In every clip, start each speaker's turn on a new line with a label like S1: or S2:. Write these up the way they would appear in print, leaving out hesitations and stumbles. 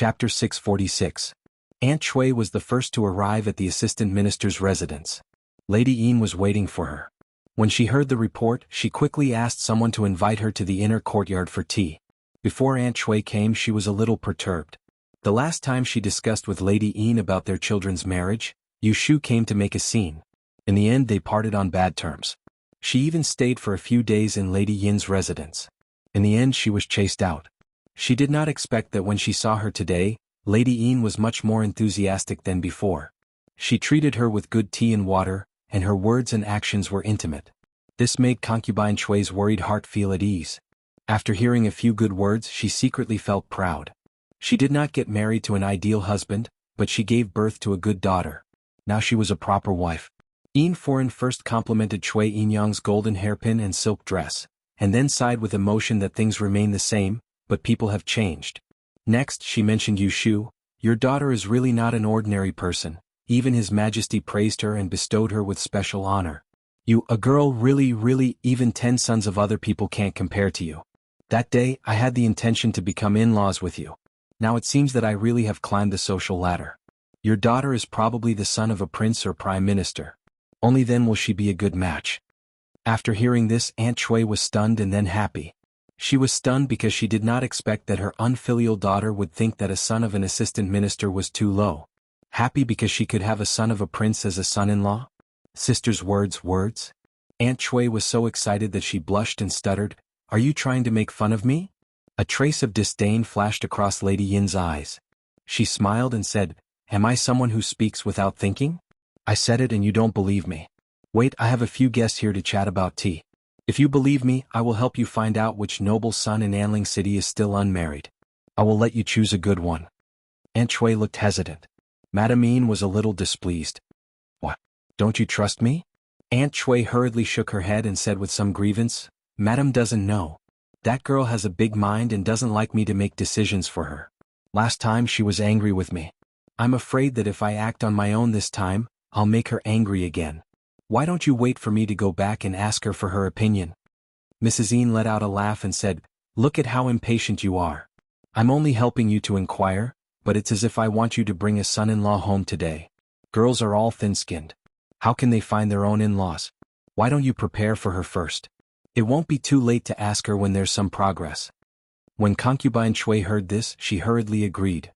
S1: Chapter 646. Aunt Shui was the first to arrive at the assistant minister's residence. Lady Yin was waiting for her. When she heard the report, she quickly asked someone to invite her to the inner courtyard for tea. Before Aunt Shui came, she was a little perturbed. The last time she discussed with Lady Yin about their children's marriage, Yu Shu came to make a scene. In the end, they parted on bad terms. She even stayed for a few days in Lady Yin's residence. In the end, she was chased out. She did not expect that when she saw her today, Lady Yin was much more enthusiastic than before. She treated her with good tea and water, and her words and actions were intimate. This made concubine Shui's worried heart feel at ease. After hearing a few good words, she secretly felt proud. She did not get married to an ideal husband, but she gave birth to a good daughter. Now she was a proper wife. Yin Foreign first complimented Shui Yinyang's golden hairpin and silk dress, and then sighed with emotion that things remain the same, but people have changed. Next, she mentioned Yu Shu. Your daughter is really not an ordinary person. Even His Majesty praised her and bestowed her with special honor. You, a girl really, even 10 sons of other people can't compare to you. That day, I had the intention to become in-laws with you. Now it seems that I really have climbed the social ladder. Your daughter is probably the son of a prince or prime minister. Only then will she be a good match. After hearing this, Aunt Shui was stunned and then happy. She was stunned because she did not expect that her unfilial daughter would think that a son of an assistant minister was too low. Happy because she could have a son of a prince as a son-in-law? Sister's words? Aunt Shui was so excited that she blushed and stuttered, "Are you trying to make fun of me?" A trace of disdain flashed across Lady Yin's eyes. She smiled and said, "Am I someone who speaks without thinking? I said it and you don't believe me. Wait, I have a few guests here to chat about tea. If you believe me, I will help you find out which noble son in Anling City is still unmarried. I will let you choose a good one." Aunt Shui looked hesitant. Madame Yin was a little displeased. "What? Don't you trust me?" Aunt Shui hurriedly shook her head and said with some grievance, "Madame doesn't know. That girl has a big mind and doesn't like me to make decisions for her. Last time she was angry with me. I'm afraid that if I act on my own this time, I'll make her angry again. Why don't you wait for me to go back and ask her for her opinion?" Mrs. Yin let out a laugh and said, "Look at how impatient you are. I'm only helping you to inquire, but it's as if I want you to bring a son-in-law home today. Girls are all thin-skinned. How can they find their own in-laws? Why don't you prepare for her first? It won't be too late to ask her when there's some progress." When concubine Shui heard this, she hurriedly agreed.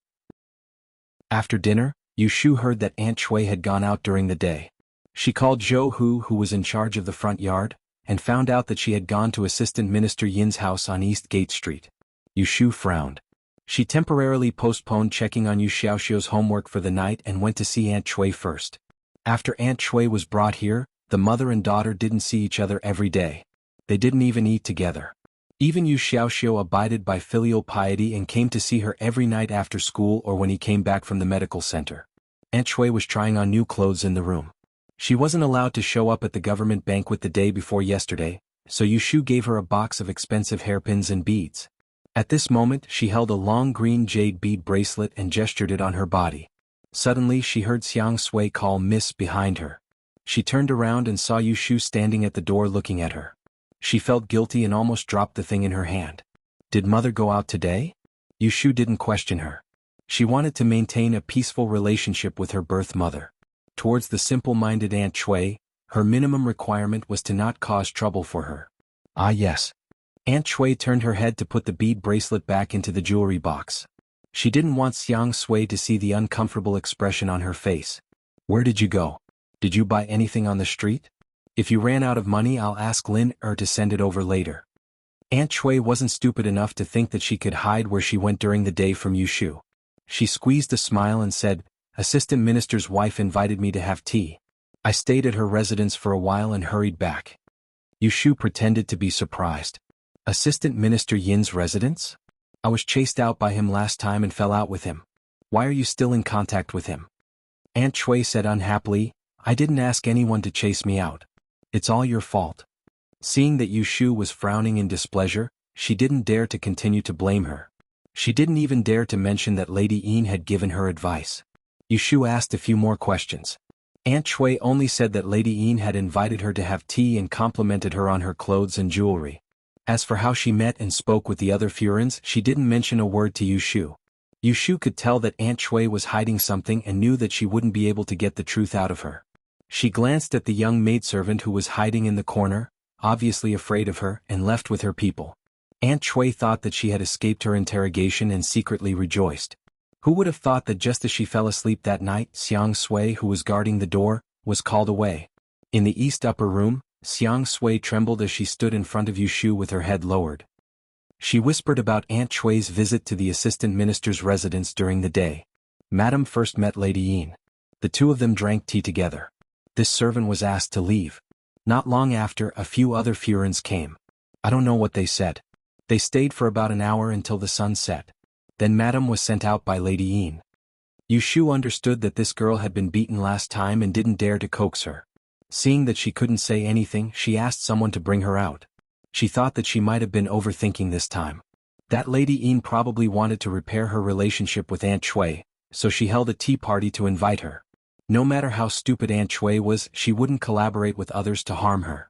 S1: After dinner, Yu Shu heard that Aunt Shui had gone out during the day. She called Zhou Hu, who was in charge of the front yard, and found out that she had gone to Assistant Minister Yin's house on East Gate Street. Yu Shu frowned. She temporarily postponed checking on Yu Xiaoxiu's homework for the night and went to see Aunt Shui first. After Aunt Shui was brought here, the mother and daughter didn't see each other every day. They didn't even eat together. Even Yu Xiaoxiu abided by filial piety and came to see her every night after school or when he came back from the medical center. Aunt Shui was trying on new clothes in the room. She wasn't allowed to show up at the government banquet the day before yesterday, so Yu Shu gave her a box of expensive hairpins and beads. At this moment, she held a long green jade bead bracelet and gestured it on her body. Suddenly, she heard Xiang Sui call "Miss" behind her. She turned around and saw Yu Shu standing at the door looking at her. She felt guilty and almost dropped the thing in her hand. Did mother go out today? Yu Shu didn't question her. She wanted to maintain a peaceful relationship with her birth mother. Towards the simple-minded Aunt Shui, her minimum requirement was to not cause trouble for her. Ah yes. Aunt Shui turned her head to put the bead bracelet back into the jewelry box. She didn't want Xiang Sui to see the uncomfortable expression on her face. "Where did you go? Did you buy anything on the street? If you ran out of money, I'll ask Lin to send it over later." Aunt Shui wasn't stupid enough to think that she could hide where she went during the day from Yu Shu. She squeezed a smile and said, "Assistant Minister's wife invited me to have tea. I stayed at her residence for a while and hurried back." Yu Shu pretended to be surprised. "Assistant Minister Yin's residence? I was chased out by him last time and fell out with him. Why are you still in contact with him?" Aunt Shui said unhappily, "I didn't ask anyone to chase me out. It's all your fault." Seeing that Yu Shu was frowning in displeasure, she didn't dare to continue to blame her. She didn't even dare to mention that Lady Yin had given her advice. Yu Shu asked a few more questions. Aunt Shui only said that Lady Yin had invited her to have tea and complimented her on her clothes and jewelry. As for how she met and spoke with the other Furins, she didn't mention a word to Yu Shu. Yushu could tell that Aunt Shui was hiding something and knew that she wouldn't be able to get the truth out of her. She glanced at the young maidservant who was hiding in the corner, obviously afraid of her, and left with her people. Aunt Shui thought that she had escaped her interrogation and secretly rejoiced. Who would have thought that just as she fell asleep that night, Xiang Sui, who was guarding the door, was called away. In the east upper room, Xiang Sui trembled as she stood in front of Yushu with her head lowered. She whispered about Aunt Shui's visit to the assistant minister's residence during the day. Madame first met Lady Yin. The two of them drank tea together. This servant was asked to leave. Not long after, a few other Furins came. I don't know what they said. They stayed for about an hour until the sun set. Then Madame was sent out by Lady Yin. Yushu understood that this girl had been beaten last time and didn't dare to coax her. Seeing that she couldn't say anything, she asked someone to bring her out. She thought that she might have been overthinking this time. That Lady Yin probably wanted to repair her relationship with Aunt Shui, so she held a tea party to invite her. No matter how stupid Aunt Shui was, she wouldn't collaborate with others to harm her.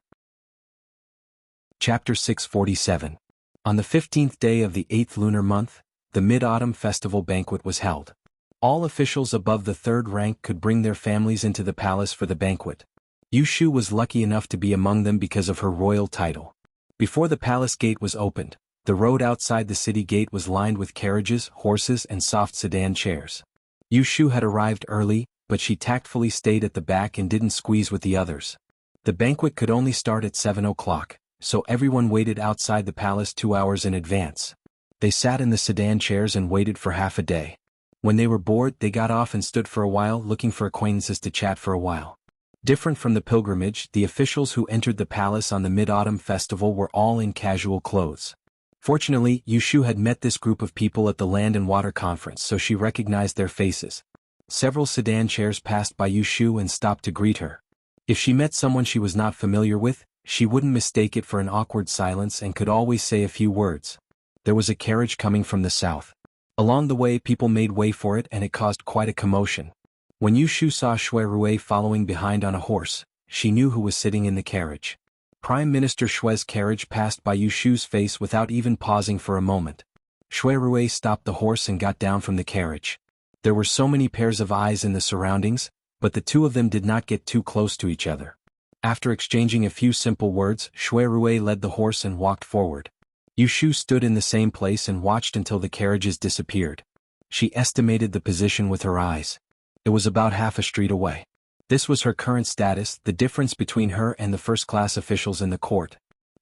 S1: Chapter 647. On the 15th day of the 8th lunar month, the Mid-Autumn Festival banquet was held. All officials above the third rank could bring their families into the palace for the banquet. Yushu was lucky enough to be among them because of her royal title. Before the palace gate was opened, the road outside the city gate was lined with carriages, horses, and soft sedan chairs. Yushu had arrived early, but she tactfully stayed at the back and didn't squeeze with the others. The banquet could only start at 7 o'clock, so everyone waited outside the palace 2 hours in advance. They sat in the sedan chairs and waited for half a day. When they were bored, they got off and stood for a while looking for acquaintances to chat for a while. Different from the pilgrimage, the officials who entered the palace on the Mid-Autumn Festival were all in casual clothes. Fortunately, Yushu had met this group of people at the Land and Water Conference, so she recognized their faces. Several sedan chairs passed by Yushu and stopped to greet her. If she met someone she was not familiar with, she wouldn't mistake it for an awkward silence and could always say a few words. There was a carriage coming from the south. Along the way, people made way for it and it caused quite a commotion. When Yushu saw Shui Rui following behind on a horse, she knew who was sitting in the carriage. Prime Minister Shui's carriage passed by Yushu's face without even pausing for a moment. Shui Rui stopped the horse and got down from the carriage. There were so many pairs of eyes in the surroundings, but the two of them did not get too close to each other. After exchanging a few simple words, Shui Rui led the horse and walked forward. Yushu stood in the same place and watched until the carriages disappeared. She estimated the position with her eyes. It was about half a street away. This was her current status, the difference between her and the first-class officials in the court.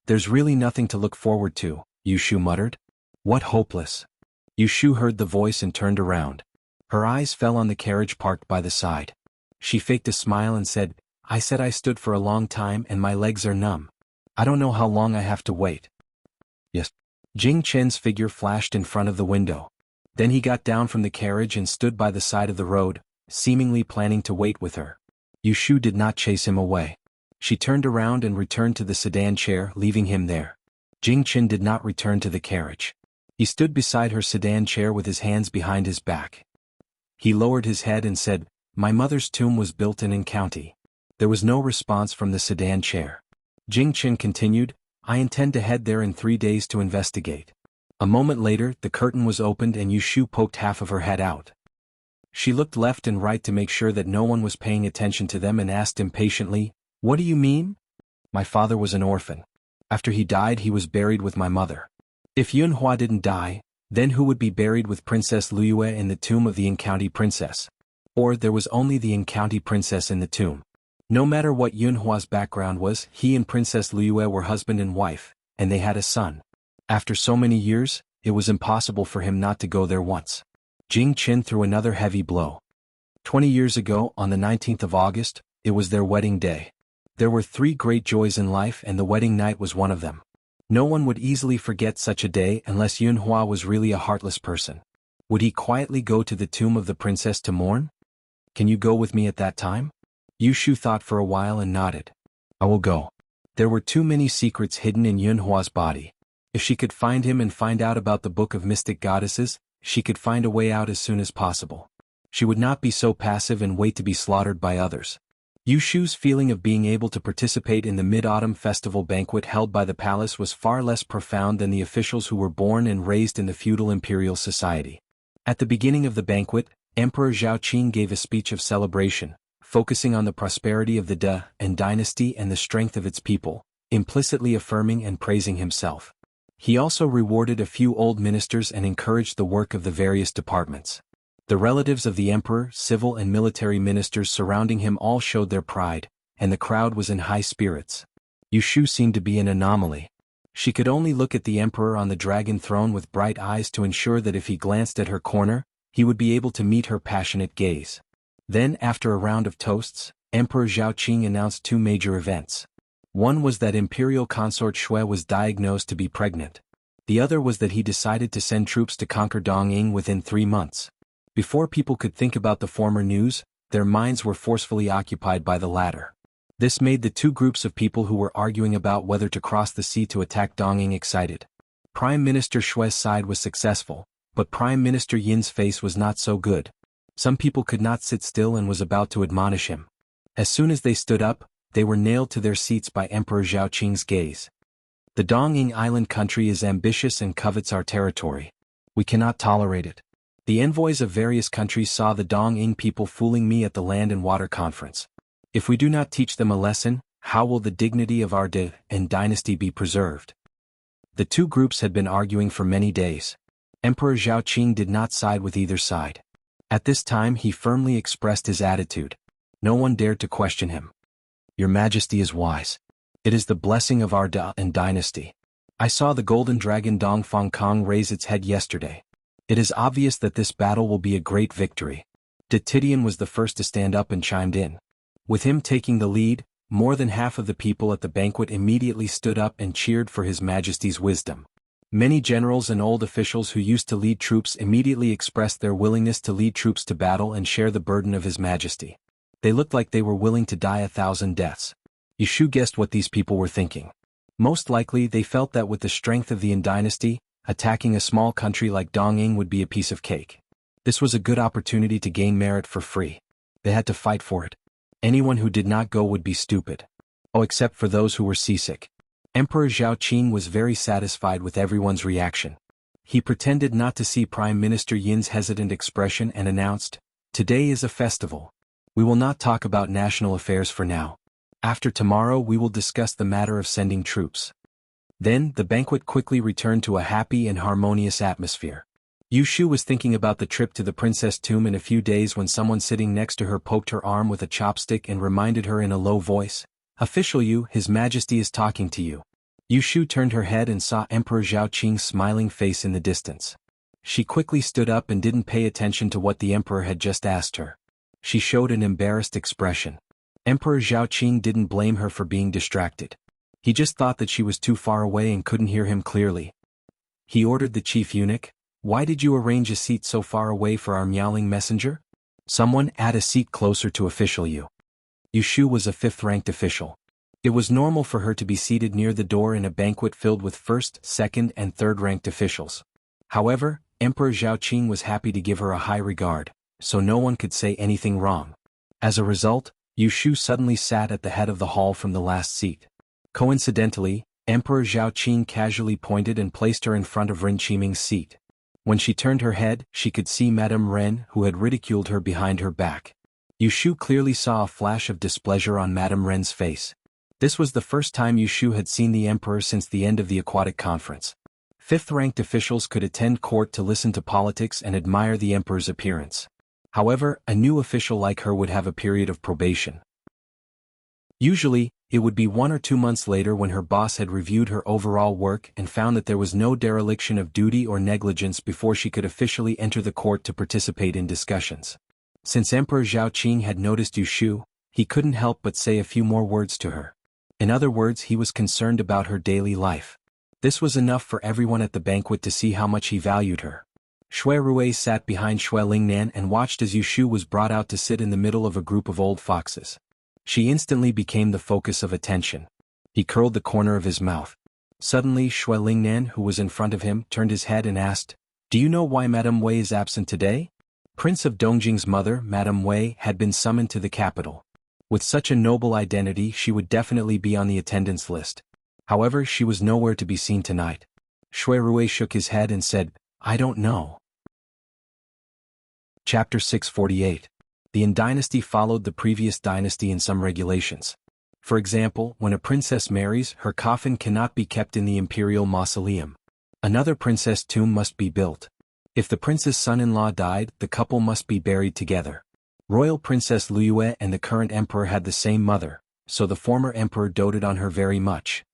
S1: There's really nothing to look forward to, Yushu muttered. What hopeless. Yushu heard the voice and turned around. Her eyes fell on the carriage parked by the side. She faked a smile and said, I said I stood for a long time and my legs are numb. I don't know how long I have to wait. Yes. Jing Chen's figure flashed in front of the window. Then he got down from the carriage and stood by the side of the road, seemingly planning to wait with her. Yushu did not chase him away. She turned around and returned to the sedan chair, leaving him there. Jing Chen did not return to the carriage. He stood beside her sedan chair with his hands behind his back. He lowered his head and said, My mother's tomb was built in County. There was no response from the sedan chair. Jing Chen continued, I intend to head there in 3 days to investigate. A moment later, the curtain was opened and Yushu poked half of her head out. She looked left and right to make sure that no one was paying attention to them and asked impatiently, What do you mean? My father was an orphan. After he died, he was buried with my mother. If Yunhua didn't die, then who would be buried with Princess Liyue in the tomb of the County princess? Or there was only the County princess in the tomb. No matter what Yunhua's background was, he and Princess Liyue were husband and wife, and they had a son. After so many years, it was impossible for him not to go there once. Jing Chen threw another heavy blow. 20 years ago, on the 19th of August, it was their wedding day. There were 3 great joys in life and the wedding night was one of them. No one would easily forget such a day unless Yunhua was really a heartless person. Would he quietly go to the tomb of the princess to mourn? Can you go with me at that time? Yushu thought for a while and nodded. I will go. There were too many secrets hidden in Yunhua's body. If she could find him and find out about the Book of Mystic Goddesses, she could find a way out as soon as possible. She would not be so passive and wait to be slaughtered by others. Yushu's feeling of being able to participate in the Mid-Autumn Festival banquet held by the palace was far less profound than the officials who were born and raised in the feudal imperial society. At the beginning of the banquet, Emperor Zhaoqing gave a speech of celebration, focusing on the prosperity of the De and dynasty and the strength of its people, implicitly affirming and praising himself. He also rewarded a few old ministers and encouraged the work of the various departments. The relatives of the emperor, civil and military ministers surrounding him all showed their pride, and the crowd was in high spirits. Yushu seemed to be an anomaly. She could only look at the emperor on the dragon throne with bright eyes to ensure that if he glanced at her corner, he would be able to meet her passionate gaze. Then, after a round of toasts, Emperor Zhaoqing announced two major events. One was that imperial consort Shui was diagnosed to be pregnant. The other was that he decided to send troops to conquer Dongying within 3 months. Before people could think about the former news, their minds were forcefully occupied by the latter. This made the two groups of people who were arguing about whether to cross the sea to attack Dongying excited. Prime Minister Shui's side was successful, but Prime Minister Yin's face was not so good. Some people could not sit still and was about to admonish him. As soon as they stood up, they were nailed to their seats by Emperor Zhaoqing's gaze. The Dongying Island country is ambitious and covets our territory. We cannot tolerate it. The envoys of various countries saw the Dongying people fooling me at the Land and Water Conference. If we do not teach them a lesson, how will the dignity of our De and dynasty be preserved? The two groups had been arguing for many days. Emperor Zhaoqing did not side with either side. At this time he firmly expressed his attitude. No one dared to question him. Your Majesty is wise. It is the blessing of our De and dynasty. I saw the golden dragon Dongfang Kong raise its head yesterday. It is obvious that this battle will be a great victory. De Tidian was the first to stand up and chimed in. With him taking the lead, more than half of the people at the banquet immediately stood up and cheered for His Majesty's wisdom. Many generals and old officials who used to lead troops immediately expressed their willingness to lead troops to battle and share the burden of His Majesty. They looked like they were willing to die 1,000 deaths. Yushu guessed what these people were thinking. Most likely they felt that with the strength of the Yin dynasty, attacking a small country like Dongying would be a piece of cake. This was a good opportunity to gain merit for free. They had to fight for it. Anyone who did not go would be stupid. Oh, except for those who were seasick. Emperor Zhaoqing was very satisfied with everyone's reaction. He pretended not to see Prime Minister Yin's hesitant expression and announced, "Today is a festival. We will not talk about national affairs for now. After tomorrow we will discuss the matter of sending troops." Then, the banquet quickly returned to a happy and harmonious atmosphere. Yushu was thinking about the trip to the princess tomb in a few days when someone sitting next to her poked her arm with a chopstick and reminded her in a low voice, "Official Yu, His Majesty is talking to you." Yushu turned her head and saw Emperor Zhaoqing's smiling face in the distance. She quickly stood up and didn't pay attention to what the emperor had just asked her. She showed an embarrassed expression. Emperor Zhaoqing didn't blame her for being distracted. He just thought that she was too far away and couldn't hear him clearly. He ordered the chief eunuch, "Why did you arrange a seat so far away for our meowing messenger? Someone add a seat closer to official Yu." Yushu was a 5th-ranked official. It was normal for her to be seated near the door in a banquet filled with 1st, 2nd, and 3rd-ranked officials. However, Emperor Zhaoqing was happy to give her a high regard, so no one could say anything wrong. As a result, Yushu suddenly sat at the head of the hall from the last seat. Coincidentally, Emperor Zhaoqing casually pointed and placed her in front of Ren Qiming's seat. When she turned her head, she could see Madame Ren, who had ridiculed her, behind her back. Yushu clearly saw a flash of displeasure on Madame Ren's face. This was the first time Yushu had seen the emperor since the end of the aquatic conference. 5th-ranked officials could attend court to listen to politics and admire the emperor's appearance. However, a new official like her would have a period of probation. Usually, it would be 1 or 2 months later when her boss had reviewed her overall work and found that there was no dereliction of duty or negligence before she could officially enter the court to participate in discussions. Since Emperor Zhaoqing had noticed Yushu, he couldn't help but say a few more words to her. In other words, he was concerned about her daily life. This was enough for everyone at the banquet to see how much he valued her. Shui Rui sat behind Shui Lingnan and watched as Yushu was brought out to sit in the middle of a group of old foxes. She instantly became the focus of attention. He curled the corner of his mouth. Suddenly Shui Lingnan, who was in front of him, turned his head and asked, "Do you know why Madame Wei is absent today?" Prince of Dongjing's mother, Madame Wei, had been summoned to the capital. With such a noble identity, she would definitely be on the attendance list. However, she was nowhere to be seen tonight. Shui Rui shook his head and said, "I don't know." Chapter 648. The Yin dynasty followed the previous dynasty in some regulations. For example, when a princess marries, her coffin cannot be kept in the imperial mausoleum. Another princess tomb must be built. If the prince's son-in-law died, the couple must be buried together. Royal Princess Liyue and the current emperor had the same mother, so the former emperor doted on her very much.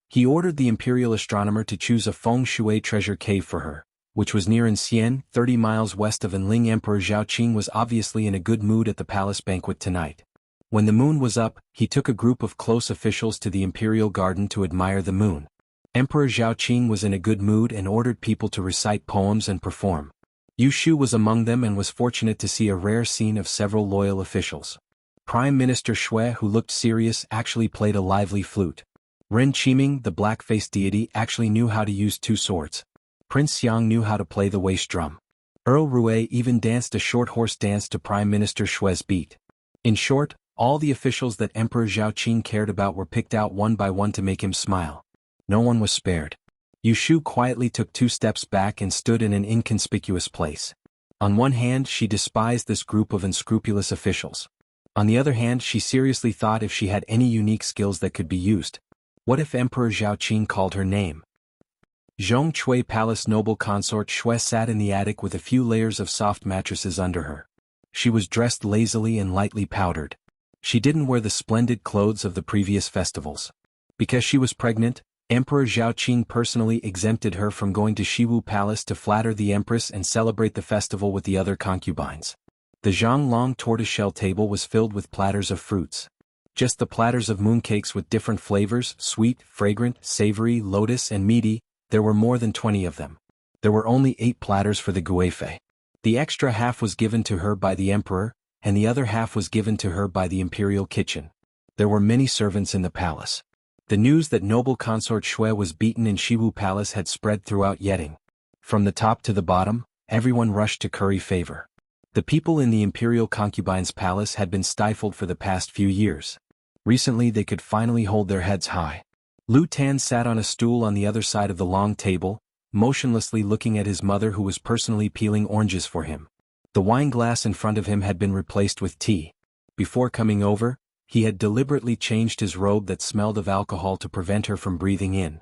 S1: He ordered the imperial astronomer to choose a feng shui treasure cave for her, which was near in Xian, 30 miles west of Anling. Emperor Zhaoqing was obviously in a good mood at the palace banquet tonight. When the moon was up, he took a group of close officials to the imperial garden to admire the moon. Emperor Zhaoqing was in a good mood and ordered people to recite poems and perform. Yu Shu was among them and was fortunate to see a rare scene of several loyal officials. Prime Minister Shui, who looked serious, actually played a lively flute. Ren Qiming, the black-faced deity, actually knew how to use two swords. Prince Xiang knew how to play the waist drum. Earl Rui even danced a short horse dance to Prime Minister Shui's beat. In short, all the officials that Emperor Zhaoqing cared about were picked out one by one to make him smile. No one was spared. Yu Shu quietly took 2 steps back and stood in an inconspicuous place. On one hand, she despised this group of unscrupulous officials. On the other hand, she seriously thought if she had any unique skills that could be used. What if Emperor Zhaoqing called her name? Zhong Chui Palace noble consort Shui sat in the attic with a few layers of soft mattresses under her. She was dressed lazily and lightly powdered. She didn't wear the splendid clothes of the previous festivals. Because she was pregnant, Emperor Zhaoqing personally exempted her from going to Shiwu Palace to flatter the empress and celebrate the festival with the other concubines. The Zhonglong tortoiseshell table was filled with platters of fruits. Just the platters of mooncakes with different flavors, sweet, fragrant, savory, lotus and meaty. There were more than 20 of them. There were only 8 platters for the guifei. The extra half was given to her by the emperor, and the other half was given to her by the imperial kitchen. There were many servants in the palace. The news that noble consort Shui was beaten in Shiwu Palace had spread throughout Yeding. From the top to the bottom, everyone rushed to curry favor. The people in the imperial concubine's palace had been stifled for the past few years. Recently they could finally hold their heads high. Lu Tan sat on a stool on the other side of the long table, motionlessly looking at his mother who was personally peeling oranges for him. The wine glass in front of him had been replaced with tea. Before coming over, he had deliberately changed his robe that smelled of alcohol to prevent her from breathing in.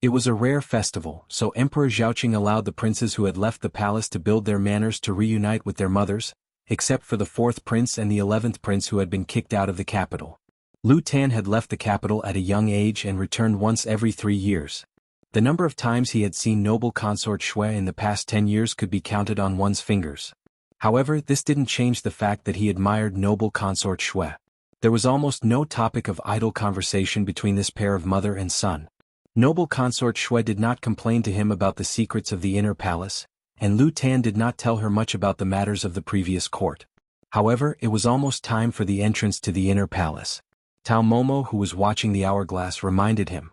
S1: It was a rare festival, so Emperor Zhaoqing allowed the princes who had left the palace to build their manners to reunite with their mothers, except for the 4th prince and the 11th prince who had been kicked out of the capital. Lu Tan had left the capital at a young age and returned once every 3 years. The number of times he had seen noble consort Shui in the past 10 years could be counted on one's fingers. However, this didn't change the fact that he admired noble consort Shui. There was almost no topic of idle conversation between this pair of mother and son. Noble consort Shui did not complain to him about the secrets of the inner palace, and Lu Tan did not tell her much about the matters of the previous court. However, it was almost time for the entrance to the inner palace. Tao Momo, who was watching the hourglass, reminded him.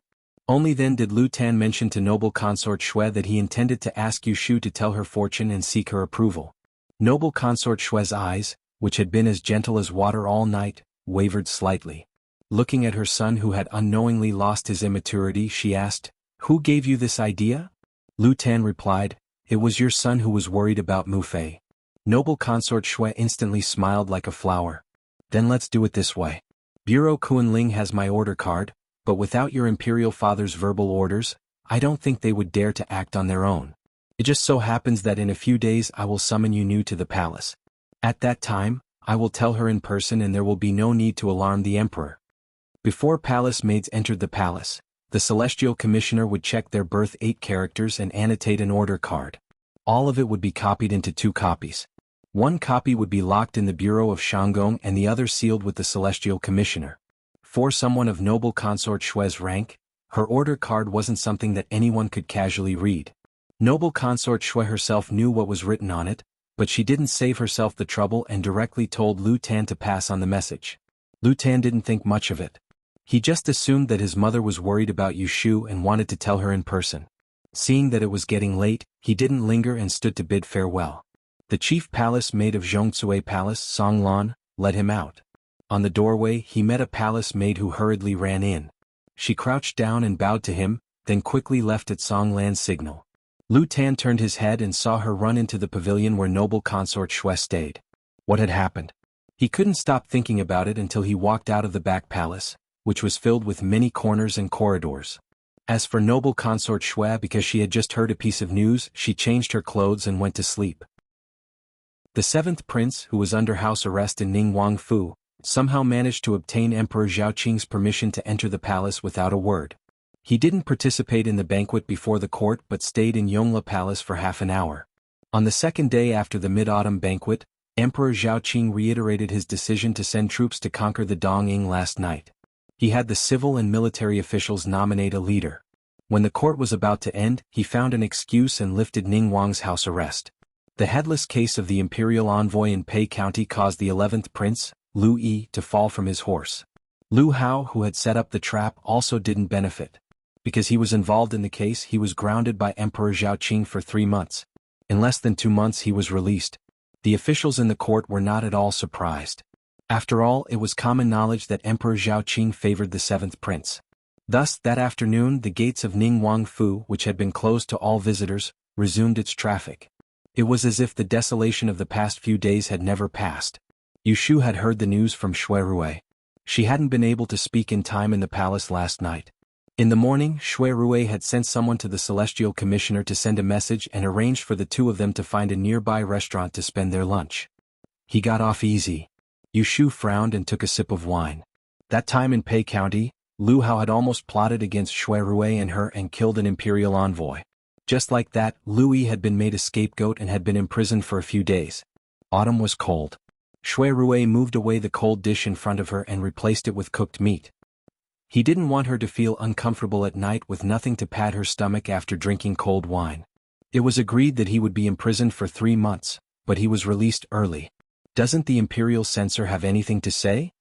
S1: Only then did Lu Tan mention to noble consort Shui that he intended to ask Yu Shu to tell her fortune and seek her approval. Noble consort Shui's eyes, which had been as gentle as water all night, wavered slightly. Looking at her son who had unknowingly lost his immaturity, she asked, "Who gave you this idea?" Lu Tan replied, "It was your son who was worried about Mu Fei." Noble consort Shui instantly smiled like a flower. "Then let's do it this way. Bureau Kunling has my order card, but without your imperial father's verbal orders, I don't think they would dare to act on their own. It just so happens that in a few days I will summon you new to the palace. At that time, I will tell her in person and there will be no need to alarm the emperor." Before palace maids entered the palace, the celestial commissioner would check their birth 8 characters and annotate an order card. All of it would be copied into 2 copies. One copy would be locked in the Bureau of Shanggong and the other sealed with the Celestial Commissioner. For someone of noble consort Shui's rank, her order card wasn't something that anyone could casually read. Noble consort Shui herself knew what was written on it, but she didn't save herself the trouble and directly told Lu Tan to pass on the message. Lu Tan didn't think much of it. He just assumed that his mother was worried about Yu Shu and wanted to tell her in person. Seeing that it was getting late, he didn't linger and stood to bid farewell. The chief palace maid of Zhongcui Palace, Song Lan, led him out. On the doorway he met a palace maid who hurriedly ran in. She crouched down and bowed to him, then quickly left at Song Lan's signal. Lu Tan turned his head and saw her run into the pavilion where noble consort Shui stayed. What had happened? He couldn't stop thinking about it until he walked out of the back palace, which was filled with many corners and corridors. As for noble consort Shui, because she had just heard a piece of news, she changed her clothes and went to sleep. The seventh prince, who was under house arrest in Ningguang Fu, somehow managed to obtain Emperor Zhaoqing's permission to enter the palace without a word. He didn't participate in the banquet before the court but stayed in Yongla Palace for half an hour. On the second day after the mid-autumn banquet, Emperor Zhaoqing reiterated his decision to send troops to conquer the Dongying last night. He had the civil and military officials nominate a leader. When the court was about to end, he found an excuse and lifted Ningguang's house arrest. The headless case of the imperial envoy in Pei County caused the 11th prince, Lu Yi, to fall from his horse. Lu Hao, who had set up the trap, also didn't benefit. Because he was involved in the case, he was grounded by Emperor Zhaoqing for 3 months. In less than 2 months he was released. The officials in the court were not at all surprised. After all, it was common knowledge that Emperor Zhaoqing favored the 7th prince. Thus, that afternoon, the gates of Ningguang Fu, which had been closed to all visitors, resumed its traffic. It was as if the desolation of the past few days had never passed. Yu Shu had heard the news from Shui Rui. She hadn't been able to speak in time in the palace last night. In the morning, Shui Rui had sent someone to the Celestial Commissioner to send a message and arranged for the two of them to find a nearby restaurant to spend their lunch. He got off easy. Yu Shu frowned and took a sip of wine. That time in Pei County, Lu Hao had almost plotted against Shui Rui and her and killed an imperial envoy. Just like that, Lu Yi had been made a scapegoat and had been imprisoned for a few days. Autumn was cold. Shui Rui moved away the cold dish in front of her and replaced it with cooked meat. He didn't want her to feel uncomfortable at night with nothing to pad her stomach after drinking cold wine. It was agreed that he would be imprisoned for 3 months, but he was released early. Doesn't the imperial censor have anything to say?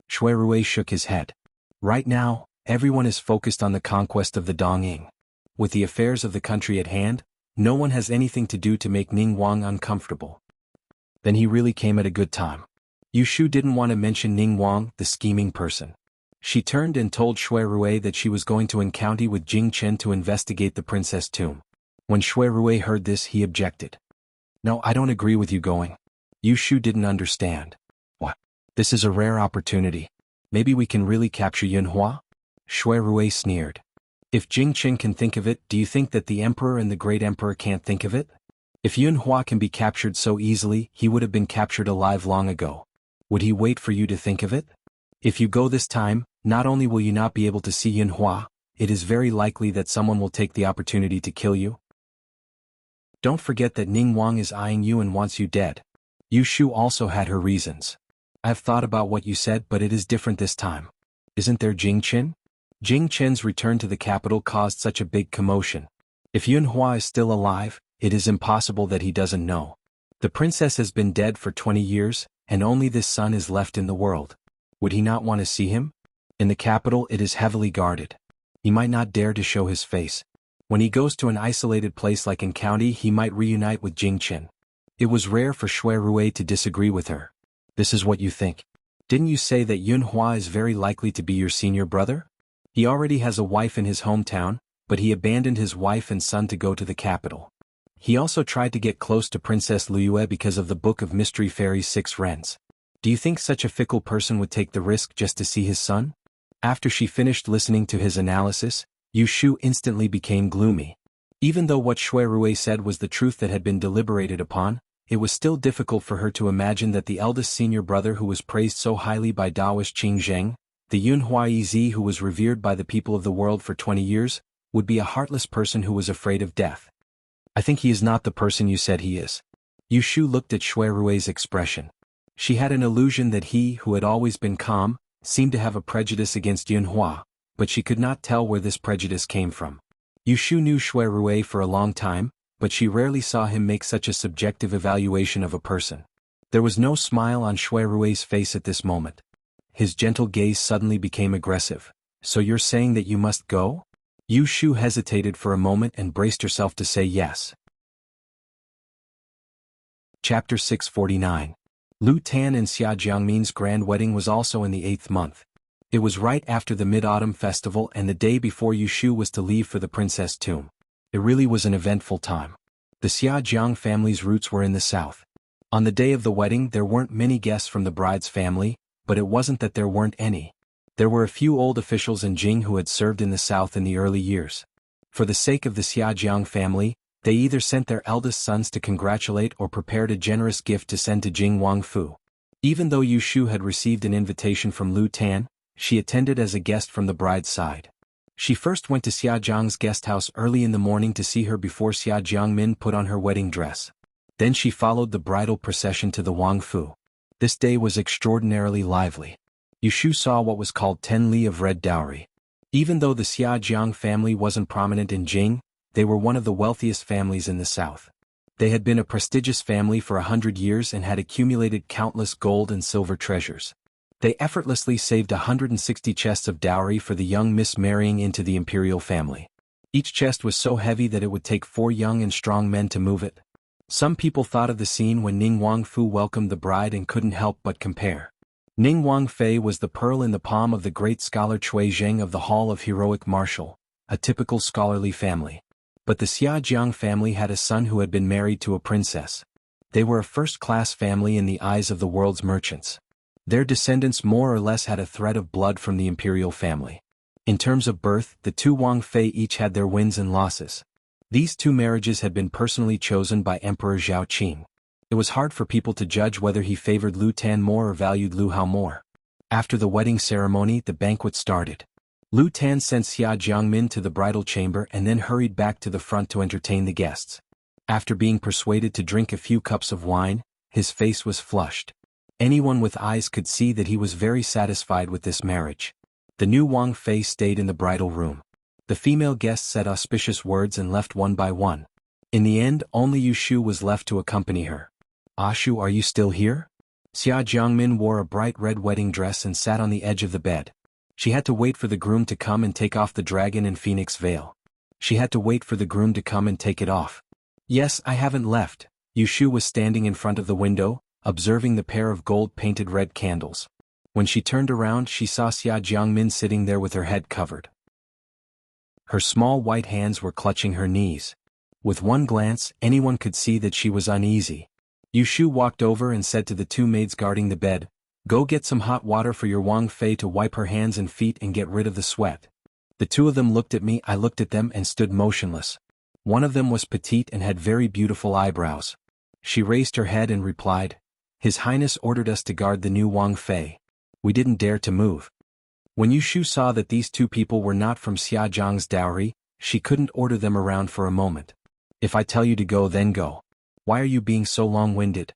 S1: Shui Rui shook his head. Right now, everyone is focused on the conquest of the Dongying. With the affairs of the country at hand, no one has anything to do to make Ningguang uncomfortable. Then he really came at a good time. Yu Shu didn't want to mention Ningguang, the scheming person. She turned and told Shui Rui that she was going to encounter with Jing Chen to investigate the princess tomb. When Shui Rui heard this, he objected. No, I don't agree with you going. Yu Shu didn't understand. What? This is a rare opportunity. Maybe we can really capture Yunhua? Shui Rui sneered. If Jing Chen can think of it, do you think that the emperor and the great emperor can't think of it? If Yunhua can be captured so easily, he would have been captured alive long ago. Would he wait for you to think of it? If you go this time, not only will you not be able to see Yunhua, it is very likely that someone will take the opportunity to kill you. Don't forget that Ningguang is eyeing you and wants you dead. Yu Shu also had her reasons. I've thought about what you said, but it is different this time. Isn't there Jing Chen? Jing Chen's return to the capital caused such a big commotion. If Yunhua is still alive, it is impossible that he doesn't know. The princess has been dead for 20 years, and only this son is left in the world. Would he not want to see him? In the capital it is heavily guarded. He might not dare to show his face. When he goes to an isolated place like in county, he might reunite with Jing Chen. It was rare for Shui Rui to disagree with her. This is what you think. Didn't you say that Yunhua is very likely to be your senior brother? He already has a wife in his hometown, but he abandoned his wife and son to go to the capital. He also tried to get close to Princess Liyue because of the Book of Mystery Fairy's 6 wrens. Do you think such a fickle person would take the risk just to see his son? After she finished listening to his analysis, Yu Shu instantly became gloomy. Even though what Shui Rui said was the truth that had been deliberated upon, it was still difficult for her to imagine that the eldest senior brother who was praised so highly by Taoist Qing Zheng, the Yunhua Yi who was revered by the people of the world for 20 years, would be a heartless person who was afraid of death. I think he is not the person you said he is. Yu Shu looked at Shui Rui's expression. She had an illusion that he, who had always been calm, seemed to have a prejudice against Yunhua, but she could not tell where this prejudice came from. Yu Shu knew Shui Rui for a long time, but she rarely saw him make such a subjective evaluation of a person. There was no smile on Shui Rui's face at this moment. His gentle gaze suddenly became aggressive. So you're saying that you must go? Yu Shu hesitated for a moment and braced herself to say yes. Chapter 649. Lu Tan and Xia Jiangmin's grand wedding was also in the 8th month. It was right after the Mid-Autumn Festival and the day before Yu Shu was to leave for the princess tomb. It really was an eventful time. The Xiajiang family's roots were in the south. On the day of the wedding there weren't many guests from the bride's family, but it wasn't that there weren't any. There were a few old officials in Jing who had served in the south in the early years. For the sake of the Xiajiang family, they either sent their eldest sons to congratulate or prepared a generous gift to send to Jing Wangfu. Even though Yu Shu had received an invitation from Lu Tan, she attended as a guest from the bride's side. She first went to Xiajiang's guest house early in the morning to see her before Xia Jiangmin put on her wedding dress. Then she followed the bridal procession to the Wangfu. This day was extraordinarily lively. Yu Shu saw what was called 10 li of red dowry. Even though the Xiajiang family wasn't prominent in Jing, they were one of the wealthiest families in the south. They had been a prestigious family for 100 years and had accumulated countless gold and silver treasures. They effortlessly saved 160 chests of dowry for the young miss marrying into the imperial family. Each chest was so heavy that it would take 4 young and strong men to move it. Some people thought of the scene when Ning Wangfu welcomed the bride and couldn't help but compare. Ning Wangfei was the pearl in the palm of the great scholar Cui Zheng of the Hall of Heroic Martial, a typical scholarly family. But the Xiajiang family had a son who had been married to a princess. They were a first-class family in the eyes of the world's merchants. Their descendants more or less had a thread of blood from the imperial family. In terms of birth, the two Wangfei each had their wins and losses. These 2 marriages had been personally chosen by Emperor Zhao Qing. It was hard for people to judge whether he favored Lu Tan more or valued Lu Hao more. After the wedding ceremony, the banquet started. Lu Tan sent Xia Jiangmin to the bridal chamber and then hurried back to the front to entertain the guests. After being persuaded to drink a few cups of wine, his face was flushed. Anyone with eyes could see that he was very satisfied with this marriage. The new Wang Fei stayed in the bridal room. The female guests said auspicious words and left one by one. In the end, only Yu Shu was left to accompany her. "Ashu, are you still here?" Xia Jiangmin wore a bright red wedding dress and sat on the edge of the bed. She had to wait for the groom to come and take off the dragon and phoenix veil. She had to wait for the groom to come and take it off. "Yes, I haven't left." Yu Shu was standing in front of the window, observing the pair of gold-painted red candles. When she turned around, she saw Xia Jiangmin sitting there with her head covered. Her small white hands were clutching her knees. With one glance, anyone could see that she was uneasy. Yu Shu walked over and said to the 2 maids guarding the bed, "Go get some hot water for your Wang Fei to wipe her hands and feet and get rid of the sweat." The 2 of them looked at me, I looked at them and stood motionless. One of them was petite and had very beautiful eyebrows. She raised her head and replied, "His Highness ordered us to guard the new Wang Fei." We didn't dare to move. When Yu Shu saw that these 2 people were not from Xiajiang's dowry, she couldn't order them around for a moment. "If I tell you to go, then go. Why are you being so long-winded?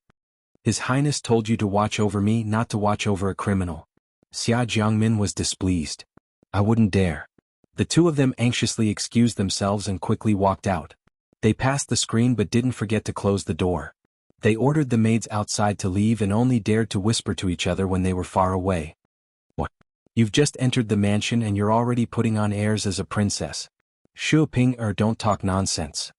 S1: His Highness told you to watch over me, not to watch over a criminal." Xia Jiangmin was displeased. "I wouldn't dare." The 2 of them anxiously excused themselves and quickly walked out. They passed the screen but didn't forget to close the door. They ordered the maids outside to leave and only dared to whisper to each other when they were far away. "What? You've just entered the mansion and you're already putting on airs as a princess. Shu Ping don't talk nonsense."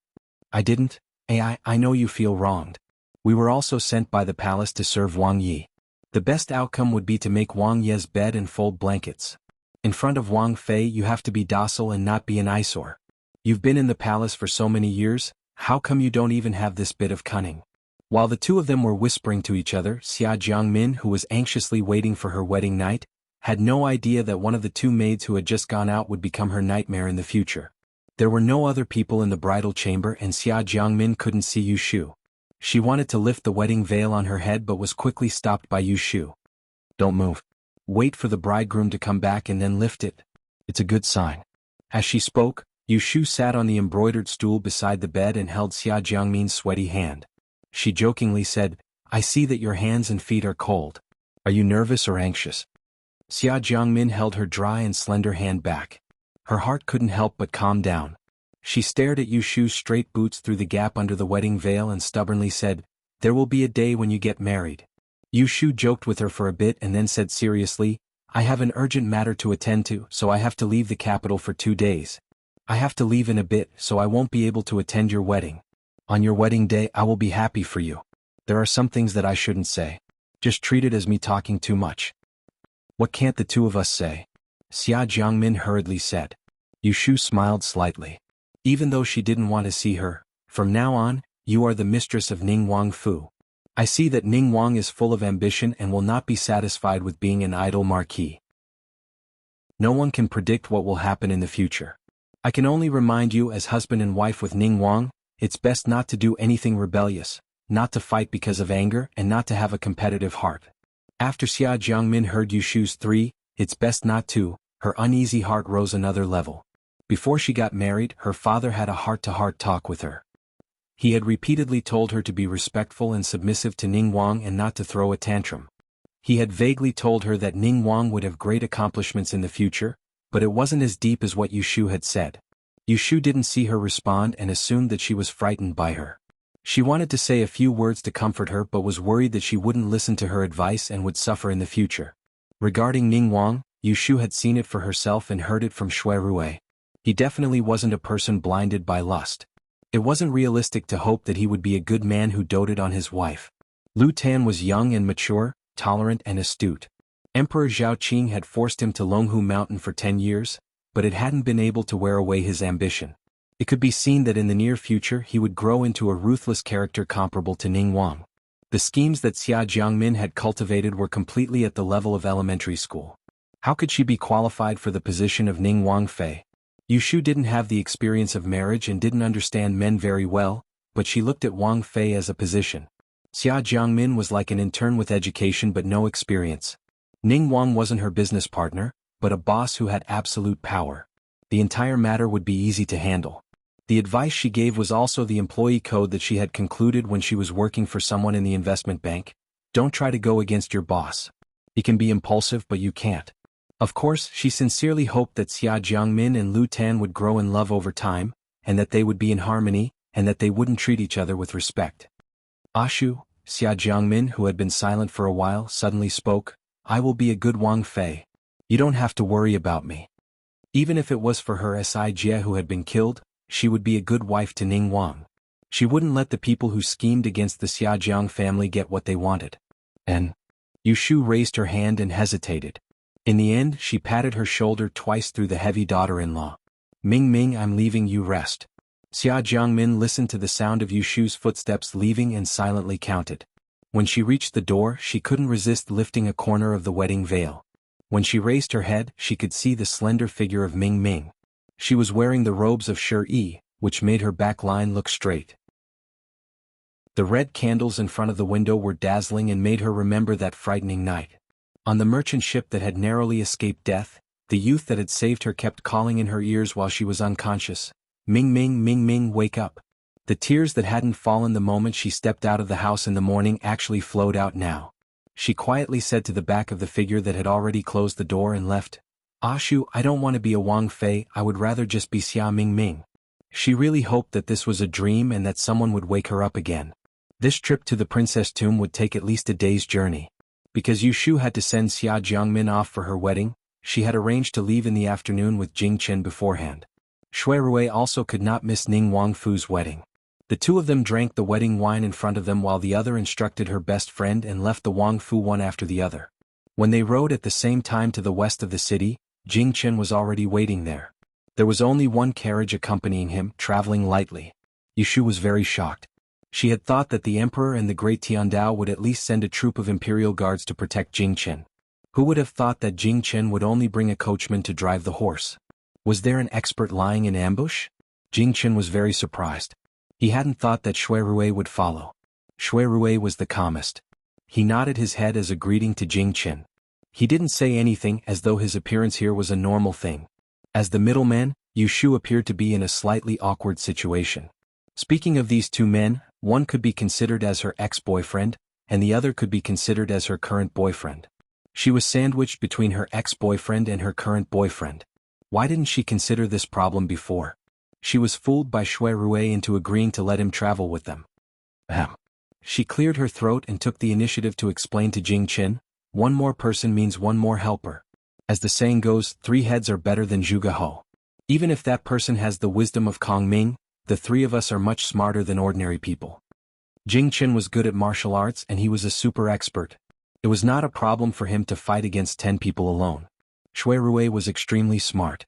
S1: "I didn't. I know you feel wronged. We were also sent by the palace to serve Wang Yi. The best outcome would be to make Wang Ye's bed and fold blankets. In front of Wang Fei you have to be docile and not be an eyesore. You've been in the palace for so many years, how come you don't even have this bit of cunning?" While the 2 of them were whispering to each other, Xia Jiangmin, who was anxiously waiting for her wedding night, had no idea that one of the 2 maids who had just gone out would become her nightmare in the future. There were no other people in the bridal chamber and Xia Jiangmin couldn't see Yu Shu. She wanted to lift the wedding veil on her head but was quickly stopped by Yu Shu. "Don't move. Wait for the bridegroom to come back and then lift it. It's a good sign." As she spoke, Yu Shu sat on the embroidered stool beside the bed and held Xia Jiangmin's sweaty hand. She jokingly said, "I see that your hands and feet are cold. Are you nervous or anxious?" Xia Jiangmin held her dry and slender hand back. Her heart couldn't help but calm down. She stared at Yu Shu's straight boots through the gap under the wedding veil and stubbornly said, "There will be a day when you get married." Yu Shu joked with her for a bit and then said seriously, "I have an urgent matter to attend to, so I have to leave the capital for 2 days. I have to leave in a bit, so I won't be able to attend your wedding. On your wedding day I will be happy for you. There are some things that I shouldn't say. Just treat it as me talking too much." "What can't the 2 of us say?" Xia Jiangmin hurriedly said. Yu Shu smiled slightly. even though she didn't want to see her. "From now on, you are the mistress of Ning Wang Fu. I see that Ning Wang is full of ambition and will not be satisfied with being an idle marquis. No one can predict what will happen in the future. I can only remind you as husband and wife with Ning Wang, it's best not to do anything rebellious, not to fight because of anger and not to have a competitive heart." After Xia Jiangmin heard Yushu's 3, "It's best not to," her uneasy heart rose another level. Before she got married, her father had a heart-to-heart talk with her. He had repeatedly told her to be respectful and submissive to Ning Wang and not to throw a tantrum. He had vaguely told her that Ning Wang would have great accomplishments in the future, but it wasn't as deep as what Yushu had said. Yushu didn't see her respond and assumed that she was frightened by her. She wanted to say a few words to comfort her but was worried that she wouldn't listen to her advice and would suffer in the future. Regarding Ning Wang, Yushu had seen it for herself and heard it from Shui Rui. He definitely wasn't a person blinded by lust. It wasn't realistic to hope that he would be a good man who doted on his wife. Lu Tan was young and mature, tolerant and astute. Emperor Zhao Qing had forced him to Longhu Mountain for 10 years, but it hadn't been able to wear away his ambition. It could be seen that in the near future he would grow into a ruthless character comparable to Ning Wang. The schemes that Xia Jiangmin had cultivated were completely at the level of elementary school. How could she be qualified for the position of Ning Wang Fei? Yushu didn't have the experience of marriage and didn't understand men very well, but she looked at Wang Fei as a position. Xia Jiangmin was like an intern with education but no experience. Ning Wang wasn't her business partner, but a boss who had absolute power. The entire matter would be easy to handle. The advice she gave was also the employee code that she had concluded when she was working for someone in the investment bank. Don't try to go against your boss. He can be impulsive but you can't. Of course, she sincerely hoped that Xia Jiangmin and Lu Tan would grow in love over time, and that they would be in harmony, and that they wouldn't treat each other with respect. "Ashu," Xia Jiangmin, who had been silent for a while, suddenly spoke, "I will be a good Wang Fei. You don't have to worry about me." Even if it was for her Si Jie who had been killed, she would be a good wife to Ning Wang. She wouldn't let the people who schemed against the Xiajiang family get what they wanted. And Yushu raised her hand and hesitated. In the end, she patted her shoulder twice through the heavy daughter-in-law. "Ming Ming, I'm leaving you rest." Xia Jiangmin listened to the sound of Yushu's footsteps leaving and silently counted. When she reached the door, she couldn't resist lifting a corner of the wedding veil. When she raised her head, she could see the slender figure of Ming Ming. She was wearing the robes of Shi, which made her back line look straight. The red candles in front of the window were dazzling and made her remember that frightening night. On the merchant ship that had narrowly escaped death, the youth that had saved her kept calling in her ears while she was unconscious, Ming Ming, wake up." The tears that hadn't fallen the moment she stepped out of the house in the morning actually flowed out now. She quietly said to the back of the figure that had already closed the door and left, "Ashu, I don't want to be a Wang Fei, I would rather just be Xia Ming." She really hoped that this was a dream and that someone would wake her up again. This trip to the princess tomb would take at least a day's journey. Because Yushu had to send Xia Jiangmin off for her wedding, she had arranged to leave in the afternoon with Jing Chen beforehand. Shui Rui also could not miss Ning Wang Fu's wedding. The two of them drank the wedding wine in front of them while the other instructed her best friend and left the Wang Fu one after the other. When they rode at the same time to the west of the city, Jing Chen was already waiting there. There was only one carriage accompanying him, traveling lightly. Yushu was very shocked. She had thought that the emperor and the great Tiandao would at least send a troop of imperial guards to protect Jing Chen. Who would have thought that Jing Chen would only bring a coachman to drive the horse? Was there an expert lying in ambush? Jing Chen was very surprised. He hadn't thought that Shui Rui would follow. Shui Rui was the calmest. He nodded his head as a greeting to Jing Chen. He didn't say anything as though his appearance here was a normal thing. As the middleman, Yushu appeared to be in a slightly awkward situation. Speaking of these two men, one could be considered as her ex-boyfriend, and the other could be considered as her current boyfriend. She was sandwiched between her ex-boyfriend and her current boyfriend. Why didn't she consider this problem before? She was fooled by Shui Rui into agreeing to let him travel with them. Ahem. She cleared her throat and took the initiative to explain to Jing Chen, one more person means one more helper. As the saying goes, 3 heads are better than Zhuge Ho. Even if that person has the wisdom of Kong Ming, the 3 of us are much smarter than ordinary people. Jing Chen was good at martial arts and he was a super expert. It was not a problem for him to fight against 10 people alone. Shui Rui was extremely smart.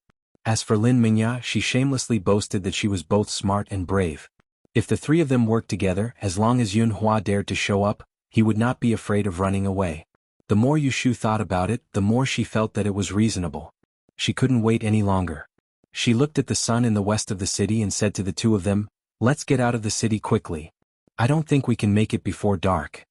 S1: As for Lin Mingya, she shamelessly boasted that she was both smart and brave. If the three of them worked together, as long as Yun Hua dared to show up, he would not be afraid of running away. The more Yu Shu thought about it, the more she felt that it was reasonable. She couldn't wait any longer. She looked at the sun in the west of the city and said to the two of them, "Let's get out of the city quickly. I don't think we can make it before dark.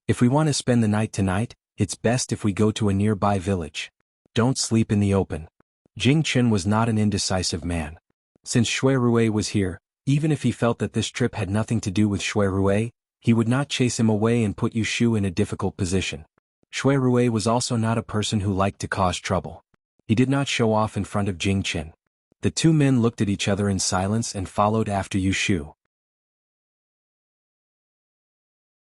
S1: If we want to spend the night tonight, it's best if we go to a nearby village. Don't sleep in the open." Jing Chen was not an indecisive man. Since Shui Rui was here, even if he felt that this trip had nothing to do with Shui Rui, he would not chase him away and put Yu Shu in a difficult position. Shui Rui was also not a person who liked to cause trouble. He did not show off in front of Jing Chen. The two men looked at each other in silence and followed after Yu Shu.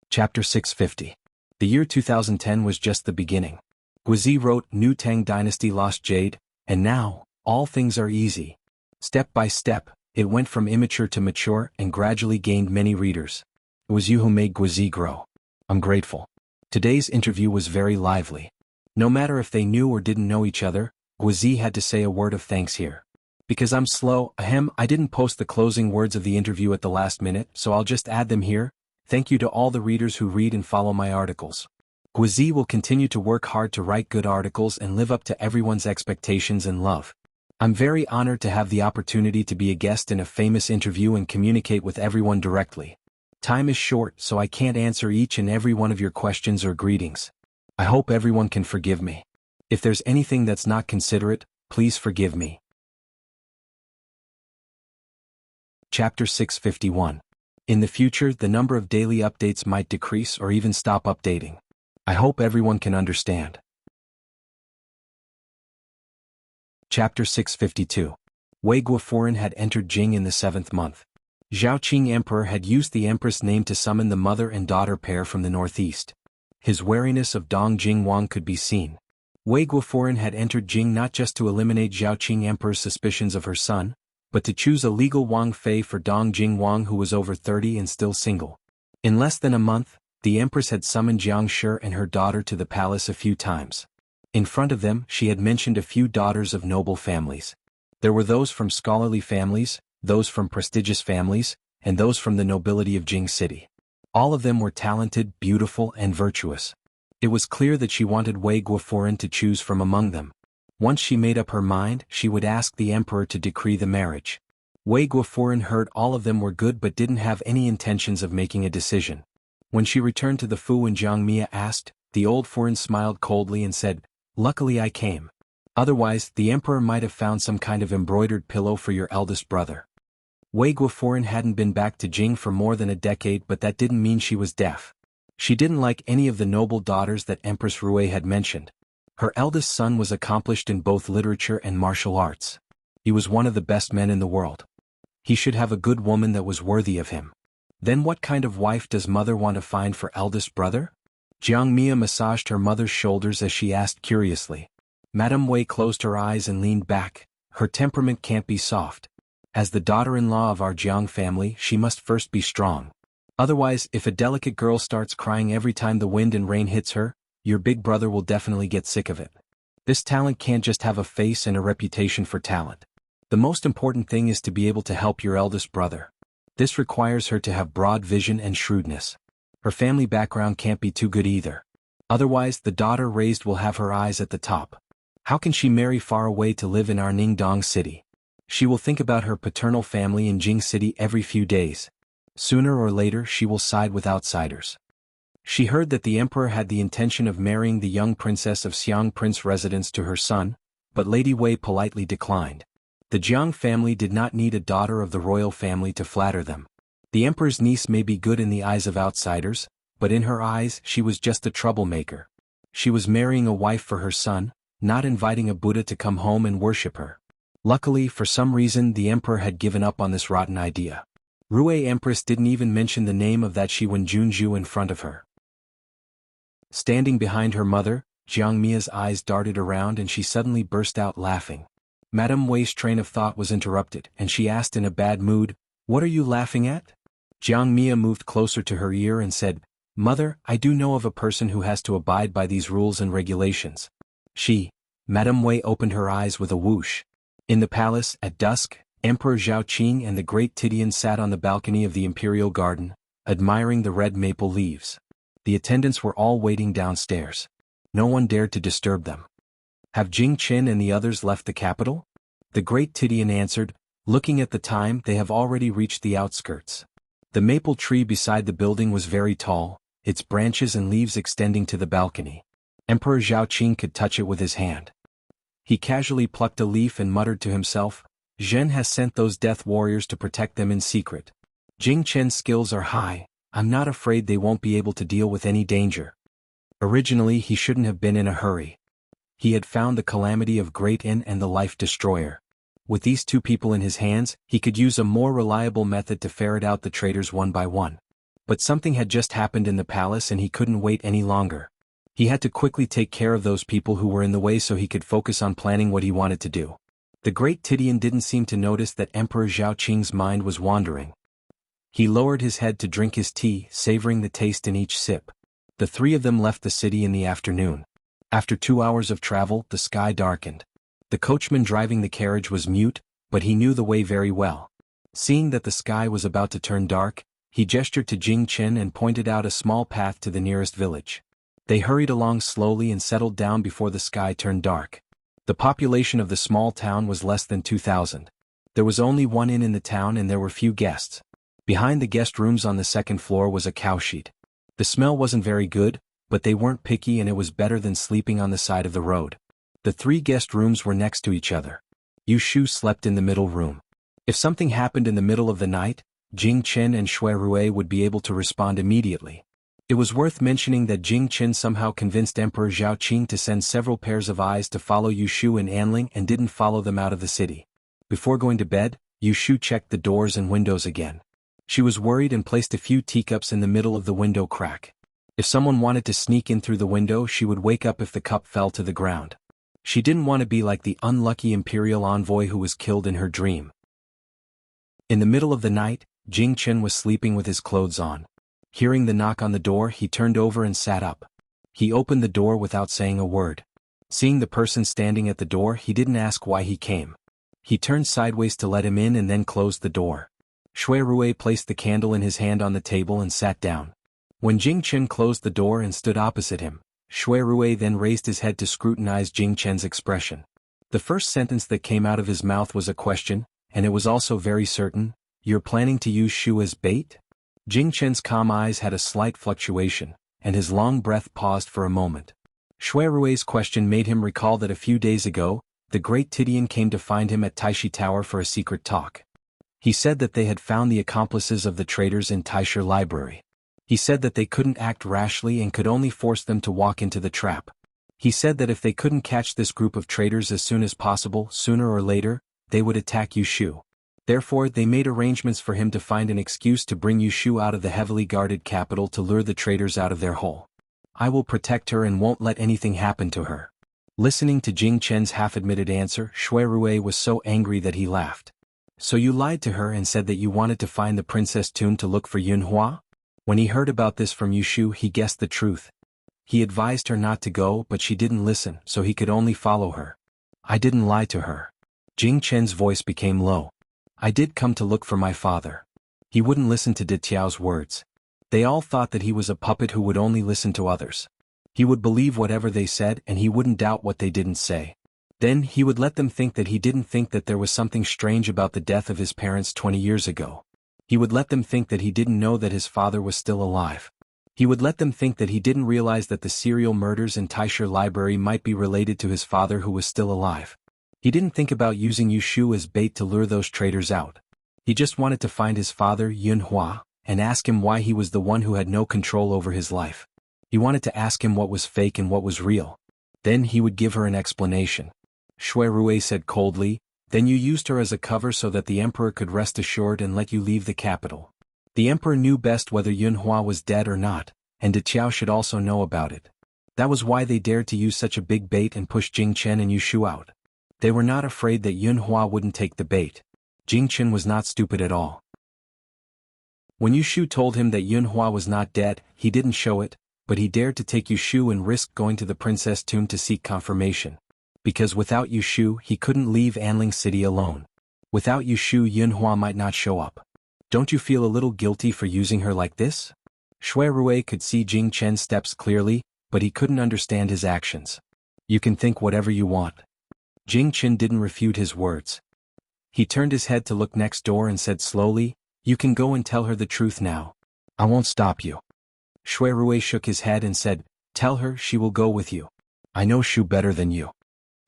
S1: Chapter 650. The year 2010 was just the beginning. Guizi wrote New Tang Dynasty Lost Jade, and now, all things are easy. Step by step, it went from immature to mature and gradually gained many readers. It was you who made Guizi grow. I'm grateful. Today's interview was very lively. No matter if they knew or didn't know each other, Guizi had to say a word of thanks here. Because I'm slow, I didn't post the closing words of the interview at the last minute, so I'll just add them here. Thank you to all the readers who read and follow my articles. Guizi will continue to work hard to write good articles and live up to everyone's expectations and love. I'm very honored to have the opportunity to be a guest in a famous interview and communicate with everyone directly. Time is short, so I can't answer each and every one of your questions or greetings. I hope everyone can forgive me. If there's anything that's not considerate, please forgive me. Chapter 651. In the future, the number of daily updates might decrease or even stop updating. I hope everyone can understand. Chapter 652. Wei Guofuran had entered Jing in the 7th month. Zhao Qing Emperor had used the Empress name to summon the mother and daughter pair from the northeast. His wariness of Dong Jing Wang could be seen. Wei Guofuran had entered Jing not just to eliminate Zhao Qing Emperor's suspicions of her son, but to choose a legal Wang Fei for Dong Jing Wang, who was over 30 and still single. In less than a month, the Empress had summoned Jiang Shi and her daughter to the palace a few times. In front of them, she had mentioned a few daughters of noble families. There were those from scholarly families, those from prestigious families, and those from the nobility of Jing City. All of them were talented, beautiful, and virtuous. It was clear that she wanted Wei Guofuran to choose from among them. Once she made up her mind, she would ask the emperor to decree the marriage. Wei Guofuran heard all of them were good but didn't have any intentions of making a decision. When she returned to the Fu and Jiang Mia asked, the old foreign smiled coldly and said, "Luckily I came. Otherwise, the emperor might have found some kind of embroidered pillow for your eldest brother." Wei Guofuran hadn't been back to Jing for more than a decade, but that didn't mean she was deaf. She didn't like any of the noble daughters that Empress Rui had mentioned. Her eldest son was accomplished in both literature and martial arts. He was one of the best men in the world. He should have a good woman that was worthy of him. Then what kind of wife does mother want to find for eldest brother? Jiang Mia massaged her mother's shoulders as she asked curiously. Madame Wei closed her eyes and leaned back. Her temperament can't be soft. As the daughter-in-law of our Jiang family, she must first be strong. Otherwise, if a delicate girl starts crying every time the wind and rain hits her, your big brother will definitely get sick of it. This talent can't just have a face and a reputation for talent. The most important thing is to be able to help your eldest brother. This requires her to have broad vision and shrewdness. Her family background can't be too good either. Otherwise, the daughter raised will have her eyes at the top. How can she marry far away to live in our Ningdong city? She will think about her paternal family in Jing City every few days. Sooner or later, she will side with outsiders. She heard that the emperor had the intention of marrying the young princess of Xiang Prince residence to her son, but Lady Wei politely declined. The Jiang family did not need a daughter of the royal family to flatter them. The emperor's niece may be good in the eyes of outsiders, but in her eyes she was just a troublemaker. She was marrying a wife for her son, not inviting a Buddha to come home and worship her. Luckily, for some reason, the emperor had given up on this rotten idea. Rui Empress didn't even mention the name of that Shi Wenjunju in front of her. Standing behind her mother, Jiang Mia's eyes darted around and she suddenly burst out laughing. Madame Wei's train of thought was interrupted, and she asked in a bad mood, "What are you laughing at?" Jiang Mia moved closer to her ear and said, "Mother, I do know of a person who has to abide by these rules and regulations. She, Madame Wei opened her eyes with a whoosh. In the palace, at dusk, Emperor Zhao Qing and the great Tidian sat on the balcony of the imperial garden, admiring the red maple leaves. The attendants were all waiting downstairs. No one dared to disturb them. Have Jing Chen and the others left the capital? The great Tidian answered, looking at the time. They have already reached the outskirts. The maple tree beside the building was very tall, its branches and leaves extending to the balcony. Emperor Zhao Qing could touch it with his hand. He casually plucked a leaf and muttered to himself, Zhen has sent those death warriors to protect them in secret. Jing Chen's skills are high, I'm not afraid they won't be able to deal with any danger. Originally he shouldn't have been in a hurry. He had found the calamity of Great Inn and the Life Destroyer. With these two people in his hands, he could use a more reliable method to ferret out the traitors one by one. But something had just happened in the palace and he couldn't wait any longer. He had to quickly take care of those people who were in the way so he could focus on planning what he wanted to do. The great Tidian didn't seem to notice that Emperor Zhao Qing's mind was wandering. He lowered his head to drink his tea, savoring the taste in each sip. The three of them left the city in the afternoon. After 2 hours of travel, the sky darkened. The coachman driving the carriage was mute, but he knew the way very well. Seeing that the sky was about to turn dark, he gestured to Jing Chen and pointed out a small path to the nearest village. They hurried along slowly and settled down before the sky turned dark. The population of the small town was less than 2,000. There was only one inn in the town and there were few guests. Behind the guest rooms on the second floor was a cowshed. The smell wasn't very good, but they weren't picky and it was better than sleeping on the side of the road. The 3 guest rooms were next to each other. Yu Shu slept in the middle room. If something happened in the middle of the night, Jing Chen and Shui Rui would be able to respond immediately. It was worth mentioning that Jing Chen somehow convinced Emperor Zhao Qing to send several pairs of eyes to follow Yu Shu and Anling and didn't follow them out of the city. Before going to bed, Yu Shu checked the doors and windows again. She was worried and placed a few teacups in the middle of the window crack. If someone wanted to sneak in through the window, she would wake up if the cup fell to the ground. She didn't want to be like the unlucky imperial envoy who was killed in her dream. In the middle of the night, Jing Chen was sleeping with his clothes on. Hearing the knock on the door, he turned over and sat up. He opened the door without saying a word. Seeing the person standing at the door, he didn't ask why he came. He turned sideways to let him in and then closed the door. Shui Rui placed the candle in his hand on the table and sat down. When Jing Chen closed the door and stood opposite him, Shui Rui then raised his head to scrutinize Jing Chen's expression. The first sentence that came out of his mouth was a question, and it was also very certain. You're planning to use Shu as bait? Jing Chen's calm eyes had a slight fluctuation, and his long breath paused for a moment. Shui Rui's question made him recall that a few days ago, the great Tidian came to find him at Taishi Tower for a secret talk. He said that they had found the accomplices of the traitors in Taisher Library. He said that they couldn't act rashly and could only force them to walk into the trap. He said that if they couldn't catch this group of traitors as soon as possible, sooner or later, they would attack Yu Shu. Therefore they made arrangements for him to find an excuse to bring Yu Shu out of the heavily guarded capital to lure the traitors out of their hole. I will protect her and won't let anything happen to her. Listening to Jing Chen's half-admitted answer, Shui Rui was so angry that he laughed. So you lied to her and said that you wanted to find the princess tomb to look for Yunhua? When he heard about this from Yu Shu, he guessed the truth. He advised her not to go, but she didn't listen, so he could only follow her. I didn't lie to her. Jing Chen's voice became low. I did come to look for my father. He wouldn't listen to De Tiao's words. They all thought that he was a puppet who would only listen to others. He would believe whatever they said and he wouldn't doubt what they didn't say. Then he would let them think that he didn't think that there was something strange about the death of his parents 20 years ago. He would let them think that he didn't know that his father was still alive. He would let them think that he didn't realize that the serial murders in Taisher Library might be related to his father who was still alive. He didn't think about using Yu Shu as bait to lure those traitors out. He just wanted to find his father, Yunhua, and ask him why he was the one who had no control over his life. He wanted to ask him what was fake and what was real. Then he would give her an explanation. Shui Rui said coldly, then you used her as a cover so that the emperor could rest assured and let you leave the capital. The emperor knew best whether Yunhua was dead or not, and De Tiao should also know about it. That was why they dared to use such a big bait and push Jing Chen and Yu Shu out. They were not afraid that Yunhua wouldn't take the bait. Jing Chen was not stupid at all. When Yu Shu told him that Yunhua was not dead, he didn't show it, but he dared to take Yu Shu and risk going to the princess tomb to seek confirmation. Because without Yushu, he couldn't leave Anling City alone. Without Yushu, Yunhua might not show up. Don't you feel a little guilty for using her like this? Shui Rui could see Jing Chen's steps clearly, but he couldn't understand his actions. You can think whatever you want. Jing Chen didn't refute his words. He turned his head to look next door and said slowly, "You can go and tell her the truth now. I won't stop you." Shui Rui shook his head and said, "Tell her she will go with you. I know Shu better than you.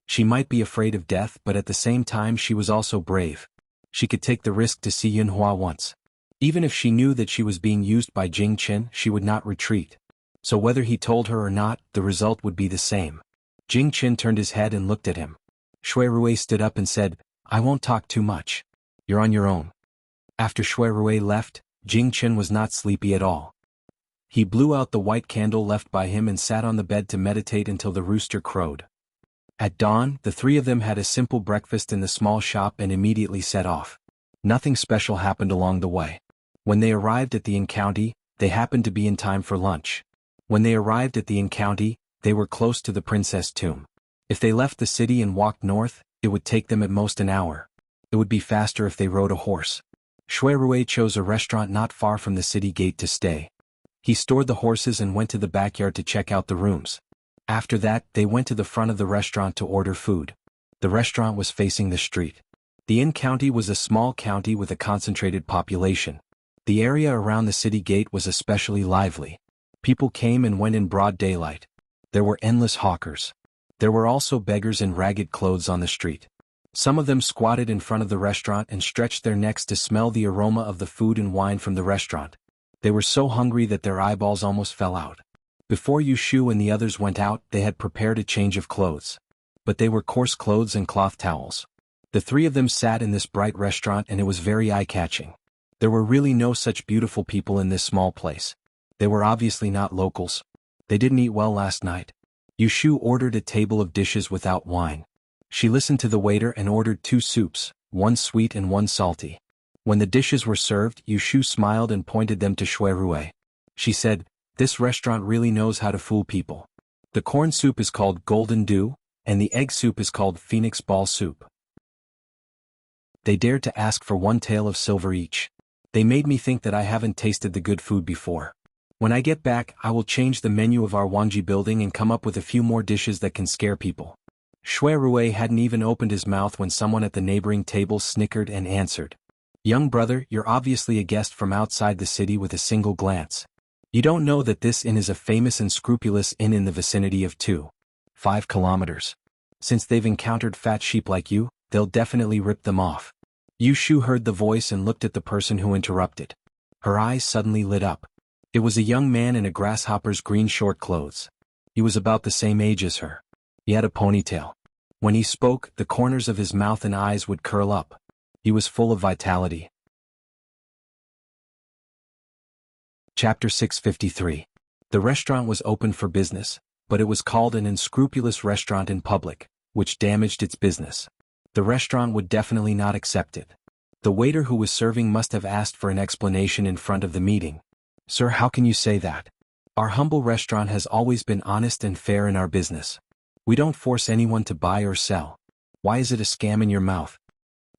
S1: She might be afraid of death, but at the same time she was also brave. She could take the risk to see Yunhua once. Even if she knew that she was being used by Jing Chen, she would not retreat. So whether he told her or not, the result would be the same." Jing Chen turned his head and looked at him. Shui Rui stood up and said, "I won't talk too much. You're on your own." After Shui Rui left, Jing Chen was not sleepy at all. He blew out the white candle left by him and sat on the bed to meditate until the rooster crowed. At dawn, the three of them had a simple breakfast in the small shop and immediately set off. Nothing special happened along the way. When they arrived at the inn county, they happened to be in time for lunch. When they arrived at the inn county, they were close to the princess tomb. If they left the city and walked north, it would take them at most an hour. It would be faster if they rode a horse. Shui Rui chose a restaurant not far from the city gate to stay. He stored the horses and went to the backyard to check out the rooms. After that, they went to the front of the restaurant to order food. The restaurant was facing the street. The inn county was a small county with a concentrated population. The area around the city gate was especially lively. People came and went in broad daylight. There were endless hawkers. There were also beggars in ragged clothes on the street. Some of them squatted in front of the restaurant and stretched their necks to smell the aroma of the food and wine from the restaurant. They were so hungry that their eyeballs almost fell out. Before Yushu and the others went out, they had prepared a change of clothes. But they were coarse clothes and cloth towels. The three of them sat in this bright restaurant and it was very eye-catching. There were really no such beautiful people in this small place. They were obviously not locals. They didn't eat well last night. Yushu ordered a table of dishes without wine. She listened to the waiter and ordered 2 soups, 1 sweet and 1 salty. When the dishes were served, Yushu smiled and pointed them to Shui Rui. She said, "This restaurant really knows how to fool people. The corn soup is called Golden Dew, and the egg soup is called Phoenix Ball Soup." They dared to ask for 1 tael of silver each. They made me think that I haven't tasted the good food before. When I get back, I will change the menu of our Wanji building and come up with a few more dishes that can scare people. Shui Rui hadn't even opened his mouth when someone at the neighboring table snickered and answered. "Young brother, you're obviously a guest from outside the city with a single glance. You don't know that this inn is a famous and scrupulous inn in the vicinity of 2.5 kilometers. Since they've encountered fat sheep like you, they'll definitely rip them off." Yushu heard the voice and looked at the person who interrupted. Her eyes suddenly lit up. It was a young man in a grasshopper's green short clothes. He was about the same age as her. He had a ponytail. When he spoke, the corners of his mouth and eyes would curl up. He was full of vitality. Chapter 653. The restaurant was open for business, but it was called an unscrupulous restaurant in public, which damaged its business. The restaurant would definitely not accept it. The waiter who was serving must have asked for an explanation in front of the meeting. "Sir, how can you say that? Our humble restaurant has always been honest and fair in our business. We don't force anyone to buy or sell. Why is it a scam in your mouth?"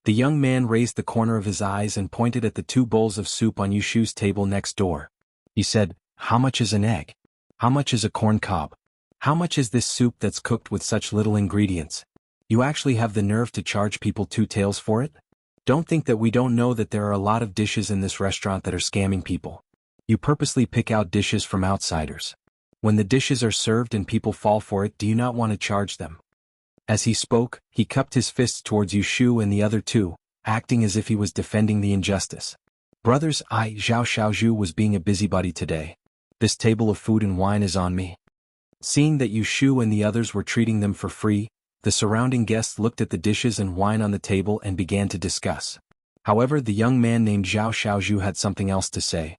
S1: The young man raised the corner of his eyes and pointed at the 2 bowls of soup on Yushu's table next door. He said, "How much is an egg? How much is a corn cob? How much is this soup that's cooked with such little ingredients? You actually have the nerve to charge people 2 taels for it? Don't think that we don't know that there are a lot of dishes in this restaurant that are scamming people. You purposely pick out dishes from outsiders. When the dishes are served and people fall for it, do you not want to charge them?" As he spoke, he cupped his fists towards Yushu and the other 2, acting as if he was defending the injustice. "Brothers, Zhao Xiaozhu was being a busybody today. This table of food and wine is on me." Seeing that Yushu and the others were treating them for free, the surrounding guests looked at the dishes and wine on the table and began to discuss. However, the young man named Zhao Xiaozhu had something else to say.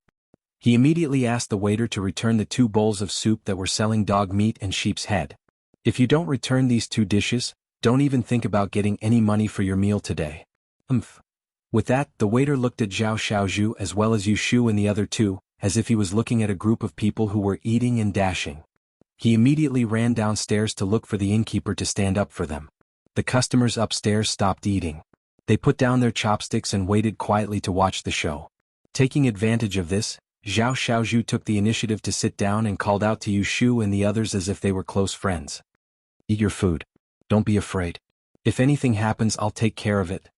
S1: He immediately asked the waiter to return the 2 bowls of soup that were selling dog meat and sheep's head. "If you don't return these 2 dishes, don't even think about getting any money for your meal today." With that, the waiter looked at Zhao Xiaozhu as well as Yushu and the other 2, as if he was looking at a group of people who were eating and dashing. He immediately ran downstairs to look for the innkeeper to stand up for them. The customers upstairs stopped eating. They put down their chopsticks and waited quietly to watch the show. Taking advantage of this, Zhao Xiaozhu took the initiative to sit down and called out to Yu Shu and the others as if they were close friends. Eat your food. Don't be afraid. If anything happens, I'll take care of it.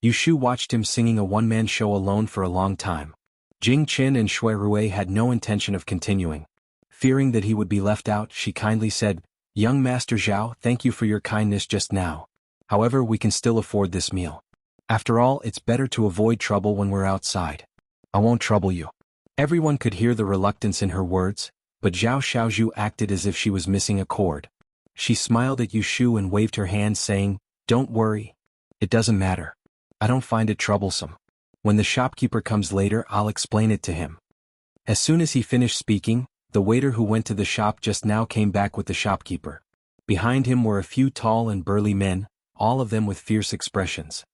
S1: Yu Shu watched him singing a one-man show alone for a long time. Jing Qin and Shui Rui had no intention of continuing. Fearing that he would be left out, she kindly said, "Young Master Zhao, thank you for your kindness just now. However, we can still afford this meal. After all, it's better to avoid trouble when we're outside. I won't trouble you." Everyone could hear the reluctance in her words, but Zhao Xiaozhu acted as if she was missing a chord. She smiled at Yu Shu and waved her hand saying, "Don't worry. It doesn't matter. I don't find it troublesome. When the shopkeeper comes later, I'll explain it to him." As soon as he finished speaking, the waiter who went to the shop just now came back with the shopkeeper. Behind him were a few tall and burly men, all of them with fierce expressions.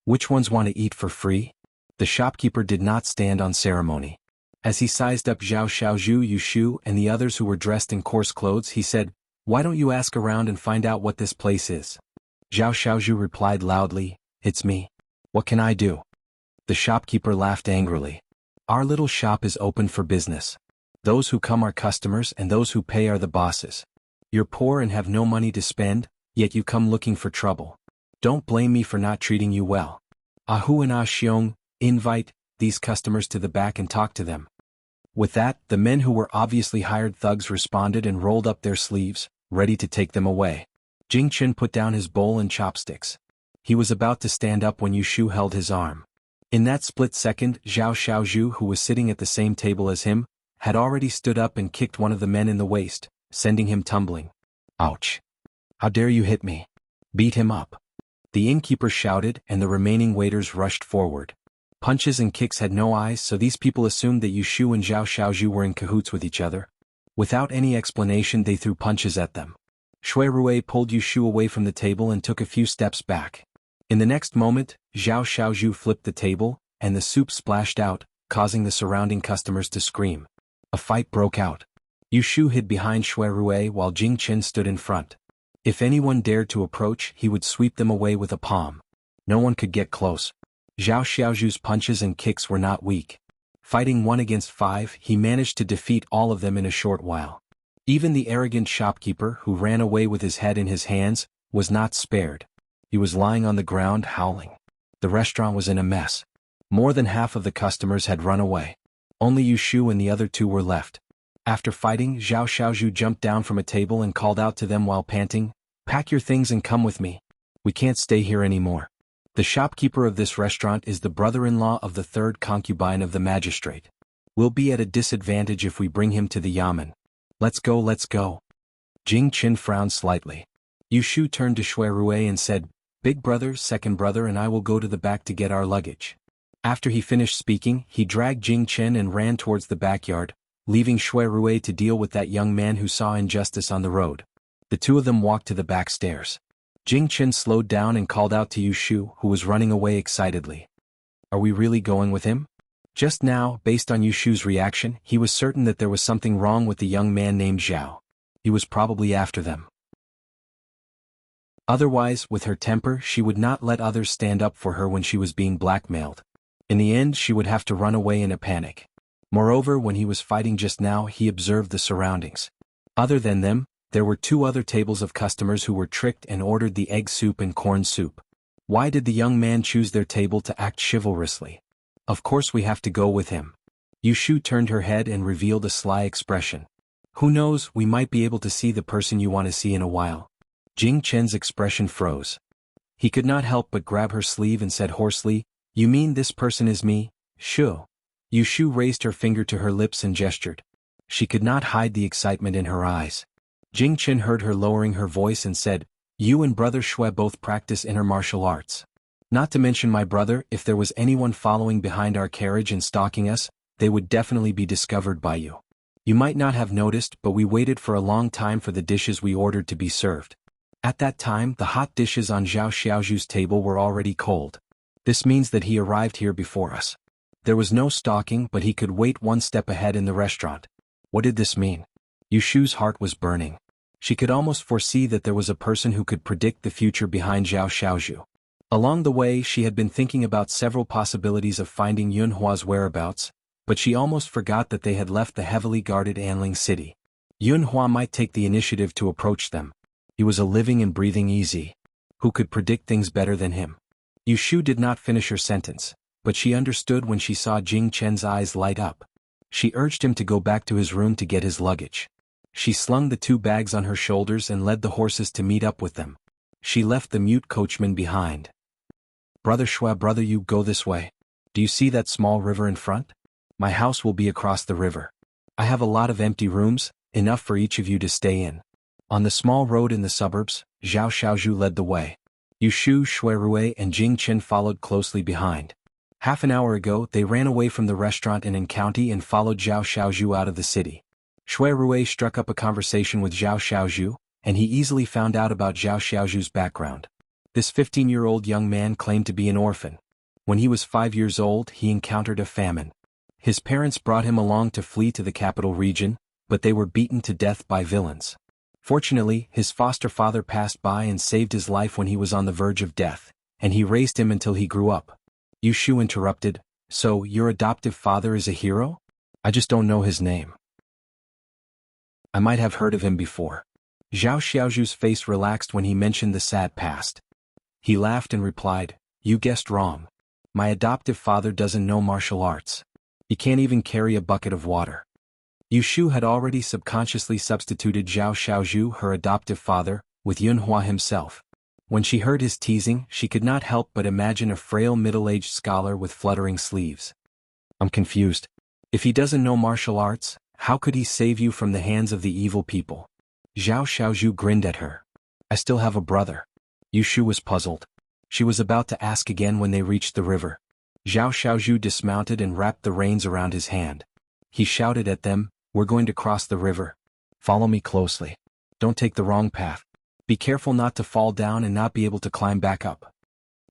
S1: "Which ones want to eat for free?" The shopkeeper did not stand on ceremony. As he sized up Zhao Xiaozhu, Yu Shu, and the others who were dressed in coarse clothes, he said, "Why don't you ask around and find out what this place is?" Zhao Xiaozhu replied loudly, "It's me. What can I do?" The shopkeeper laughed angrily. "Our little shop is open for business. Those who come are customers and those who pay are the bosses. You're poor and have no money to spend, yet you come looking for trouble. Don't blame me for not treating you well. Ahu and Ah Xiong, invite these customers to the back and talk to them." With that, the men who were obviously hired thugs responded and rolled up their sleeves, ready to take them away. Jing Chen put down his bowl and chopsticks. He was about to stand up when Yu Shu held his arm. In that split second, Zhao Xiaozhu, who was sitting at the same table as him, had already stood up and kicked one of the men in the waist, sending him tumbling. "Ouch! How dare you hit me? Beat him up!" The innkeeper shouted, and the remaining waiters rushed forward. Punches and kicks had no eyes, so these people assumed that Yu Shu and Zhao Xiaozhu were in cahoots with each other. Without any explanation, they threw punches at them. Shui Rui pulled Yu Shu away from the table and took a few steps back. In the next moment, Zhao Xiaozhu flipped the table, and the soup splashed out, causing the surrounding customers to scream. A fight broke out. Yu Shu hid behind Shui Rui while Jing Chen stood in front. If anyone dared to approach, he would sweep them away with a palm. No one could get close. Zhao Xiaozhu's punches and kicks were not weak. Fighting 1 against 5, he managed to defeat all of them in a short while. Even the arrogant shopkeeper, who ran away with his head in his hands, was not spared. He was lying on the ground howling. The restaurant was in a mess. More than half of the customers had run away. Only Yu Shu and the other two were left. After fighting, Zhao Xiaozhu jumped down from a table and called out to them while panting, "Pack your things and come with me. We can't stay here anymore." The shopkeeper of this restaurant is the brother-in-law of the third concubine of the magistrate. We'll be at a disadvantage if we bring him to the yamen. Let's go, let's go. Jing Qin frowned slightly. Yu Shu turned to Shui Rui and said, "Big brother, second brother and I will go to the back to get our luggage." After he finished speaking, he dragged Jing Qin and ran towards the backyard, leaving Shui Rui to deal with that young man who saw injustice on the road. The two of them walked to the back stairs. Jing Qin slowed down and called out to Yu Shu, who was running away excitedly. "Are we really going with him?" Just now, based on Yu Shu's reaction, he was certain that there was something wrong with the young man named Zhao. He was probably after them. Otherwise, with her temper, she would not let others stand up for her when she was being blackmailed. In the end, she would have to run away in a panic. Moreover, when he was fighting just now, he observed the surroundings. Other than them, there were 2 other tables of customers who were tricked and ordered the egg soup and corn soup. Why did the young man choose their table to act chivalrously? Of course we have to go with him. Yu Shu turned her head and revealed a sly expression. "Who knows, we might be able to see the person you want to see in a while." Jing Chen's expression froze. He could not help but grab her sleeve and said hoarsely, "You mean this person is me, Shu?" Yu Shu raised her finger to her lips and gestured. She could not hide the excitement in her eyes. Jing Chen heard her lowering her voice and said, "You and brother Shui both practice inner martial arts. Not to mention my brother, if there was anyone following behind our carriage and stalking us, they would definitely be discovered by you. You might not have noticed, but we waited for a long time for the dishes we ordered to be served. At that time, the hot dishes on Zhao Xiaozhu's table were already cold. This means that he arrived here before us. There was no stalking, but he could wait 1 step ahead in the restaurant." What did this mean? Yushu's heart was burning. She could almost foresee that there was a person who could predict the future behind Zhao Xiaozhu. Along the way she had been thinking about several possibilities of finding Yunhua's whereabouts, but she almost forgot that they had left the heavily guarded Anling city. Yunhua might take the initiative to approach them. He was a living and breathing Easy. Who could predict things better than him? Yushu did not finish her sentence, but she understood when she saw Jing Chen's eyes light up. She urged him to go back to his room to get his luggage. She slung the 2 bags on her shoulders and led the horses to meet up with them. She left the mute coachman behind. Brother Shua, brother, you go this way. Do you see that small river in front? My house will be across the river. I have a lot of empty rooms, enough for each of you to stay in. On the small road in the suburbs, Zhao Xiaozhu led the way. Yushu, Shuirui and Jing Chen followed closely behind. Half an hour ago they ran away from the restaurant in An County and followed Zhao Xiaozhu out of the city. Shuirui struck up a conversation with Zhao Xiaozhu, and he easily found out about Zhao Xiaozhu's background. This 15-year-old young man claimed to be an orphan. When he was 5 years old he encountered a famine. His parents brought him along to flee to the capital region, but they were beaten to death by villains. Fortunately, his foster father passed by and saved his life when he was on the verge of death, and he raised him until he grew up. Yushu interrupted, "So, your adoptive father is a hero? I just don't know his name. I might have heard of him before." Zhao Xiaozhu's face relaxed when he mentioned the sad past. He laughed and replied, "You guessed wrong. My adoptive father doesn't know martial arts. He can't even carry a bucket of water." Yushu had already subconsciously substituted Zhao Xiaozhu, her adoptive father, with Yunhua himself. When she heard his teasing, she could not help but imagine a frail middle-aged scholar with fluttering sleeves. "I'm confused. If he doesn't know martial arts, how could he save you from the hands of the evil people?" Zhao Xiaozhu grinned at her. "I still have a brother." Yushu was puzzled. She was about to ask again when they reached the river. Zhao Xiaozhu dismounted and wrapped the reins around his hand. He shouted at them, "We're going to cross the river. Follow me closely. Don't take the wrong path. Be careful not to fall down and not be able to climb back up."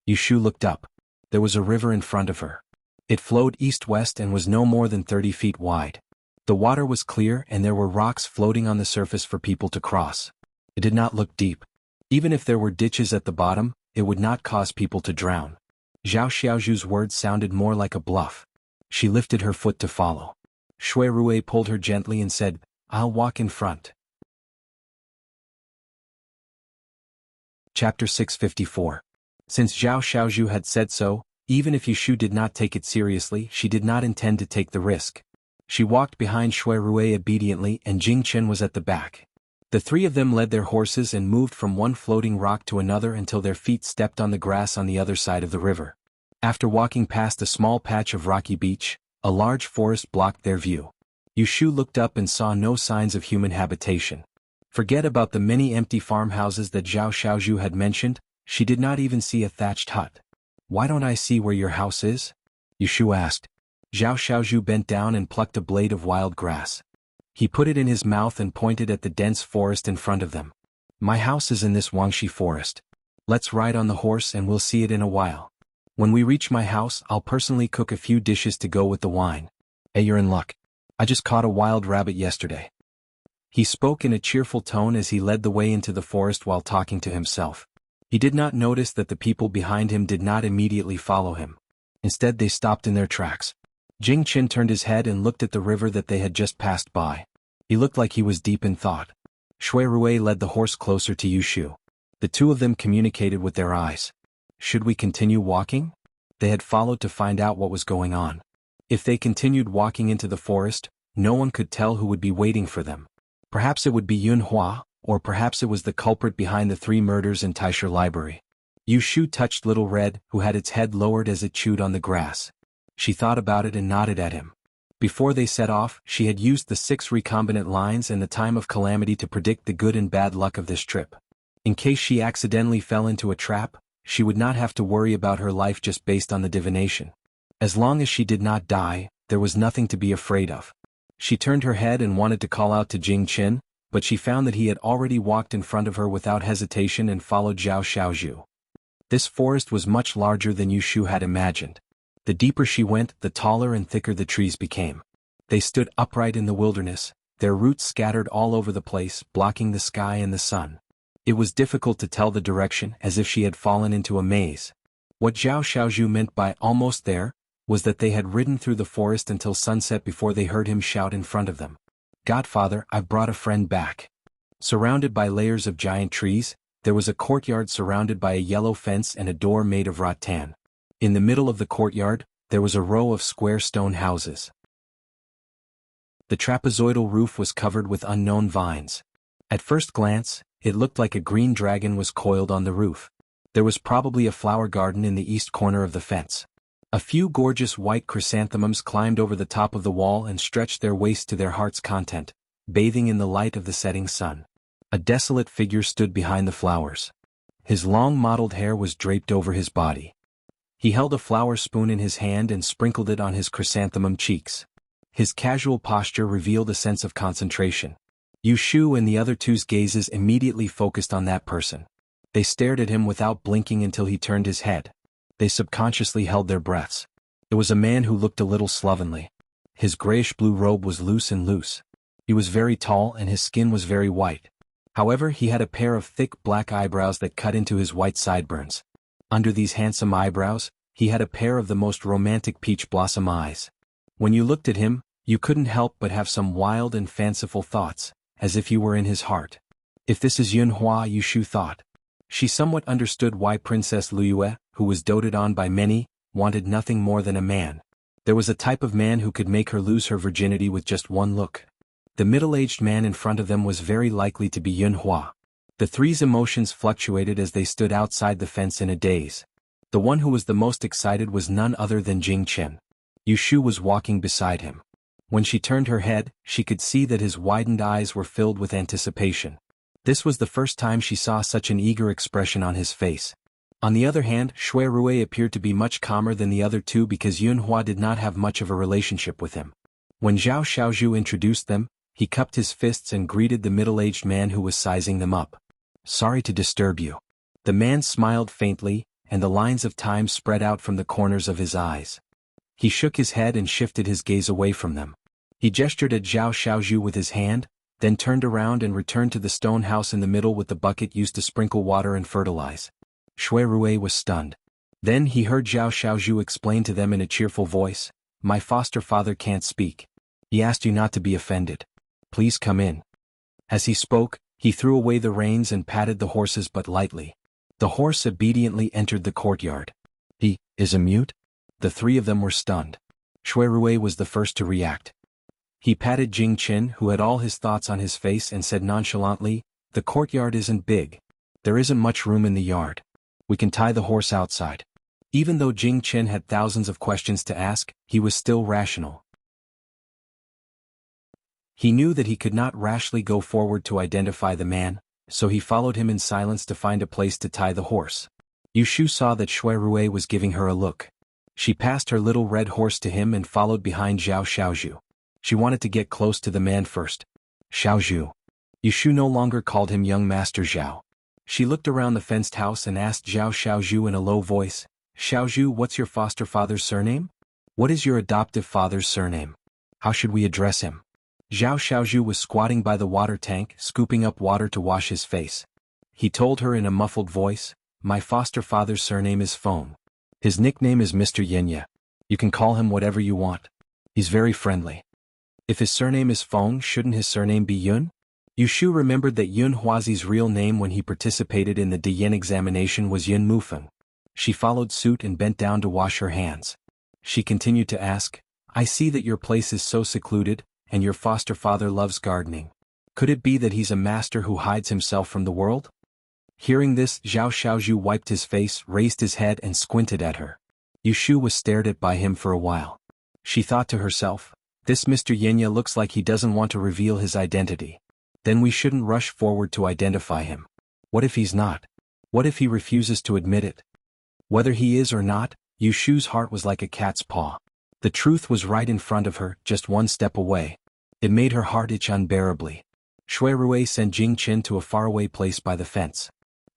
S1: Yushu looked up. There was a river in front of her. It flowed east-west and was no more than 30 feet wide. The water was clear and there were rocks floating on the surface for people to cross. It did not look deep. Even if there were ditches at the bottom, it would not cause people to drown. Zhao Xiaozhu's words sounded more like a bluff. She lifted her foot to follow. Shuirui pulled her gently and said, "I'll walk in front." Chapter 654. Since Zhao Xiaozhu had said so, even if Yushu did not take it seriously, she did not intend to take the risk. She walked behind Shuirui obediently and Jing Chen was at the back. The 3 of them led their horses and moved from one floating rock to another until their feet stepped on the grass on the other side of the river. After walking past a small patch of rocky beach, a large forest blocked their view. Yushu looked up and saw no signs of human habitation. Forget about the many empty farmhouses that Zhao Xiaozhu had mentioned, she did not even see a thatched hut. "Why don't I see where your house is?" Yushu asked. Zhao Xiaozhu bent down and plucked a blade of wild grass. He put it in his mouth and pointed at the dense forest in front of them. "My house is in this Wangxi forest. Let's ride on the horse and we'll see it in a while. When we reach my house, I'll personally cook a few dishes to go with the wine. Hey, you're in luck. I just caught a wild rabbit yesterday." He spoke in a cheerful tone as he led the way into the forest while talking to himself. He did not notice that the people behind him did not immediately follow him. Instead they stopped in their tracks. Jing Chen turned his head and looked at the river that they had just passed by. He looked like he was deep in thought. Shuirui led the horse closer to Yushu. The 2 of them communicated with their eyes. "Should we continue walking?" They had followed to find out what was going on. If they continued walking into the forest, no one could tell who would be waiting for them. Perhaps it would be Yunhua, or perhaps it was the culprit behind the 3 murders in Taisher Library. Yushu touched Little Red, who had its head lowered as it chewed on the grass. She thought about it and nodded at him. Before they set off, she had used the 6 recombinant lines and the time of calamity to predict the good and bad luck of this trip. In case she accidentally fell into a trap, she would not have to worry about her life just based on the divination. As long as she did not die, there was nothing to be afraid of. She turned her head and wanted to call out to Jing Chen, but she found that he had already walked in front of her without hesitation and followed Zhao Xiaozhu. This forest was much larger than Yushu had imagined. The deeper she went, the taller and thicker the trees became. They stood upright in the wilderness, their roots scattered all over the place, blocking the sky and the sun. It was difficult to tell the direction, as if she had fallen into a maze. What Zhao Xiaozhu meant by "almost there" was that they had ridden through the forest until sunset before they heard him shout in front of them, "Godfather, I've brought a friend back." Surrounded by layers of giant trees, there was a courtyard surrounded by a yellow fence and a door made of rattan. In the middle of the courtyard, there was a row of square stone houses. The trapezoidal roof was covered with unknown vines. At first glance, it looked like a green dragon was coiled on the roof. There was probably a flower garden in the east corner of the fence. A few gorgeous white chrysanthemums climbed over the top of the wall and stretched their waist to their heart's content, bathing in the light of the setting sun. A desolate figure stood behind the flowers. His long mottled hair was draped over his body. He held a flower spoon in his hand and sprinkled it on his chrysanthemum cheeks. His casual posture revealed a sense of concentration. Yu Shu and the other two's gazes immediately focused on that person. They stared at him without blinking until he turned his head. They subconsciously held their breaths. It was a man who looked a little slovenly. His grayish-blue robe was loose. He was very tall and his skin was very white. However, he had a pair of thick black eyebrows that cut into his white sideburns. Under these handsome eyebrows, he had a pair of the most romantic peach blossom eyes. When you looked at him, you couldn't help but have some wild and fanciful thoughts, as if you were in his heart. If this is Yun Hua, Yu Shu thought. She somewhat understood why Princess Liyue, who was doted on by many, wanted nothing more than a man. There was a type of man who could make her lose her virginity with just one look. The middle-aged man in front of them was very likely to be Yun Hua. The three's emotions fluctuated as they stood outside the fence in a daze. The one who was the most excited was none other than Jing Chen. Yu Shu was walking beside him. When she turned her head, she could see that his widened eyes were filled with anticipation. This was the first time she saw such an eager expression on his face. On the other hand, Shui Rui appeared to be much calmer than the other two because Yun Hua did not have much of a relationship with him. When Zhao Xiaozhu introduced them, he cupped his fists and greeted the middle-aged man who was sizing them up. "Sorry to disturb you." The man smiled faintly, and the lines of time spread out from the corners of his eyes. He shook his head and shifted his gaze away from them. He gestured at Zhao Xiaozhu with his hand, then turned around and returned to the stone house in the middle with the bucket used to sprinkle water and fertilize. Shui Rui was stunned. Then he heard Zhao Xiaozhu explain to them in a cheerful voice, "My foster father can't speak. He asked you not to be offended. Please come in." As he spoke, he threw away the reins and patted the horses but lightly. The horse obediently entered the courtyard. "He is a mute?" The three of them were stunned. Shui Rui was the first to react. He patted Jing Chen, who had all his thoughts on his face, and said nonchalantly, "The courtyard isn't big. There isn't much room in the yard. We can tie the horse outside." Even though Jing Chen had thousands of questions to ask, he was still rational. He knew that he could not rashly go forward to identify the man, so he followed him in silence to find a place to tie the horse. Yu Shu saw that Shui Rui was giving her a look. She passed her little red horse to him and followed behind Zhao Xiaozhu. She wanted to get close to the man first. "Xiaozhu." Yu Shu no longer called him young Master Zhao. She looked around the fenced house and asked Zhao Xiaozhu in a low voice, "Xiaozhu, what's your foster father's surname? What is your adoptive father's surname? How should we address him?" Zhao Xiaozhu was squatting by the water tank, scooping up water to wash his face. He told her in a muffled voice, "My foster father's surname is Feng. His nickname is Mr. Yinya. You can call him whatever you want. He's very friendly." If his surname is Feng, shouldn't his surname be Yun? Yu Shu remembered that Yun Huazi's real name when he participated in the Diyin examination was Yun Mufeng. She followed suit and bent down to wash her hands. She continued to ask, "I see that your place is so secluded, and your foster father loves gardening. Could it be that he's a master who hides himself from the world?" Hearing this, Zhao Xiaozhu wiped his face, raised his head and squinted at her. Yu Shu was stared at by him for a while. She thought to herself, "This Mr. Yinya looks like he doesn't want to reveal his identity. Then we shouldn't rush forward to identify him. What if he's not? What if he refuses to admit it?" Whether he is or not, Yu Shu's heart was like a cat's paw. The truth was right in front of her, just one step away. It made her heart itch unbearably. Shui Rui sent Jing Chen to a faraway place by the fence.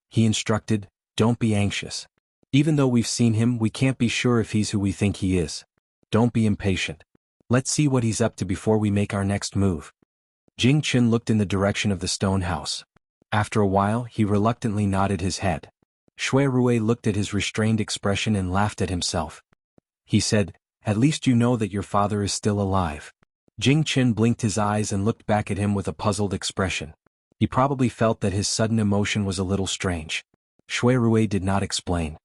S1: He instructed, "Don't be anxious. Even though we've seen him, we can't be sure if he's who we think he is. Don't be impatient. Let's see what he's up to before we make our next move." Jing Chen looked in the direction of the stone house. After a while, he reluctantly nodded his head. Shui Rui looked at his restrained expression and laughed at himself. He said, "At least you know that your father is still alive." Jing Chen blinked his eyes and looked back at him with a puzzled expression. He probably felt that his sudden emotion was a little strange. Shui Rui did not explain.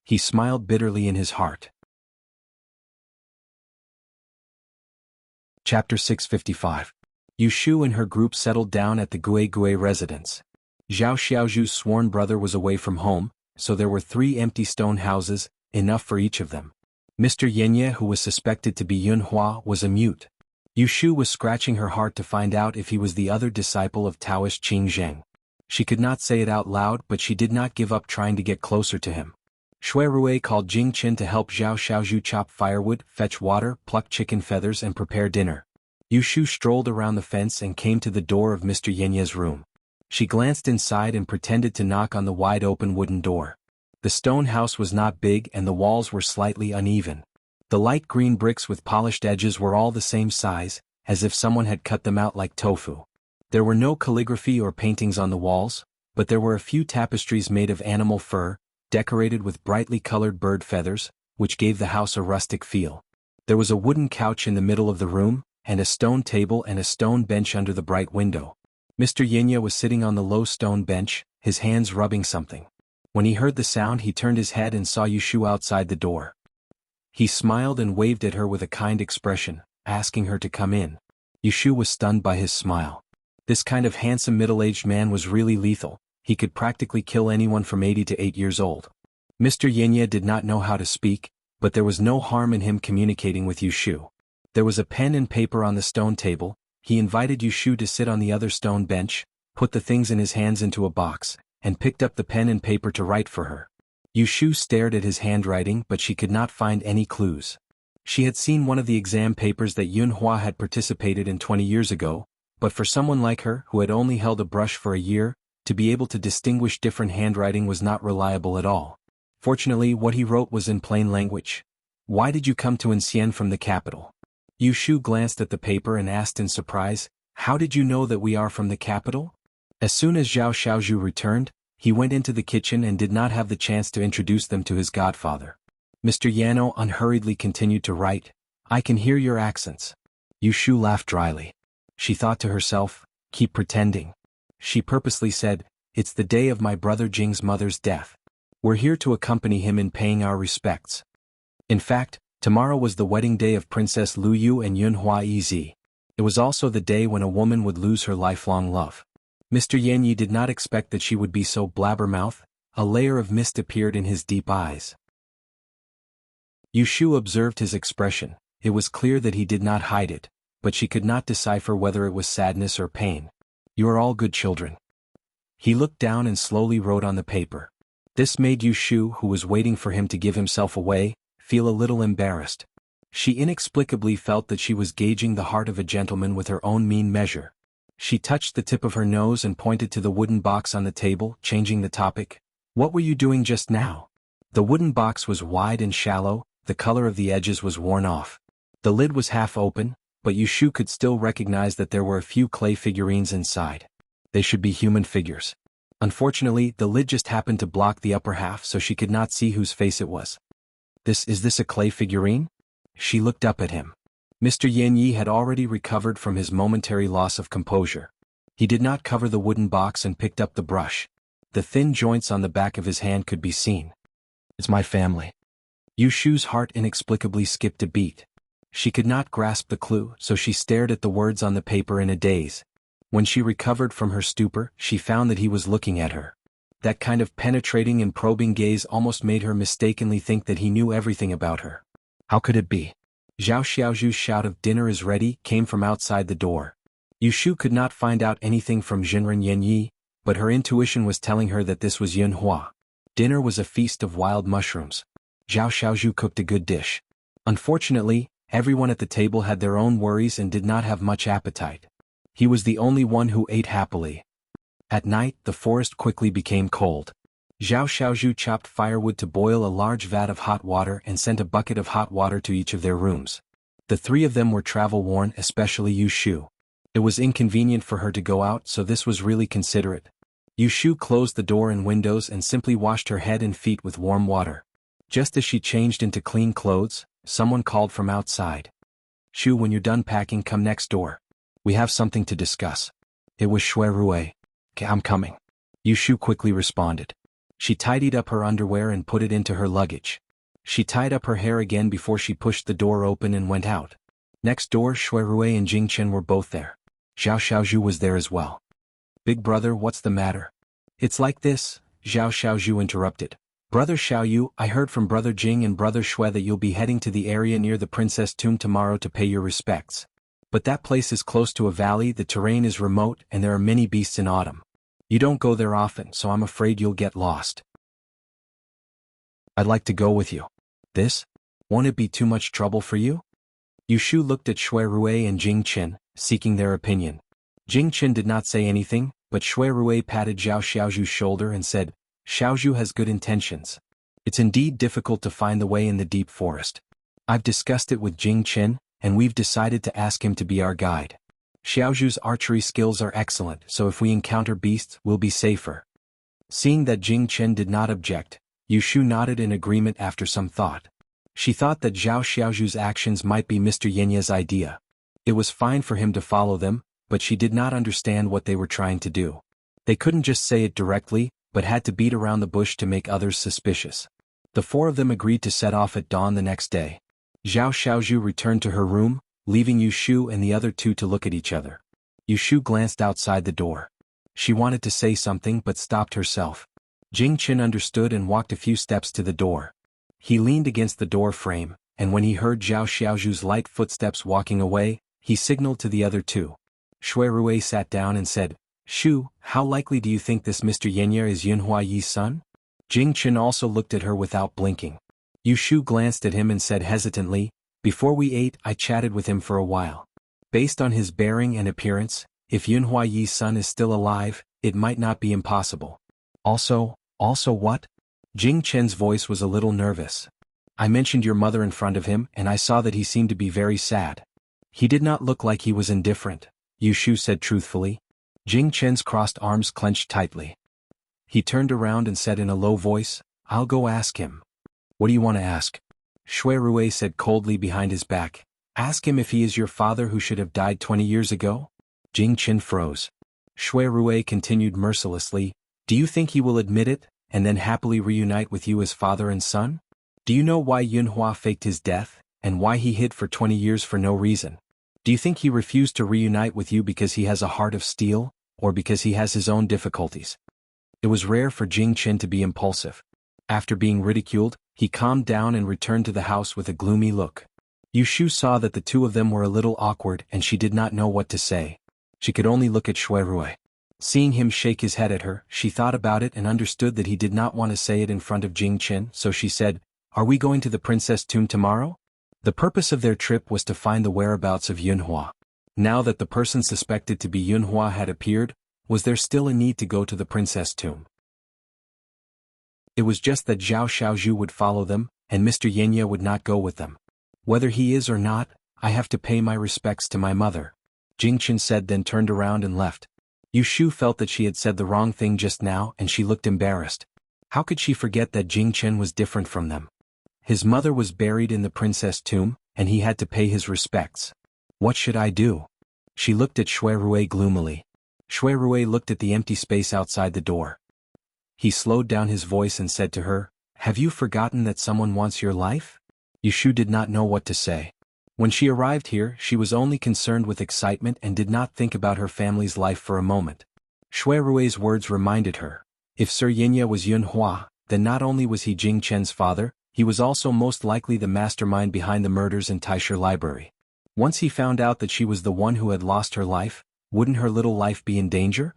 S1: He smiled bitterly in his heart. Chapter 655. Yu Shu and her group settled down at the Gui Gui residence. Zhao Xiaozhu's sworn brother was away from home, so there were 3 empty stone houses, enough for each of them. Mr. Yenye, who was suspected to be Yunhua, was a mute. Yu Shu was scratching her heart to find out if he was the other disciple of Taoist Qing Zheng. She could not say it out loud, but she did not give up trying to get closer to him. Shui Rui called Jing Chen to help Zhao Xiaozhu chop firewood, fetch water, pluck chicken feathers and prepare dinner. Yu Shu strolled around the fence and came to the door of Mr. Yenye's room. She glanced inside and pretended to knock on the wide-open wooden door. The stone house was not big and the walls were slightly uneven. The light green bricks with polished edges were all the same size, as if someone had cut them out like tofu. There were no calligraphy or paintings on the walls, but there were a few tapestries made of animal fur, decorated with brightly colored bird feathers, which gave the house a rustic feel. There was a wooden couch in the middle of the room, and a stone table and a stone bench under the bright window. Mr. Yenye was sitting on the low stone bench, his hands rubbing something. When he heard the sound, he turned his head and saw Yu Shu outside the door. He smiled and waved at her with a kind expression, asking her to come in. Yu Shu was stunned by his smile. This kind of handsome middle-aged man was really lethal. He could practically kill anyone from 80 to 8 years old. Mr. Yenye did not know how to speak, but there was no harm in him communicating with Yu Shu. There was a pen and paper on the stone table. He invited Yu Shu to sit on the other stone bench, put the things in his hands into a box, and picked up the pen and paper to write for her. Yu Shu stared at his handwriting, but she could not find any clues. She had seen one of the exam papers that Yunhua had participated in 20 years ago, but for someone like her, who had only held a brush for a year, to be able to distinguish different handwriting was not reliable at all. Fortunately, what he wrote was in plain language. "Why did you come to Ancien from the capital?" Yu Shu glanced at the paper and asked in surprise, "How did you know that we are from the capital?" As soon as Zhao Xiaozhu returned, he went into the kitchen and did not have the chance to introduce them to his godfather. Mr. Yano unhurriedly continued to write, "I can hear your accents." Yu Shu laughed dryly. She thought to herself, "Keep pretending." She purposely said, "It's the day of my brother Jing's mother's death. We're here to accompany him in paying our respects. In fact, tomorrow was the wedding day of Princess Lu Yu and Yunhua Yizi. It was also the day when a woman would lose her lifelong love." Mr. Yanyi did not expect that she would be so blabbermouth. A layer of mist appeared in his deep eyes. Yu Shu observed his expression. It was clear that he did not hide it, but she could not decipher whether it was sadness or pain. "You are all good children." He looked down and slowly wrote on the paper. This made Yu Shu, who was waiting for him to give himself away, feel a little embarrassed. She inexplicably felt that she was gauging the heart of a gentleman with her own mean measure. She touched the tip of her nose and pointed to the wooden box on the table, changing the topic. "What were you doing just now?" The wooden box was wide and shallow, the color of the edges was worn off. The lid was half open, but Yu Shu could still recognize that there were a few clay figurines inside. They should be human figures. Unfortunately, the lid just happened to block the upper half, so she could not see whose face it was. Is this a clay figurine?" She looked up at him. Mr. Yanyi had already recovered from his momentary loss of composure. He did not cover the wooden box and picked up the brush. The thin joints on the back of his hand could be seen. "It's my family." Yu Shu's heart inexplicably skipped a beat. She could not grasp the clue, so she stared at the words on the paper in a daze. When she recovered from her stupor, she found that he was looking at her. That kind of penetrating and probing gaze almost made her mistakenly think that he knew everything about her. How could it be? Zhao Xiaozhu's shout of "dinner is ready" came from outside the door. Yu Shu could not find out anything from Jinren Yanyi, but her intuition was telling her that this was Yunhua. Dinner was a feast of wild mushrooms. Zhao Xiaozhu cooked a good dish. Unfortunately, everyone at the table had their own worries and did not have much appetite. He was the only one who ate happily. At night, the forest quickly became cold. Zhao Xiaozhu chopped firewood to boil a large vat of hot water and sent a bucket of hot water to each of their rooms. The 3 of them were travel-worn, especially Yu Shu. It was inconvenient for her to go out, so this was really considerate. Yu Shu closed the door and windows and simply washed her head and feet with warm water. Just as she changed into clean clothes, someone called from outside. Shu, when you're done packing, come next door. We have something to discuss. It was Shui Rui. "Okay, I'm coming." Yu Shu quickly responded. She tidied up her underwear and put it into her luggage. She tied up her hair again before she pushed the door open and went out. Next door, Shui Rui and Jing Chen were both there. Zhao Xiaozhu was there as well. "Big brother, what's the matter?" "It's like this," Zhao Xiaozhu interrupted. "Brother Xiaoyu, I heard from Brother Jing and Brother Shui that you'll be heading to the area near the Princess Tomb tomorrow to pay your respects. But that place is close to a valley, the terrain is remote, and there are many beasts in autumn. You don't go there often, so I'm afraid you'll get lost. I'd like to go with you. Won't it be too much trouble for you?" Yu Shu looked at Shui Rui and Jing Chen, seeking their opinion. Jing Chen did not say anything, but Shui Rui patted Zhao Xiaozhu's shoulder and said, "Xiaozhu has good intentions. It's indeed difficult to find the way in the deep forest. I've discussed it with Jing Chen, and we've decided to ask him to be our guide. Xiaozhu's archery skills are excellent, so if we encounter beasts, we'll be safer." Seeing that Jing Chen did not object, Yu Shu nodded in agreement after some thought. She thought that Zhao Xiaozhu's actions might be Mr. Yanya's idea. It was fine for him to follow them, but she did not understand what they were trying to do. They couldn't just say it directly, but had to beat around the bush to make others suspicious. The four of them agreed to set off at dawn the next day. Zhao Xiaozhu returned to her room, leaving Yu Shu and the other two to look at each other. Yu Shu glanced outside the door. She wanted to say something but stopped herself. Jing Chen understood and walked a few steps to the door. He leaned against the door frame, and when he heard Zhao Xiaozhu's light footsteps walking away, he signaled to the other two. Shui Rui sat down and said, "Shu, how likely do you think this Mr. Yenya is Yunhua Yi's son?" Jing Chen also looked at her without blinking. Yu Shu glanced at him and said hesitantly, "Before we ate, I chatted with him for a while. Based on his bearing and appearance, if Yunhua Yi's son is still alive, it might not be impossible." Also what? Jing Chen's voice was a little nervous. "I mentioned your mother in front of him, and I saw that he seemed to be very sad. He did not look like he was indifferent," Yu Shu said truthfully. Jing Chen's crossed arms clenched tightly. He turned around and said in a low voice, "I'll go ask him." "What do you want to ask?" Shui Rui said coldly behind his back. "Ask him if he is your father who should have died 20 years ago?" Jing Chen froze. Shui Rui continued mercilessly, "Do you think he will admit it, and then happily reunite with you as father and son? Do you know why Yunhua faked his death, and why he hid for 20 years for no reason? Do you think he refused to reunite with you because he has a heart of steel, or because he has his own difficulties?" It was rare for Jing Chen to be impulsive. After being ridiculed, he calmed down and returned to the house with a gloomy look. Yu Shu saw that the two of them were a little awkward and she did not know what to say. She could only look at Shui Rui. Seeing him shake his head at her, she thought about it and understood that he did not want to say it in front of Jing Chen, so she said, "Are we going to the Princess Tomb tomorrow?" The purpose of their trip was to find the whereabouts of Yunhua. Now that the person suspected to be Yunhua had appeared, was there still a need to go to the Princess Tomb? It was just that Zhao Xiaozhu would follow them, and Mr. Yenya would not go with them. "Whether he is or not, I have to pay my respects to my mother," Jing Chen said, then turned around and left. Yu Shu felt that she had said the wrong thing just now and she looked embarrassed. How could she forget that Jing Chen was different from them? His mother was buried in the Princess Tomb, and he had to pay his respects. What should I do? She looked at Shui Rui gloomily. Shui Rui looked at the empty space outside the door. He slowed down his voice and said to her, "Have you forgotten that someone wants your life?" Yu Shu did not know what to say. When she arrived here, she was only concerned with excitement and did not think about her family's life for a moment. Shui Rui's words reminded her. If Sir Yenya was Yunhua, then not only was he Jing Chen's father, he was also most likely the mastermind behind the murders in Taisher Library. Once he found out that she was the one who had lost her life, wouldn't her little life be in danger?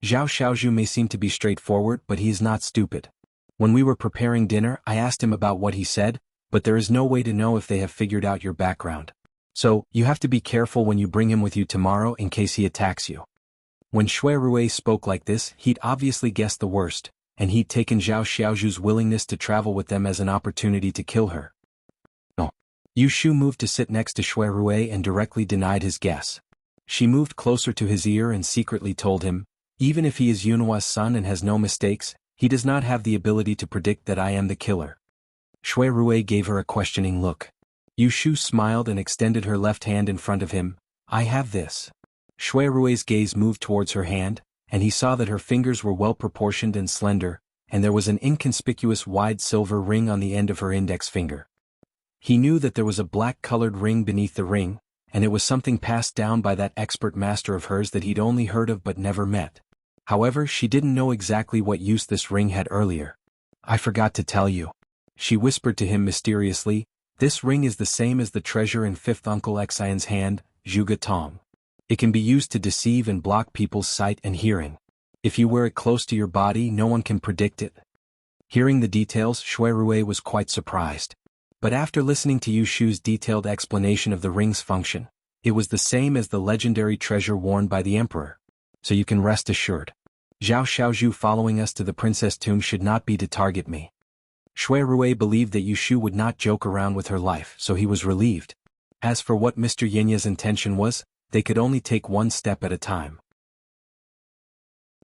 S1: Zhao Xiaozhu may seem to be straightforward, but he is not stupid. When we were preparing dinner, I asked him about what he said, but there is no way to know if they have figured out your background. So, you have to be careful when you bring him with you tomorrow in case he attacks you. When Shui Rui spoke like this, he'd obviously guessed the worst, and he'd taken Zhao Xiaozhu's willingness to travel with them as an opportunity to kill her. No. Yu Shu moved to sit next to Shui Rui and directly denied his guess. She moved closer to his ear and secretly told him, even if he is Yunhua's son and has no mistakes, he does not have the ability to predict that I am the killer. Shui Rui gave her a questioning look. Yu Shu smiled and extended her left hand in front of him. I have this. Shui Rui's gaze moved towards her hand, and he saw that her fingers were well proportioned and slender, and there was an inconspicuous wide silver ring on the end of her index finger. He knew that there was a black-colored ring beneath the ring, and it was something passed down by that expert master of hers that he'd only heard of but never met. However, she didn't know exactly what use this ring had earlier. I forgot to tell you. She whispered to him mysteriously, this ring is the same as the treasure in fifth Uncle Xian's hand, Zhuge Tong. It can be used to deceive and block people's sight and hearing. If you wear it close to your body, no one can predict it. Hearing the details, Shui Rui was quite surprised. But after listening to Yu Shu's detailed explanation of the ring's function, it was the same as the legendary treasure worn by the emperor. So you can rest assured. Zhao Xiaozhu following us to the princess tomb should not be to target me. Shui Rui believed that Yu Shu would not joke around with her life, so he was relieved. As for what Mr. Yinya's intention was, they could only take one step at a time.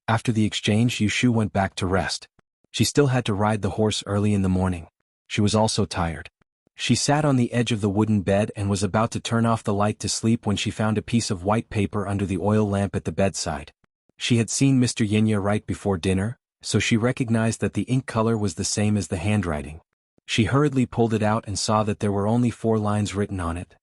S1: After the exchange, Yu Shu went back to rest. She still had to ride the horse early in the morning. She was also tired. She sat on the edge of the wooden bed and was about to turn off the light to sleep when she found a piece of white paper under the oil lamp at the bedside. She had seen Mr. Yinya right before dinner, so she recognized that the ink color was the same as the handwriting. She hurriedly pulled it out and saw that there were only 4 lines written on it.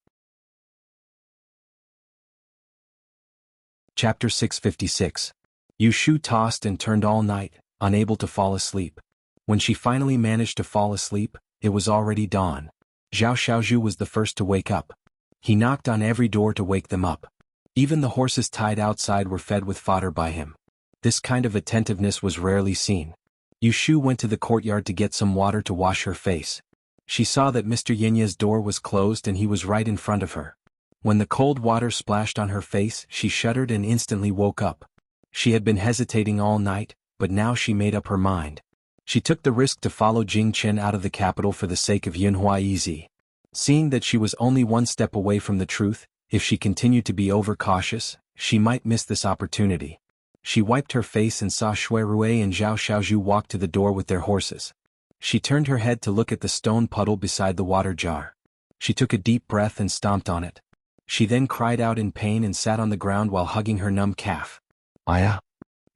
S1: Chapter 656. Yu Shu tossed and turned all night, unable to fall asleep. When she finally managed to fall asleep, it was already dawn. Zhao Xiaozhu was the first to wake up. He knocked on every door to wake them up. Even the horses tied outside were fed with fodder by him. This kind of attentiveness was rarely seen. Yu Shu went to the courtyard to get some water to wash her face. She saw that Mr. Yinya's door was closed and he was right in front of her. When the cold water splashed on her face, she shuddered and instantly woke up. She had been hesitating all night, but now she made up her mind. She took the risk to follow Jing Chen out of the capital for the sake of Yunhua Yizi. Seeing that she was only one step away from the truth, if she continued to be overcautious, she might miss this opportunity. She wiped her face and saw Shui Rui and Zhao Xiaozhu walk to the door with their horses. She turned her head to look at the stone puddle beside the water jar. She took a deep breath and stomped on it. She then cried out in pain and sat on the ground while hugging her numb calf. Aya!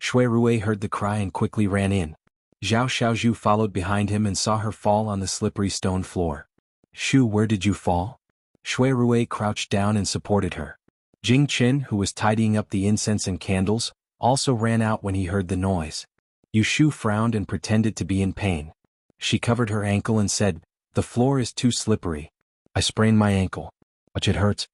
S1: Shui Rui heard the cry and quickly ran in. Zhao Xiaozhu followed behind him and saw her fall on the slippery stone floor. Shu, where did you fall? Shui Rui crouched down and supported her. Jing Chen, who was tidying up the incense and candles, also ran out when he heard the noise. Yu Shu frowned and pretended to be in pain. She covered her ankle and said, the floor is too slippery. I sprained my ankle. Much it hurts.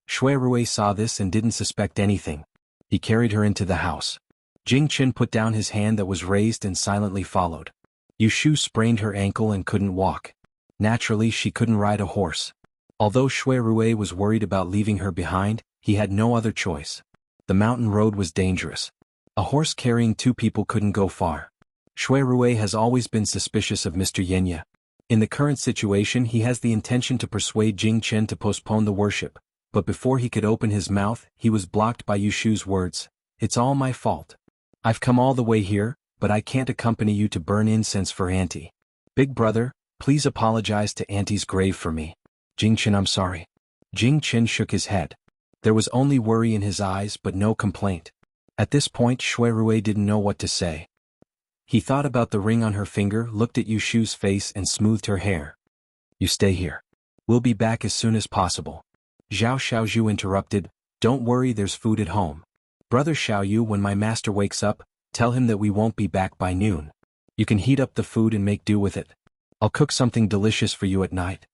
S1: Shui Rui saw this and didn't suspect anything. He carried her into the house. Jing Chen put down his hand that was raised and silently followed. Yu Shu sprained her ankle and couldn't walk. Naturally, she couldn't ride a horse. Although Shui Rui was worried about leaving her behind, he had no other choice. The mountain road was dangerous. A horse carrying 2 people couldn't go far. Shui Rui has always been suspicious of Mr. Yinya. In the current situation, he has the intention to persuade Jing Chen to postpone the worship, but before he could open his mouth, he was blocked by Yu Shu's words. It's all my fault. I've come all the way here, but I can't accompany you to burn incense for Auntie. Big brother, please apologize to Auntie's grave for me. Jing Chen, I'm sorry. Jing Chen shook his head. There was only worry in his eyes but no complaint. At this point, Shui Rui didn't know what to say. He thought about the ring on her finger, looked at Yu Shu's face and smoothed her hair. You stay here. We'll be back as soon as possible. Zhao Xiaozhu interrupted, don't worry, there's food at home. Brother Xiaoyu, when my master wakes up, tell him that we won't be back by noon. You can heat up the food and make do with it. I'll cook something delicious for you at night.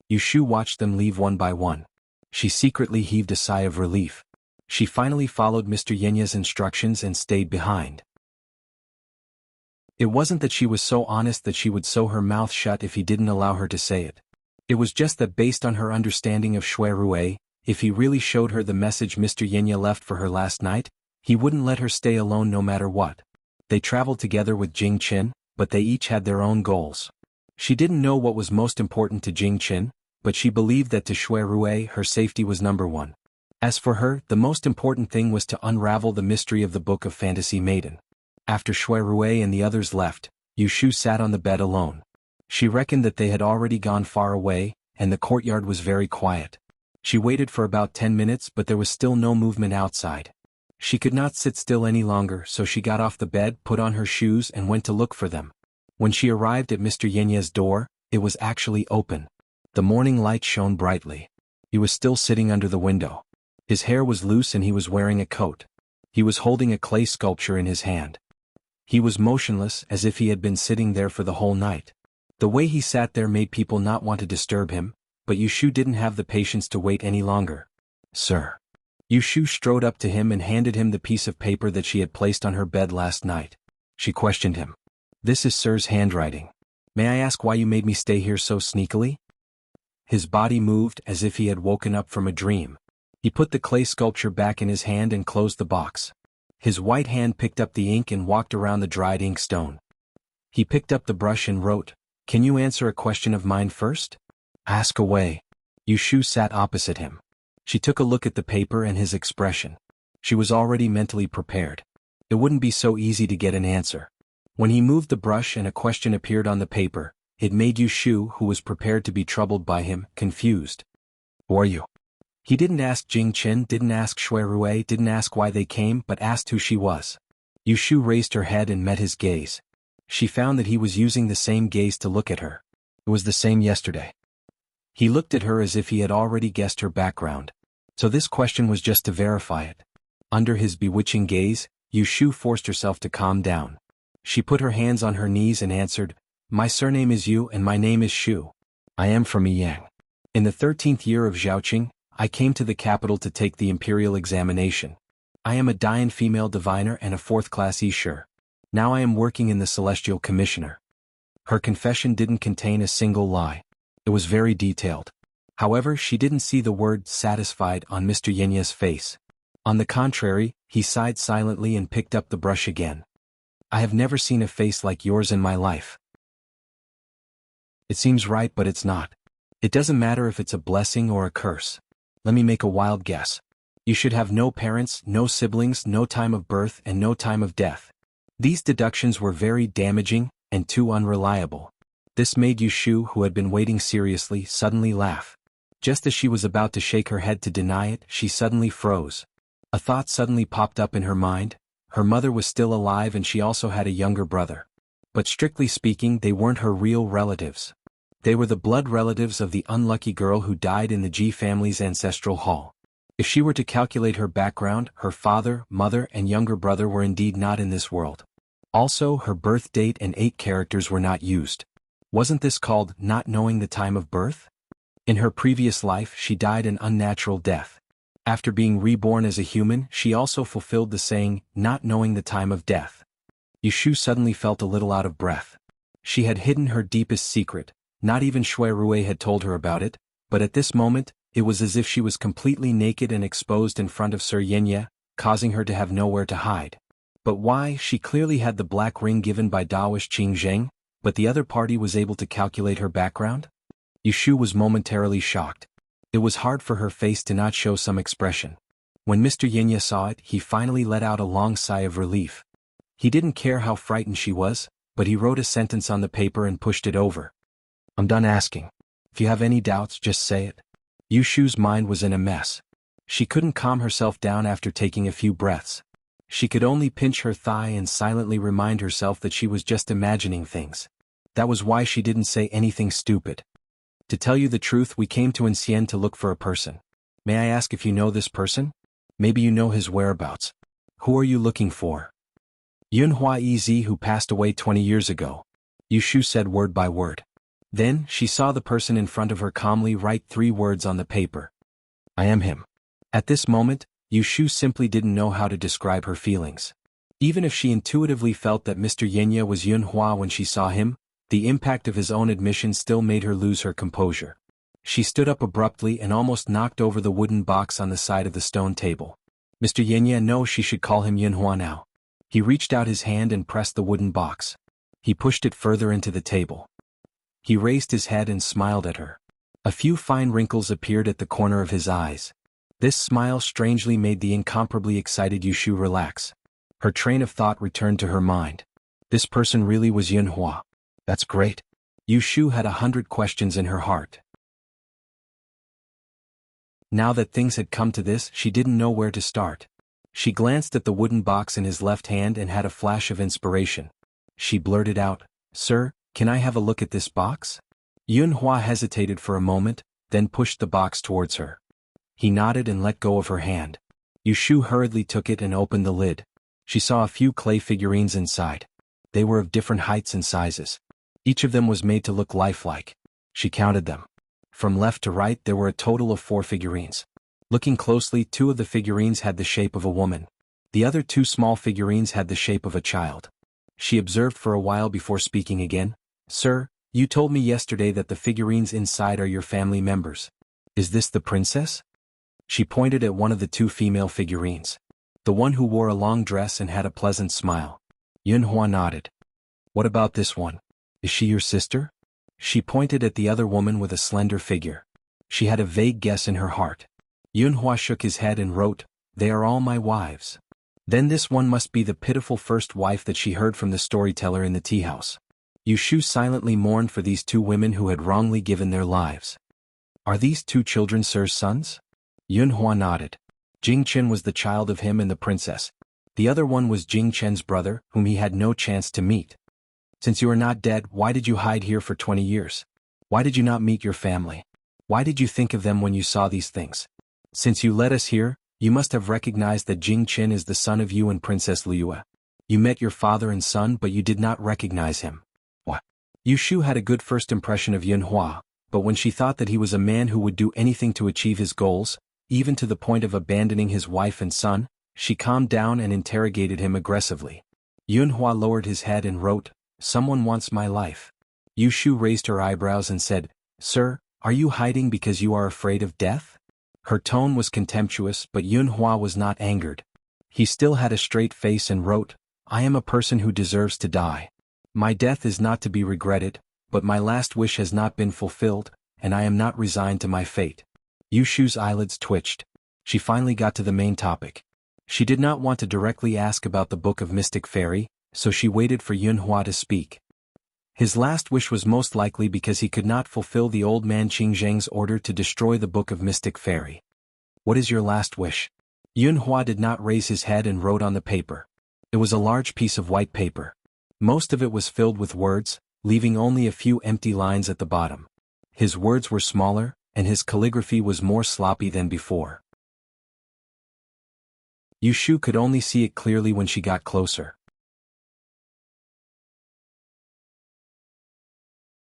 S1: Yu Shu watched them leave one by one. She secretly heaved a sigh of relief. She finally followed Mr. Yinya's instructions and stayed behind. It wasn't that she was so honest that she would sew her mouth shut if he didn't allow her to say it. It was just that based on her understanding of Shui Rui, if he really showed her the message Mr. Yinya left for her last night, he wouldn't let her stay alone no matter what. They traveled together with Jing Chen, but they each had their own goals. She didn't know what was most important to Jing Chen, but she believed that to Shui Rui her safety was number 1. As for her, the most important thing was to unravel the mystery of the Book of Fantasy Maiden. After Shui Rui and the others left, Yushu sat on the bed alone. She reckoned that they had already gone far away, and the courtyard was very quiet. She waited for about 10 minutes, but there was still no movement outside. She could not sit still any longer, so she got off the bed, put on her shoes, and went to look for them. When she arrived at Mr. Yenya's door, it was actually open. The morning light shone brightly. He was still sitting under the window. His hair was loose and he was wearing a coat. He was holding a clay sculpture in his hand. He was motionless, as if he had been sitting there for the whole night. The way he sat there made people not want to disturb him, but Yushu didn't have the patience to wait any longer. "Sir." Yushu strode up to him and handed him the piece of paper that she had placed on her bed last night. She questioned him. "This is Sir's handwriting. May I ask why you made me stay here so sneakily?" His body moved as if he had woken up from a dream. He put the clay sculpture back in his hand and closed the box. His white hand picked up the ink and walked around the dried ink stone. He picked up the brush and wrote, "Can you answer a question of mine first?" "Ask away." Yushu sat opposite him. She took a look at the paper and his expression. She was already mentally prepared. It wouldn't be so easy to get an answer. When he moved the brush and a question appeared on the paper, it made Yushu, who was prepared to be troubled by him, confused. "Who are you?" He didn't ask Jing Chen, didn't ask Shui Rui, didn't ask why they came, but asked who she was. Yushu raised her head and met his gaze. She found that he was using the same gaze to look at her. It was the same yesterday. He looked at her as if he had already guessed her background. So this question was just to verify it. Under his bewitching gaze, Yushu forced herself to calm down. She put her hands on her knees and answered, "My surname is Yu and my name is Shu. I am from Yang. In the 13th year of Zhaoqing, I came to the capital to take the imperial examination. I am a Dian female diviner and a 4th-class Ishur. Now I am working in the Celestial Commissioner." Her confession didn't contain a single lie. It was very detailed. However, she didn't see the word "satisfied" on Mr. Yenya's face. On the contrary, he sighed silently and picked up the brush again. "I have never seen a face like yours in my life. It seems right, but it's not. It doesn't matter if it's a blessing or a curse. Let me make a wild guess. You should have no parents, no siblings, no time of birth, and no time of death." These deductions were very damaging and too unreliable. This made Yushu, who had been waiting seriously, suddenly laugh. Just as she was about to shake her head to deny it, she suddenly froze. A thought suddenly popped up in her mind. Her mother was still alive and she also had a younger brother. But strictly speaking, they weren't her real relatives. They were the blood relatives of the unlucky girl who died in the Ji family's ancestral hall. If she were to calculate her background, her father, mother, and younger brother were indeed not in this world. Also, her birth date and 8 characters were not used. Wasn't this called not knowing the time of birth? In her previous life, she died an unnatural death. After being reborn as a human, she also fulfilled the saying, not knowing the time of death. Yushu suddenly felt a little out of breath. She had hidden her deepest secret. Not even Shui Rui had told her about it, but at this moment, it was as if she was completely naked and exposed in front of Sir Yenya, causing her to have nowhere to hide. But why? She clearly had the black ring given by Daoish Qing Zheng, but the other party was able to calculate her background? Yushu was momentarily shocked. It was hard for her face to not show some expression. When Mr. Yenya saw it, he finally let out a long sigh of relief. He didn't care how frightened she was, but he wrote a sentence on the paper and pushed it over. "I'm done asking. If you have any doubts, just say it." Yushu's mind was in a mess. She couldn't calm herself down after taking a few breaths. She could only pinch her thigh and silently remind herself that she was just imagining things. That was why she didn't say anything stupid. "To tell you the truth, we came to Ancien to look for a person. May I ask if you know this person? Maybe you know his whereabouts. Who are you looking for?" "Yunhua Ez, who passed away 20 years ago," Yushu said word by word. Then, she saw the person in front of her calmly write 3 words on the paper. "I am him." At this moment, Yushu simply didn't know how to describe her feelings. Even if she intuitively felt that Mr. Yenya was Yunhua when she saw him, the impact of his own admission still made her lose her composure. She stood up abruptly and almost knocked over the wooden box on the side of the stone table. Mr. Yenya, no, she should call him Yunhua now. He reached out his hand and pressed the wooden box. He pushed it further into the table. He raised his head and smiled at her. A few fine wrinkles appeared at the corner of his eyes. This smile strangely made the incomparably excited Yushu relax. Her train of thought returned to her mind. This person really was Yunhua. That's great. Yushu had 100 questions in her heart. Now that things had come to this, she didn't know where to start. She glanced at the wooden box in his left hand and had a flash of inspiration. She blurted out, "Sir, can I have a look at this box?" Yunhua hesitated for a moment, then pushed the box towards her. He nodded and let go of her hand. Yushu hurriedly took it and opened the lid. She saw a few clay figurines inside. They were of different heights and sizes. Each of them was made to look lifelike. She counted them. From left to right there were a total of 4 figurines. Looking closely, 2 of the figurines had the shape of a woman. The other 2 small figurines had the shape of a child. She observed for a while before speaking again. "Sir, you told me yesterday that the figurines inside are your family members. Is this the princess?" She pointed at one of the 2 female figurines. The one who wore a long dress and had a pleasant smile. Yunhua nodded. "What about this one? Is she your sister?" She pointed at the other woman with a slender figure. She had a vague guess in her heart. Yunhua shook his head and wrote, "They are all my wives." Then this one must be the pitiful first wife that she heard from the storyteller in the tea house. Yushu silently mourned for these 2 women who had wrongly given their lives. "Are these 2 children Sir's sons?" Yunhua nodded. Jing Chen was the child of him and the princess. The other one was Jing Chen's brother, whom he had no chance to meet. "Since you are not dead, why did you hide here for 20 years? Why did you not meet your family? Why did you think of them when you saw these things? Since you led us here, you must have recognized that Jing Chen is the son of you and Princess Liua. You met your father and son, but you did not recognize him." What? Yushu had a good first impression of Yunhua, but when she thought that he was a man who would do anything to achieve his goals, even to the point of abandoning his wife and son, she calmed down and interrogated him aggressively. Yunhua lowered his head and wrote, "Someone wants my life." Yushu raised her eyebrows and said, "Sir, are you hiding because you are afraid of death?" Her tone was contemptuous, but Yunhua was not angered. He still had a straight face and wrote, "I am a person who deserves to die. My death is not to be regretted, but my last wish has not been fulfilled, and I am not resigned to my fate." Yushu's eyelids twitched. She finally got to the main topic. She did not want to directly ask about the Book of Mystic Fairy, so she waited for Yunhua to speak. His last wish was most likely because he could not fulfill the old man Qingzheng's order to destroy the Book of Mystic Fairy. "What is your last wish?" Yunhua did not raise his head and wrote on the paper. It was a large piece of white paper. Most of it was filled with words, leaving only a few empty lines at the bottom. His words were smaller, and his calligraphy was more sloppy than before. Yushu could only see it clearly when she got closer.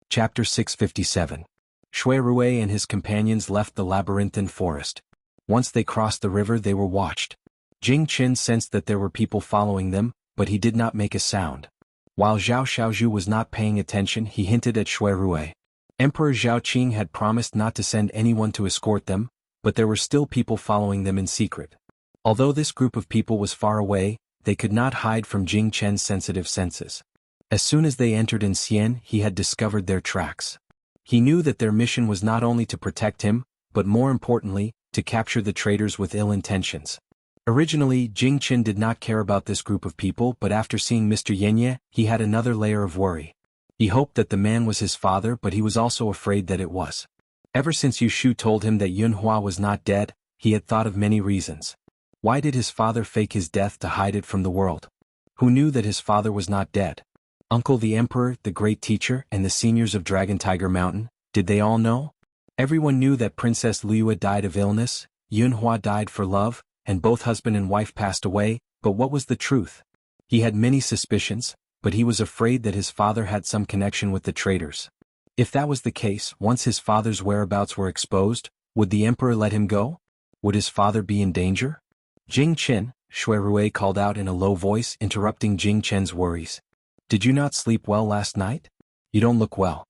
S1: Chapter 657. Shui Rue and his companions left the labyrinthine forest. Once they crossed the river they were watched. Jing Chen sensed that there were people following them, but he did not make a sound. While Zhao Xiaozhu was not paying attention, he hinted at Shui Rue. Emperor Zhao Qing had promised not to send anyone to escort them, but there were still people following them in secret. Although this group of people was far away, they could not hide from Jing Chen's sensitive senses. As soon as they entered in Xian, he had discovered their tracks. He knew that their mission was not only to protect him, but more importantly, to capture the traitors with ill intentions. Originally, Jing Chen did not care about this group of people, but after seeing Mr. Yenye, he had another layer of worry. He hoped that the man was his father, but he was also afraid that it was. Ever since Yushu told him that Yunhua was not dead, he had thought of many reasons. Why did his father fake his death to hide it from the world? Who knew that his father was not dead? Uncle the Emperor, the great teacher, and the seniors of Dragon Tiger Mountain, did they all know? Everyone knew that Princess Liua died of illness, Yunhua died for love, and both husband and wife passed away, but what was the truth? He had many suspicions, but he was afraid that his father had some connection with the traitors. If that was the case, once his father's whereabouts were exposed, would the emperor let him go? Would his father be in danger? Jing Chen, Shui Rue called out in a low voice, interrupting Jing Chen's worries. "Did you not sleep well last night? You don't look well."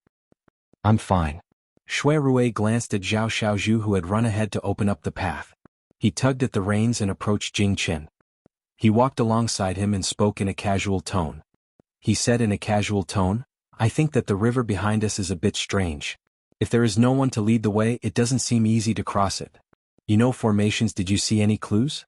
S1: "I'm fine." Shui Rue glanced at Zhao Xiaozhu who had run ahead to open up the path. He tugged at the reins and approached Jing Chen. He walked alongside him and spoke in a casual tone. He said in a casual tone, "I think that the river behind us is a bit strange. If there is no one to lead the way, it doesn't seem easy to cross it. You know formations, did you see any clues?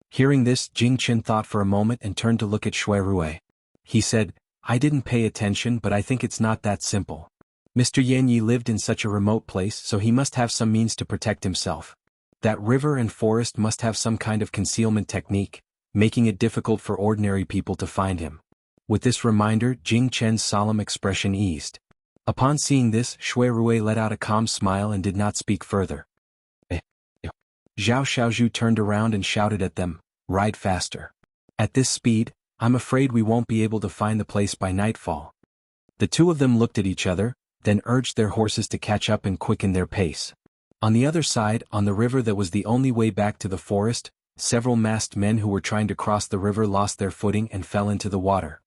S1: Hearing this, Jing Chen thought for a moment and turned to look at Shui Rui. He said, I didn't pay attention, but I think it's not that simple. Mr. Yan Yi lived in such a remote place, so he must have some means to protect himself. That river and forest must have some kind of concealment technique, making it difficult for ordinary people to find him. With this reminder, Jing Chen's solemn expression eased. Upon seeing this, Shui Rui let out a calm smile and did not speak further. Zhao Xiaozhu turned around and shouted at them, ride faster. At this speed, I'm afraid we won't be able to find the place by nightfall. The two of them looked at each other, then urged their horses to catch up and quicken their pace. On the other side, on the river that was the only way back to the forest, several masked men who were trying to cross the river lost their footing and fell into the water.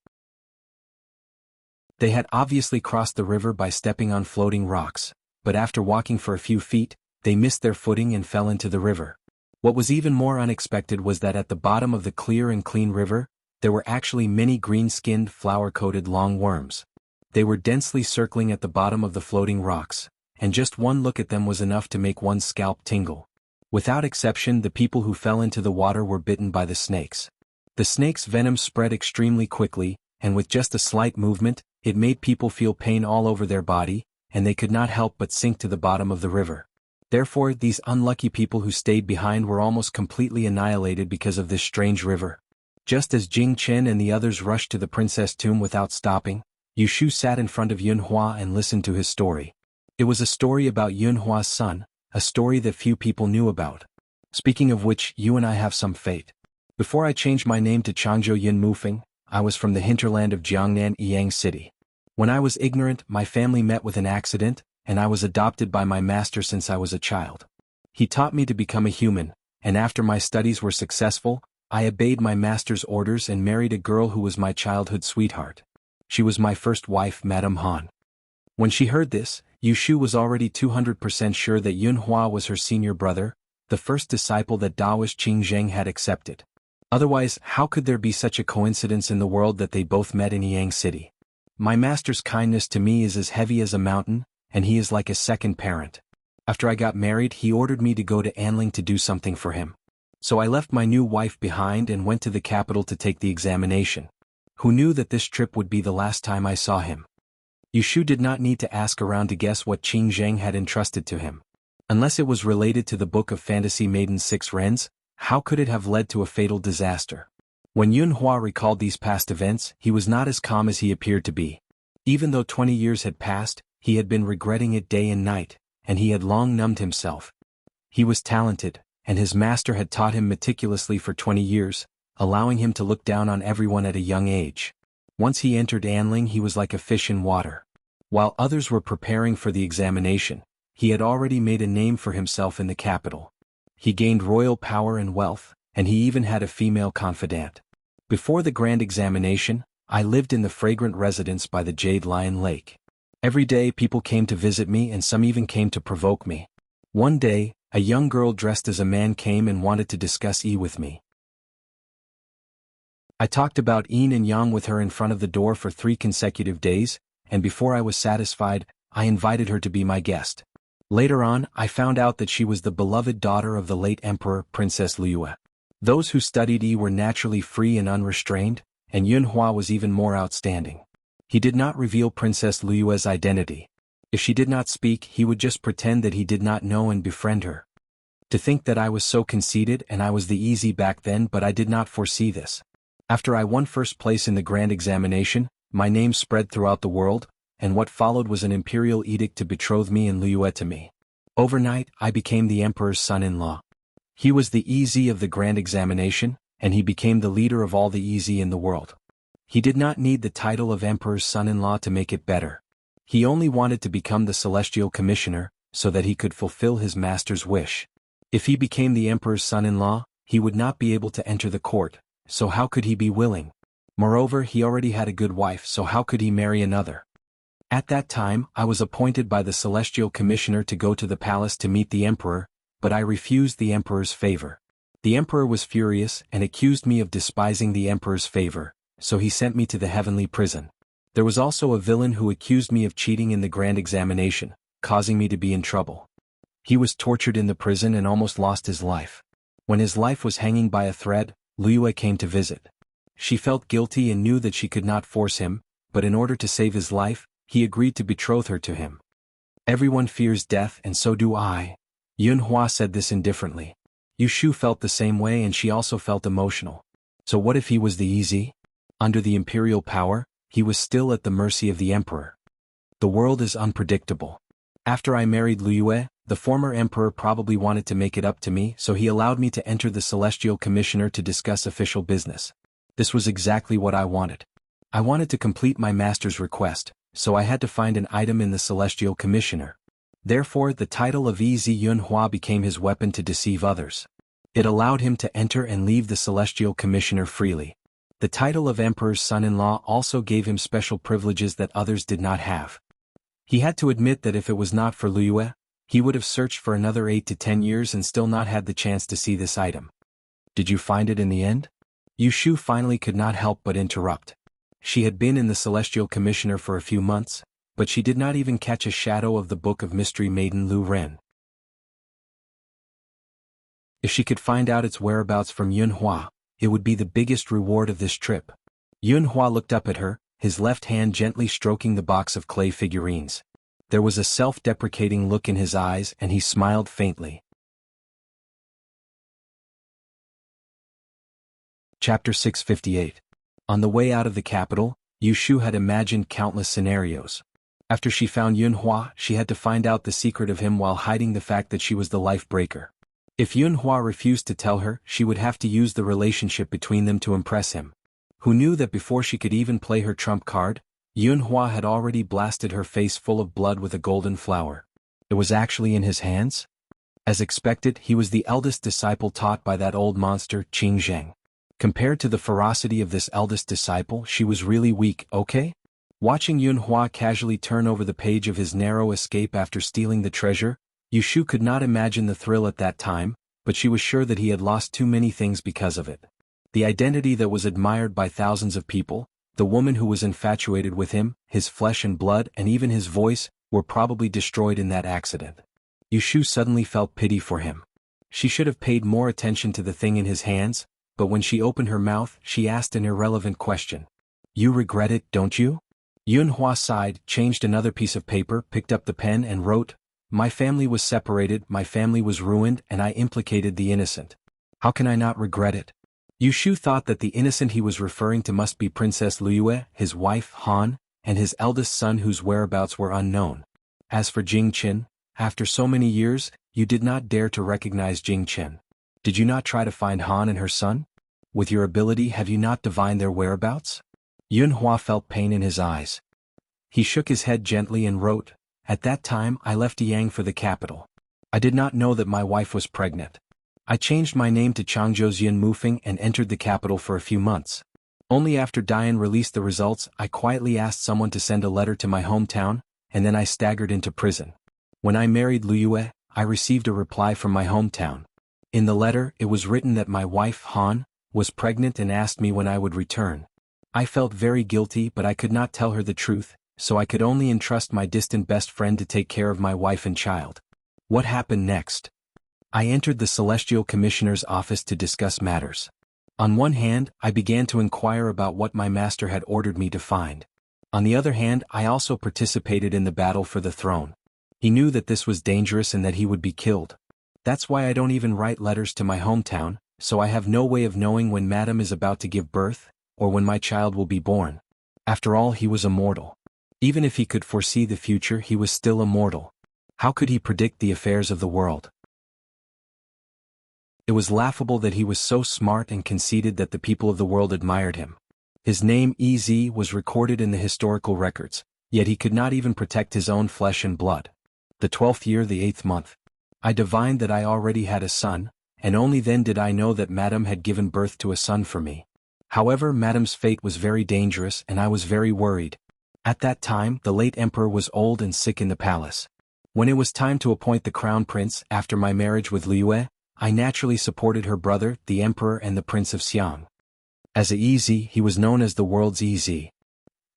S1: They had obviously crossed the river by stepping on floating rocks, but after walking for a few feet, they missed their footing and fell into the river. What was even more unexpected was that at the bottom of the clear and clean river, there were actually many green-skinned, flower-coated long worms. They were densely circling at the bottom of the floating rocks, and just one look at them was enough to make one's scalp tingle. Without exception, the people who fell into the water were bitten by the snakes. The snake's venom spread extremely quickly, and with just a slight movement, it made people feel pain all over their body, and they could not help but sink to the bottom of the river. Therefore, these unlucky people who stayed behind were almost completely annihilated because of this strange river. Just as Jing Chen and the others rushed to the princess tomb without stopping, Yu Shu sat in front of Yun Hua and listened to his story. It was a story about Yun Hua's son, a story that few people knew about. Speaking of which, you and I have some fate. Before I changed my name to Changzhou Yin Mufeng, I was from the hinterland of Jiangnan Yang City. When I was ignorant, my family met with an accident, and I was adopted by my master since I was a child. He taught me to become a human, and after my studies were successful, I obeyed my master's orders and married a girl who was my childhood sweetheart. She was my first wife, Madame Han. When she heard this, Yu Shu was already 200% sure that Yun Hua was her senior brother, the first disciple that Taoist Qing Zheng had accepted. Otherwise, how could there be such a coincidence in the world that they both met in Yang City? My master's kindness to me is as heavy as a mountain, and he is like a second parent. After I got married, he ordered me to go to Anling to do something for him. So I left my new wife behind and went to the capital to take the examination. Who knew that this trip would be the last time I saw him? Yu Shu did not need to ask around to guess what Qing Zheng had entrusted to him. Unless it was related to the book of Fantasy Maiden's 6 Rens, how could it have led to a fatal disaster? When Yun Hua recalled these past events, he was not as calm as he appeared to be. Even though 20 years had passed, he had been regretting it day and night, and he had long numbed himself. He was talented, and his master had taught him meticulously for 20 years, allowing him to look down on everyone at a young age. Once he entered Anling, he was like a fish in water. While others were preparing for the examination, he had already made a name for himself in the capital. He gained royal power and wealth, and he even had a female confidant. Before the grand examination, I lived in the fragrant residence by the Jade Lion Lake. Every day people came to visit me, and some even came to provoke me. One day, a young girl dressed as a man came and wanted to discuss with me. I talked about yin and yang with her in front of the door for 3 consecutive days, and before I was satisfied, I invited her to be my guest. Later on, I found out that she was the beloved daughter of the late emperor, Princess Liu. Those who studied Yi were naturally free and unrestrained, and Yun Hua was even more outstanding. He did not reveal Princess Liu's identity. If she did not speak, he would just pretend that he did not know and befriend her. To think that I was so conceited, and I was the easy back then, but I did not foresee this. After I won first place in the grand examination, my name spread throughout the world, and what followed was an imperial edict to betroth me and Liu to me. Overnight, I became the emperor's son-in-law. He was the easy of the grand examination, and he became the leader of all the easy in the world. He did not need the title of emperor's son-in-law to make it better. He only wanted to become the celestial commissioner, so that he could fulfill his master's wish. If he became the emperor's son-in-law, he would not be able to enter the court, so how could he be willing? Moreover, he already had a good wife, so how could he marry another? At that time, I was appointed by the celestial commissioner to go to the palace to meet the emperor, but I refused the emperor's favor. The emperor was furious and accused me of despising the emperor's favor, so he sent me to the heavenly prison. There was also a villain who accused me of cheating in the grand examination, causing me to be in trouble. He was tortured in the prison and almost lost his life. When his life was hanging by a thread, Liyue came to visit. She felt guilty and knew that she could not force him, but in order to save his life, he agreed to betroth her to him. Everyone fears death and so do I. Yunhua said this indifferently. Yushu felt the same way and she also felt emotional. So what if he was the easy? Under the imperial power, he was still at the mercy of the emperor. The world is unpredictable. After I married Liyue, the former emperor probably wanted to make it up to me, so he allowed me to enter the Celestial Commissioner to discuss official business. This was exactly what I wanted. I wanted to complete my master's request, so I had to find an item in the Celestial Commissioner. Therefore, the title of Ez Yunhua became his weapon to deceive others. It allowed him to enter and leave the Celestial Commissioner freely. The title of Emperor's son-in-law also gave him special privileges that others did not have. He had to admit that if it was not for Liyue, he would have searched for another 8 to 10 years and still not had the chance to see this item. Did you find it in the end? Yushu finally could not help but interrupt. She had been in the Celestial Commissioner for a few months, but she did not even catch a shadow of the Book of Mystery Maiden Lu Ren. If she could find out its whereabouts from Yunhua, it would be the biggest reward of this trip. Yunhua looked up at her, his left hand gently stroking the box of clay figurines. There was a self-deprecating look in his eyes and he smiled faintly. Chapter 658. On the way out of the capital, Yushu had imagined countless scenarios. After she found Yunhua, she had to find out the secret of him while hiding the fact that she was the life breaker. If Yunhua refused to tell her, she would have to use the relationship between them to impress him. Who knew that before she could even play her trump card, Yunhua had already blasted her face full of blood with a golden flower. It was actually in his hands? As expected, he was the eldest disciple taught by that old monster, Qing Zheng. Compared to the ferocity of this eldest disciple, she was really weak, okay? Watching Yunhua casually turn over the page of his narrow escape after stealing the treasure, Yushu could not imagine the thrill at that time, but she was sure that he had lost too many things because of it. The identity that was admired by thousands of people, the woman who was infatuated with him, his flesh and blood and even his voice, were probably destroyed in that accident. Yushu suddenly felt pity for him. She should have paid more attention to the thing in his hands, but when she opened her mouth, she asked an irrelevant question. You regret it, don't you? Yunhua sighed, changed another piece of paper, picked up the pen and wrote, My family was separated, my family was ruined, and I implicated the innocent. How can I not regret it? Yushu thought that the innocent he was referring to must be Princess Liyue, his wife Han, and his eldest son whose whereabouts were unknown. As for Jing Qin, after so many years, you did not dare to recognize Jing Qin. Did you not try to find Han and her son? With your ability, have you not divined their whereabouts? Yunhua felt pain in his eyes. He shook his head gently and wrote, At that time I left Yang for the capital. I did not know that my wife was pregnant. I changed my name to Changzhouzian Mufeng and entered the capital for a few months. Only after Dian released the results, I quietly asked someone to send a letter to my hometown, and then I staggered into prison. When I married Liyue, I received a reply from my hometown. In the letter, it was written that my wife, Han, was pregnant and asked me when I would return. I felt very guilty, but I could not tell her the truth, so I could only entrust my distant best friend to take care of my wife and child. What happened next? I entered the Celestial Commissioner's office to discuss matters. On one hand, I began to inquire about what my master had ordered me to find. On the other hand, I also participated in the battle for the throne. He knew that this was dangerous and that he would be killed. That's why I don't even write letters to my hometown, so I have no way of knowing when Madame is about to give birth, or when my child will be born. After all, he was a mortal. Even if he could foresee the future, he was still a mortal. How could he predict the affairs of the world? It was laughable that he was so smart and conceited that the people of the world admired him. His name Ez was recorded in the historical records, yet he could not even protect his own flesh and blood. The 12th year, the 8th month. I divined that I already had a son, and only then did I know that Madame had given birth to a son for me. However, Madame's fate was very dangerous and I was very worried. At that time, the late emperor was old and sick in the palace. When it was time to appoint the crown prince after my marriage with Liyue, I naturally supported her brother, the emperor and the prince of Xiang. As a Ez, he was known as the world's Ez.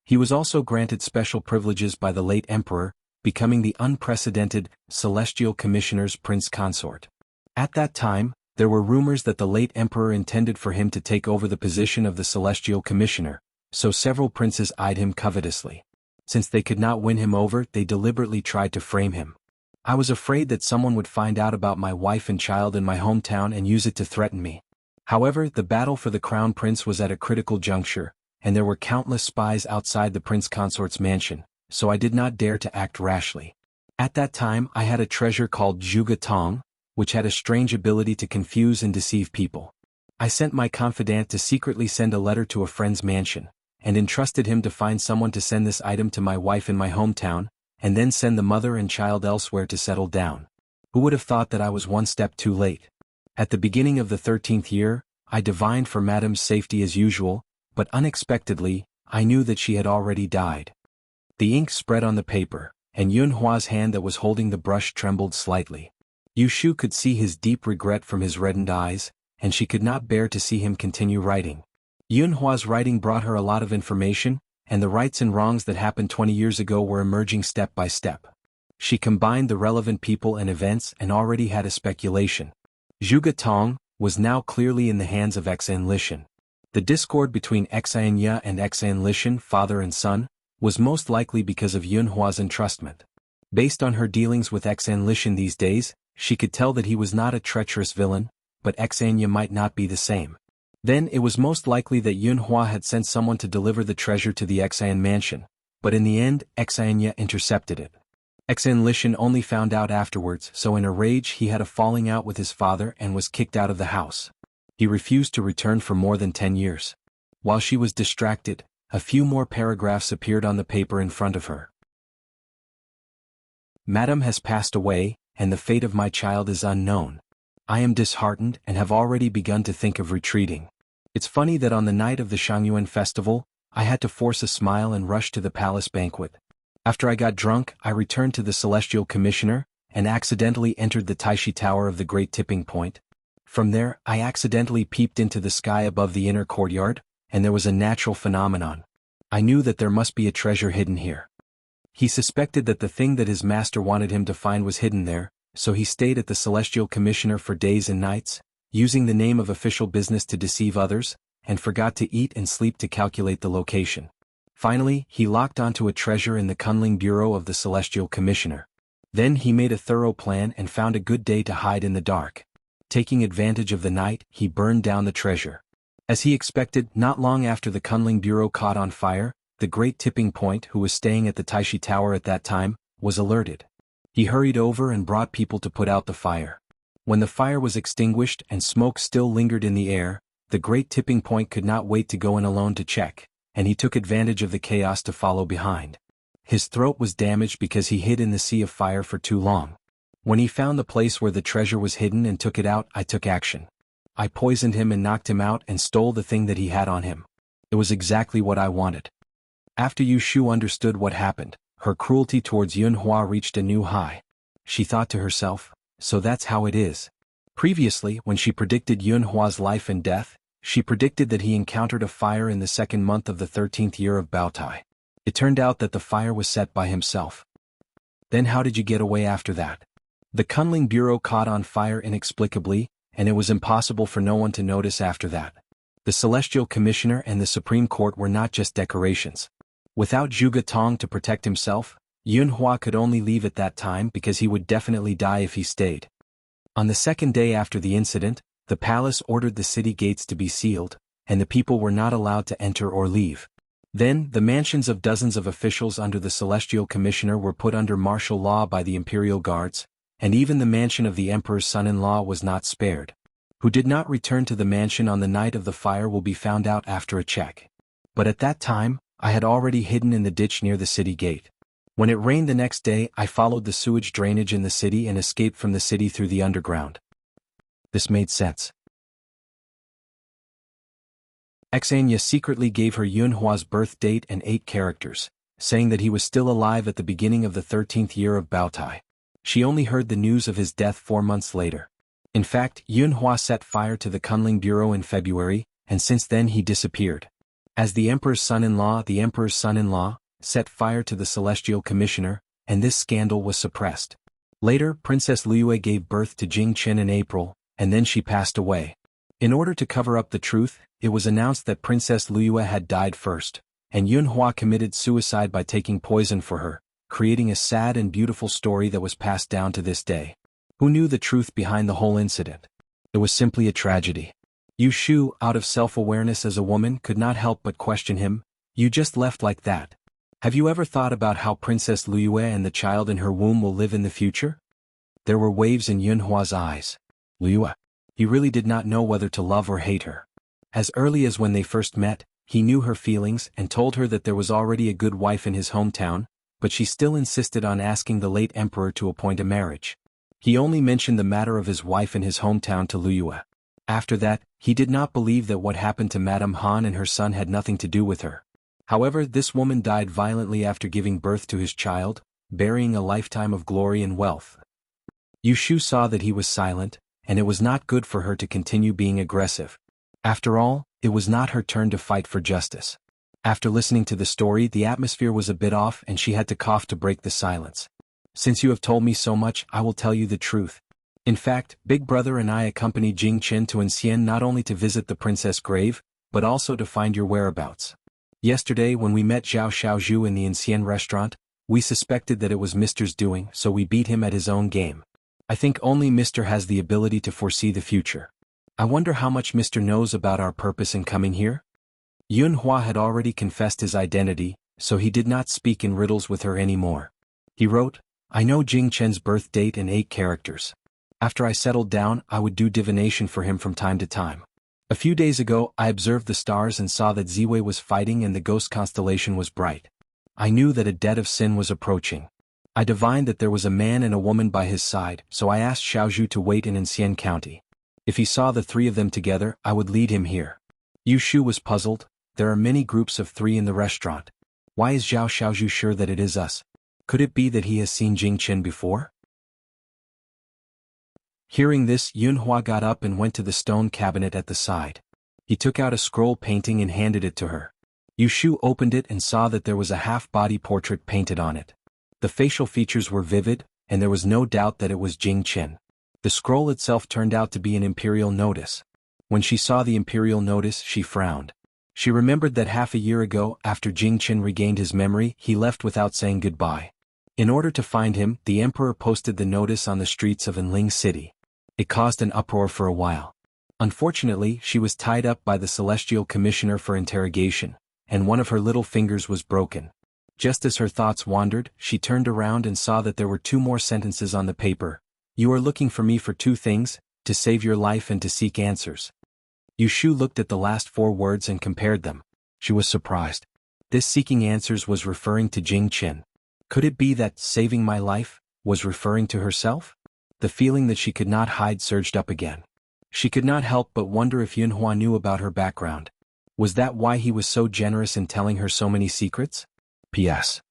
S1: He was also granted special privileges by the late emperor, becoming the unprecedented Celestial Commissioner's prince consort. At that time, there were rumors that the late emperor intended for him to take over the position of the Celestial Commissioner, so several princes eyed him covetously. Since they could not win him over, they deliberately tried to frame him. I was afraid that someone would find out about my wife and child in my hometown and use it to threaten me. However, the battle for the crown prince was at a critical juncture, and there were countless spies outside the prince consort's mansion, so I did not dare to act rashly. At that time I had a treasure called Zhuge Tong, which had a strange ability to confuse and deceive people. I sent my confidant to secretly send a letter to a friend's mansion, and entrusted him to find someone to send this item to my wife in my hometown, and then send the mother and child elsewhere to settle down. Who would have thought that I was one step too late? At the beginning of the 13th year, I divined for Madame's safety as usual, but unexpectedly, I knew that she had already died. The ink spread on the paper, and Yun Hua's hand that was holding the brush trembled slightly. Yu Shu could see his deep regret from his reddened eyes, and she could not bear to see him continue writing. Yun Hua's writing brought her a lot of information, and the rights and wrongs that happened 20 years ago were emerging step by step. She combined the relevant people and events and already had a speculation. Zhuge Tong was now clearly in the hands of Xan Lishan. The discord between Xan Ye and Xan Lishan, father and son, was most likely because of Yun Hua's entrustment. Based on her dealings with Xan Lishan these days, she could tell that he was not a treacherous villain, but Xan Ye might not be the same. Then it was most likely that Yun Hua had sent someone to deliver the treasure to the Xan mansion, but in the end Xan Ye intercepted it. Xan Lishan only found out afterwards, so in a rage he had a falling out with his father and was kicked out of the house. He refused to return for more than 10 years. While she was distracted, a few more paragraphs appeared on the paper in front of her. Madame has passed away, and the fate of my child is unknown. I am disheartened and have already begun to think of retreating. It's funny that on the night of the Shangyuan festival, I had to force a smile and rush to the palace banquet. After I got drunk, I returned to the Celestial Commissioner, and accidentally entered the Taishi Tower of the Great Tipping Point. From there, I accidentally peeped into the sky above the inner courtyard, and there was a natural phenomenon. I knew that there must be a treasure hidden here. He suspected that the thing that his master wanted him to find was hidden there, so he stayed at the Celestial Commissioner for days and nights, using the name of official business to deceive others, and forgot to eat and sleep to calculate the location. Finally, he locked onto a treasure in the Kunling Bureau of the Celestial Commissioner. Then he made a thorough plan and found a good day to hide in the dark. Taking advantage of the night, he burned down the treasure. As he expected, not long after the Kunling Bureau caught on fire, the Great Tipping Point, who was staying at the Taishi Tower at that time, was alerted. He hurried over and brought people to put out the fire. When the fire was extinguished and smoke still lingered in the air, the Great Tipping Point could not wait to go in alone to check, and he took advantage of the chaos to follow behind. His throat was damaged because he hid in the sea of fire for too long. When he found the place where the treasure was hidden and took it out, I took action. I poisoned him and knocked him out and stole the thing that he had on him. It was exactly what I wanted. After Yu Shu understood what happened, her cruelty towards Yun Hua reached a new high. She thought to herself, so that's how it is. Previously, when she predicted Yun Hua's life and death, she predicted that he encountered a fire in the second month of the 13th year of Baotai. It turned out that the fire was set by himself. Then how did you get away after that? The Kunling Bureau caught on fire inexplicably, and it was impossible for no one to notice after that. The Celestial Commissioner and the Supreme Court were not just decorations. Without Zhuge Tong to protect himself, Yun Hua could only leave at that time because he would definitely die if he stayed. On the second day after the incident, the palace ordered the city gates to be sealed, and the people were not allowed to enter or leave. Then, the mansions of dozens of officials under the Celestial Commissioner were put under martial law by the Imperial Guards, and even the mansion of the Emperor's son-in-law was not spared. Who did not return to the mansion on the night of the fire will be found out after a check. But at that time, I had already hidden in the ditch near the city gate. When it rained the next day, I followed the sewage drainage in the city and escaped from the city through the underground. This made sense. Xan Ye secretly gave her Yun Hua's birth date and 8 characters, saying that he was still alive at the beginning of the 13th year of Baotai. She only heard the news of his death 4 months later. In fact, Yun Hua set fire to the Kunling Bureau in February, and since then he disappeared. As the Emperor's son-in-law set fire to the Celestial Commissioner, and this scandal was suppressed. Later, Princess Liyue gave birth to Jing Chen in April, and then she passed away. In order to cover up the truth, it was announced that Princess Liyue had died first, and Yunhua committed suicide by taking poison for her, creating a sad and beautiful story that was passed down to this day. Who knew the truth behind the whole incident? It was simply a tragedy. Yu Shu, out of self-awareness as a woman, could not help but question him. You just left like that. Have you ever thought about how Princess Liyue and the child in her womb will live in the future? There were waves in Yunhua's eyes. Liyue. He really did not know whether to love or hate her. As early as when they first met, he knew her feelings and told her that there was already a good wife in his hometown, but she still insisted on asking the late emperor to appoint a marriage. He only mentioned the matter of his wife in his hometown to Liyue. After that, he did not believe that what happened to Madame Han and her son had nothing to do with her. However, this woman died violently after giving birth to his child, burying a lifetime of glory and wealth. Yu Shu saw that he was silent, and it was not good for her to continue being aggressive. After all, it was not her turn to fight for justice. After listening to the story, the atmosphere was a bit off and she had to cough to break the silence. Since you have told me so much, I will tell you the truth. In fact, Big Brother and I accompanied Jing Chen to Ancienne not only to visit the princess grave, but also to find your whereabouts. Yesterday when we met Zhao Xiaozhu in the Ancienne restaurant, we suspected that it was Mr.'s doing, so we beat him at his own game. I think only Mr. has the ability to foresee the future. I wonder how much Mr. knows about our purpose in coming here? Yunhua had already confessed his identity, so he did not speak in riddles with her anymore. He wrote, I know Jing Chen's birth date and 8 characters. After I settled down, I would do divination for him from time to time. A few days ago, I observed the stars and saw that Ziwei was fighting and the ghost constellation was bright. I knew that a debt of sin was approaching. I divined that there was a man and a woman by his side, so I asked Xiaozhu to wait in Ancienne County. If he saw the 3 of them together, I would lead him here. Yu Shu was puzzled. There are many groups of 3 in the restaurant. Why is Zhao Xiaozhu sure that it is us? Could it be that he has seen Jing Chen before? Hearing this, Yunhua got up and went to the stone cabinet at the side. He took out a scroll painting and handed it to her. Yu Shu opened it and saw that there was a half-body portrait painted on it. The facial features were vivid, and there was no doubt that it was Jing Chen. The scroll itself turned out to be an imperial notice. When she saw the imperial notice, she frowned. She remembered that half a year ago, after Jing Chen regained his memory, he left without saying goodbye. In order to find him, the emperor posted the notice on the streets of Enling City. It caused an uproar for a while. Unfortunately, she was tied up by the Celestial Commissioner for interrogation, and one of her little fingers was broken. Just as her thoughts wandered, she turned around and saw that there were 2 more sentences on the paper. You are looking for me for 2 things, to save your life and to seek answers. Yu Shu looked at the last 4 words and compared them. She was surprised. This seeking answers was referring to Jing Chen. Could it be that saving my life was referring to herself? The feeling that she could not hide surged up again. She could not help but wonder if Yunhua knew about her background. Was that why he was so generous in telling her so many secrets? P.S.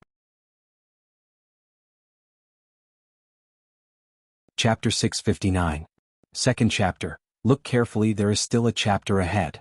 S1: Chapter 659. Second chapter. Look carefully, there is still a chapter ahead.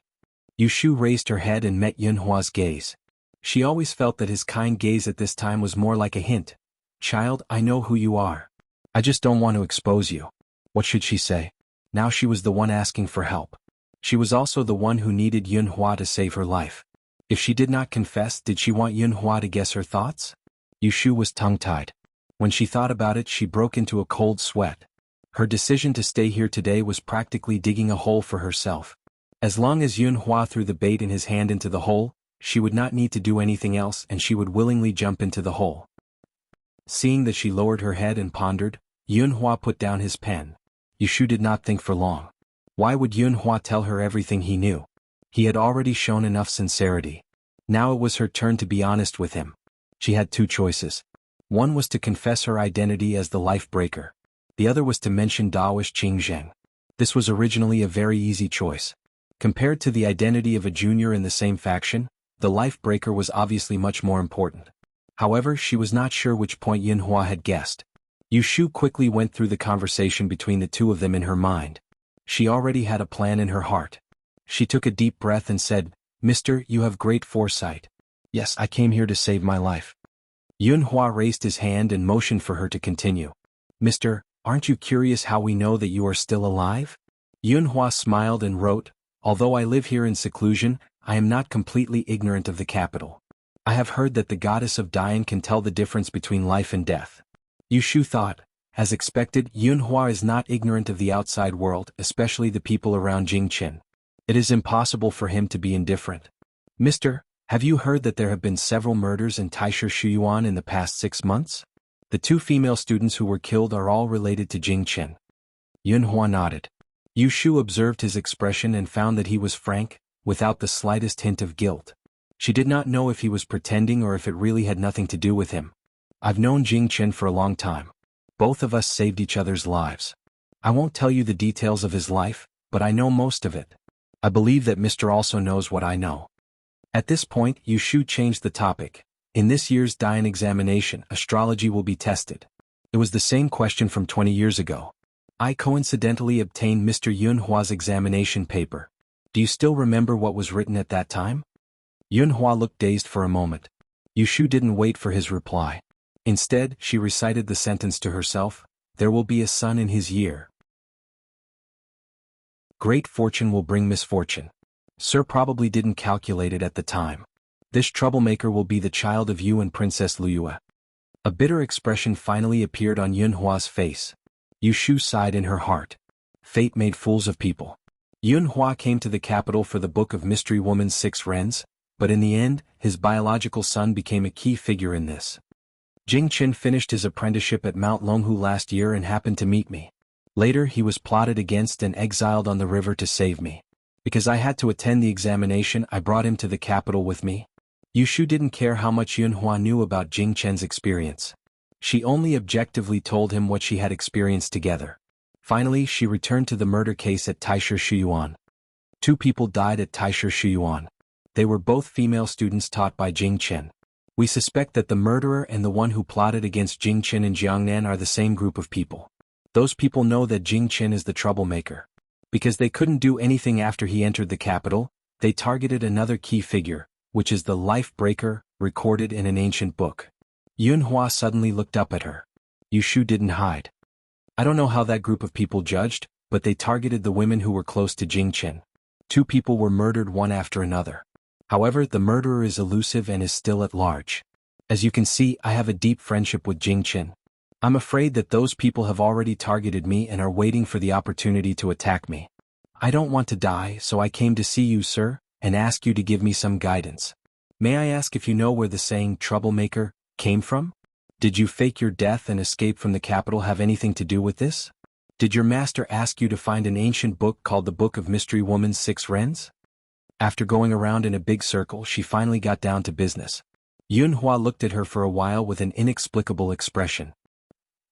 S1: Yu Shu raised her head and met Yunhua's gaze. She always felt that his kind gaze at this time was more like a hint. Child, I know who you are. I just don't want to expose you. What should she say? Now she was the one asking for help. She was also the one who needed Yunhua to save her life. If she did not confess, did she want Yunhua to guess her thoughts? Yu Shu was tongue-tied. When she thought about it, she broke into a cold sweat. Her decision to stay here today was practically digging a hole for herself. As long as Yunhua threw the bait in his hand into the hole, she would not need to do anything else and she would willingly jump into the hole. Seeing that she lowered her head and pondered, Yunhua put down his pen. Yu Shu did not think for long. Why would Yunhua tell her everything he knew? He had already shown enough sincerity. Now it was her turn to be honest with him. She had 2 choices. One was to confess her identity as the life breaker. The other was to mention Daoist Qingzheng. This was originally a very easy choice. Compared to the identity of a junior in the same faction, the life breaker was obviously much more important. However, she was not sure which point Yunhua had guessed. Yu Shu quickly went through the conversation between the 2 of them in her mind. She already had a plan in her heart. She took a deep breath and said, Mister, you have great foresight. Yes, I came here to save my life. Yunhua raised his hand and motioned for her to continue. Mister, aren't you curious how we know that you are still alive? Yunhua smiled and wrote, although I live here in seclusion, I am not completely ignorant of the capital. I have heard that the goddess of Dian can tell the difference between life and death. Yushu thought. As expected, Yunhua is not ignorant of the outside world, especially the people around Jingqin. It is impossible for him to be indifferent. Mister, have you heard that there have been several murders in Taisha Shuyuan in the past 6 months? The 2 female students who were killed are all related to Jingqin. Yunhua nodded. Yushu observed his expression and found that he was frank, without the slightest hint of guilt. She did not know if he was pretending or if it really had nothing to do with him. I've known Jingqin for a long time. Both of us saved each other's lives. I won't tell you the details of his life, but I know most of it. I believe that Mr. also knows what I know. At this point, Yushu changed the topic. In this year's Dian examination, astrology will be tested. It was the same question from 20 years ago. I coincidentally obtained Mr. Yunhua's examination paper. Do you still remember what was written at that time? Yunhua looked dazed for a moment. Yushu didn't wait for his reply. Instead, she recited the sentence to herself, there will be a son in his year. Great fortune will bring misfortune. Sir probably didn't calculate it at the time. This troublemaker will be the child of you and Princess Luyue. A bitter expression finally appeared on Yunhua's face. Yushu sighed in her heart. Fate made fools of people. Yunhua came to the capital for the Book of Mystery Woman's 6 Rens, but in the end, his biological son became a key figure in this. Jingqin finished his apprenticeship at Mount Longhu last year and happened to meet me. Later he was plotted against and exiled on the river to save me. Because I had to attend the examination, I brought him to the capital with me. Yushu didn't care how much Yunhua knew about Jingqin's experience. She only objectively told him what she had experienced together. Finally, she returned to the murder case at Taisha Shuyuan. 2 people died at Taisha Shuyuan. They were both female students taught by Jingqin. We suspect that the murderer and the one who plotted against Jingqin and Jiangnan are the same group of people. Those people know that Jingqin is the troublemaker. Because they couldn't do anything after he entered the capital, they targeted another key figure, which is the life breaker, recorded in an ancient book. Yunhua suddenly looked up at her. Yushu didn't hide. I don't know how that group of people judged, but they targeted the women who were close to Jingqin. 2 people were murdered one after another. However, the murderer is elusive and is still at large. As you can see, I have a deep friendship with Jingqin. I'm afraid that those people have already targeted me and are waiting for the opportunity to attack me. I don't want to die, so I came to see you, sir, and ask you to give me some guidance. May I ask if you know where the saying troublemaker came from? Did you fake your death and escape from the capital have anything to do with this? Did your master ask you to find an ancient book called the Book of Mystery Woman's 6 Rens? After going around in a big circle, she finally got down to business. Yunhua looked at her for a while with an inexplicable expression.